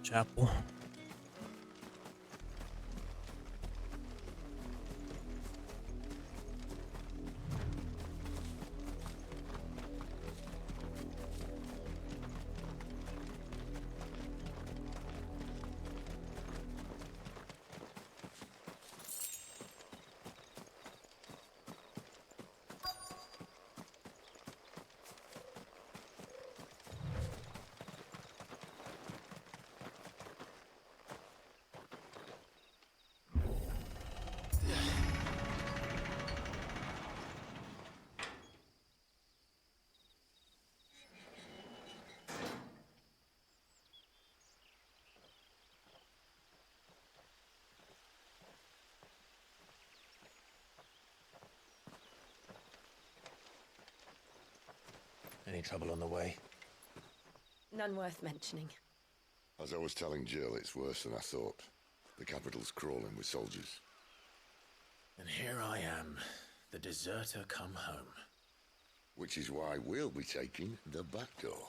Chapel. Any trouble on the way? None worth mentioning. As I was telling Jill, it's worse than I thought. The capital's crawling with soldiers. And here I am, the deserter come home. Which is why we'll be taking the back door.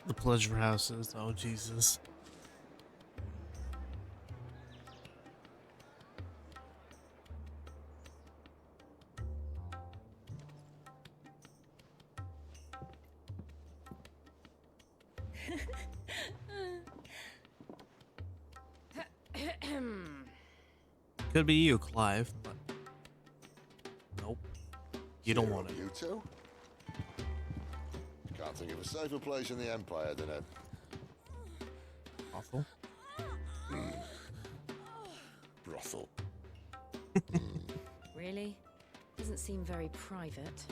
The pleasure houses. Oh, Jesus. Could be you, Clive, but nope. You don't want it. You too? Can't think of a safer place in the Empire than a... Awful. Brothel. Really? Doesn't seem very private.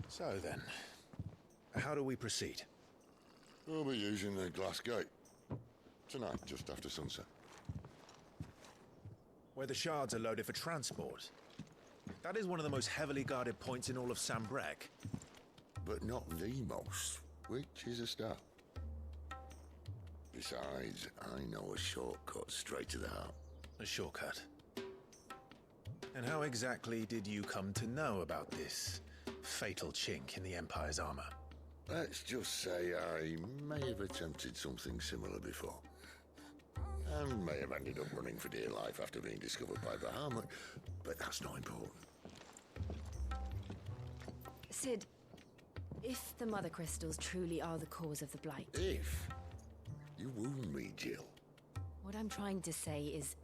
So then, how do we proceed? We'll be using the glass gate. Tonight, just after sunset. Where the shards are loaded for transport. That is one of the most heavily guarded points in all of Sambrek. But not the most, which is a start. Besides, I know a shortcut straight to the heart. A shortcut. And how exactly did you come to know about this fatal chink in the Empire's armor? Let's just say I may have attempted something similar before. And may have ended up running for dear life after being discovered by Bahamut, but that's not important. Sid, if the Mother Crystals truly are the cause of the Blight... If? You wound me, Jill. What I'm trying to say is,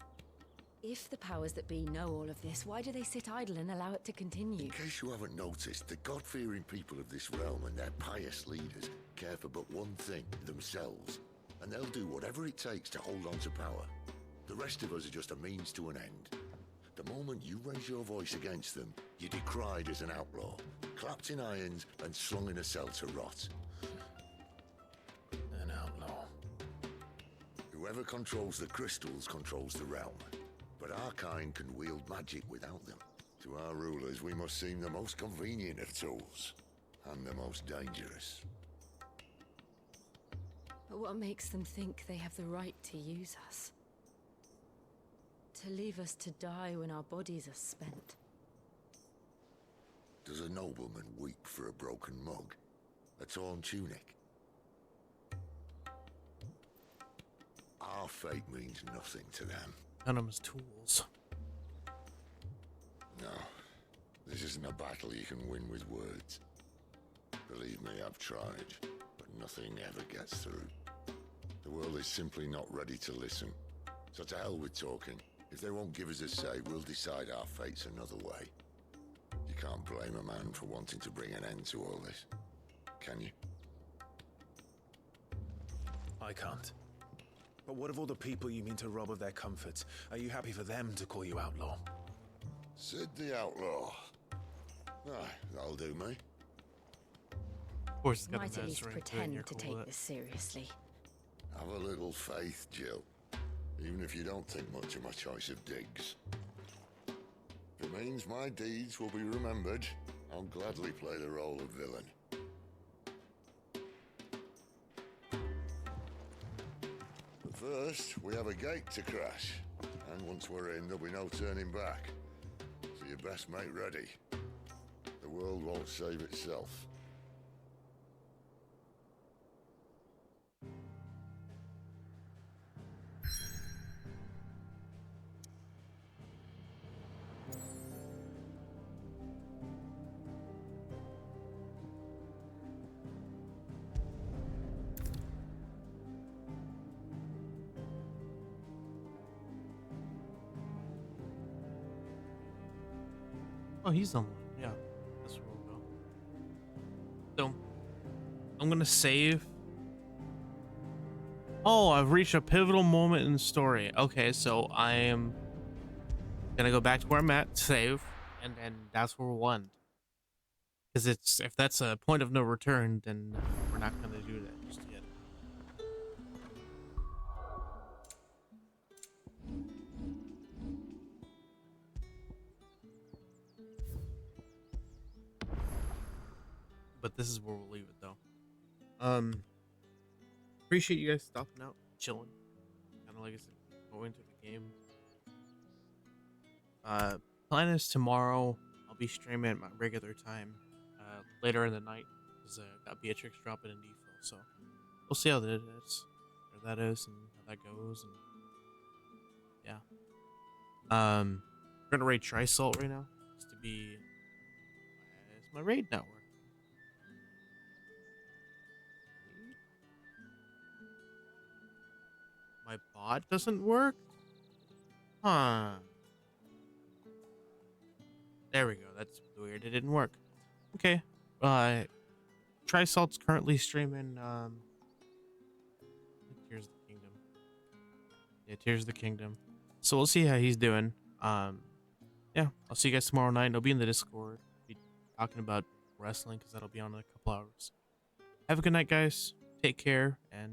if the powers that be know all of this, why do they sit idle and allow it to continue? In case you haven't noticed, the God-fearing people of this realm and their pious leaders care for but one thing, themselves. And they'll do whatever it takes to hold on to power. The rest of us are just a means to an end. The moment you raise your voice against them, you're decried as an outlaw, clapped in irons and slung in a cell to rot. An outlaw. Whoever controls the crystals controls the realm. But our kind can wield magic without them. To our rulers, we must seem the most convenient of tools. And the most dangerous. But what makes them think they have the right to use us? To leave us to die when our bodies are spent? Does a nobleman weep for a broken mug? A torn tunic? Our fate means nothing to them. Venomous tools. No. This isn't a battle you can win with words. Believe me, I've tried. nothing ever gets through. The world is simply not ready to listen. So to hell with talking. If they won't give us a say, we'll decide our fates another way. You can't blame a man for wanting to bring an end to all this, can you? I can't. But what of all the people you mean to rob of their comforts? Are you happy for them to call you outlaw? Sid the Outlaw. Aye, that'll do me. Of course, it's got Might a at mess least right there, pretend you're to cool take with it. this seriously. Have a little faith, Jill. Even if you don't think much of my choice of digs. If it means my deeds will be remembered, I'll gladly play the role of villain. But first, we have a gate to crash. And once we're in, there'll be no turning back. So you best make ready. The world won't save itself. Oh, he's online. Yeah, that's where we'll go. So, I'm gonna save. Oh, I've reached a pivotal moment in the story. Okay, so I am gonna go back to where I'm at, save, and then that's where we'll end. Because if that's a point of no return, then we're not gonna do that just yet. But this is where we'll leave it though. Appreciate you guys stopping out, chilling. Kind of like I said, going to the game. Plan is tomorrow. I'll be streaming at my regular time. Later in the night, because got Beatrix dropping in default. So we'll see how that is, or that is, and how that goes, and yeah. We're gonna raid Trisalt right now, just to be. Why is my raid not working? My bot doesn't work? Huh. There we go. That's weird. It didn't work. Okay. Trisalt's currently streaming, Tears of the Kingdom. Yeah, Tears of the Kingdom. So we'll see how he's doing. Yeah, I'll see you guys tomorrow night. I'll be in the Discord. Be talking about wrestling, because that'll be on in a couple hours. Have a good night, guys. Take care, and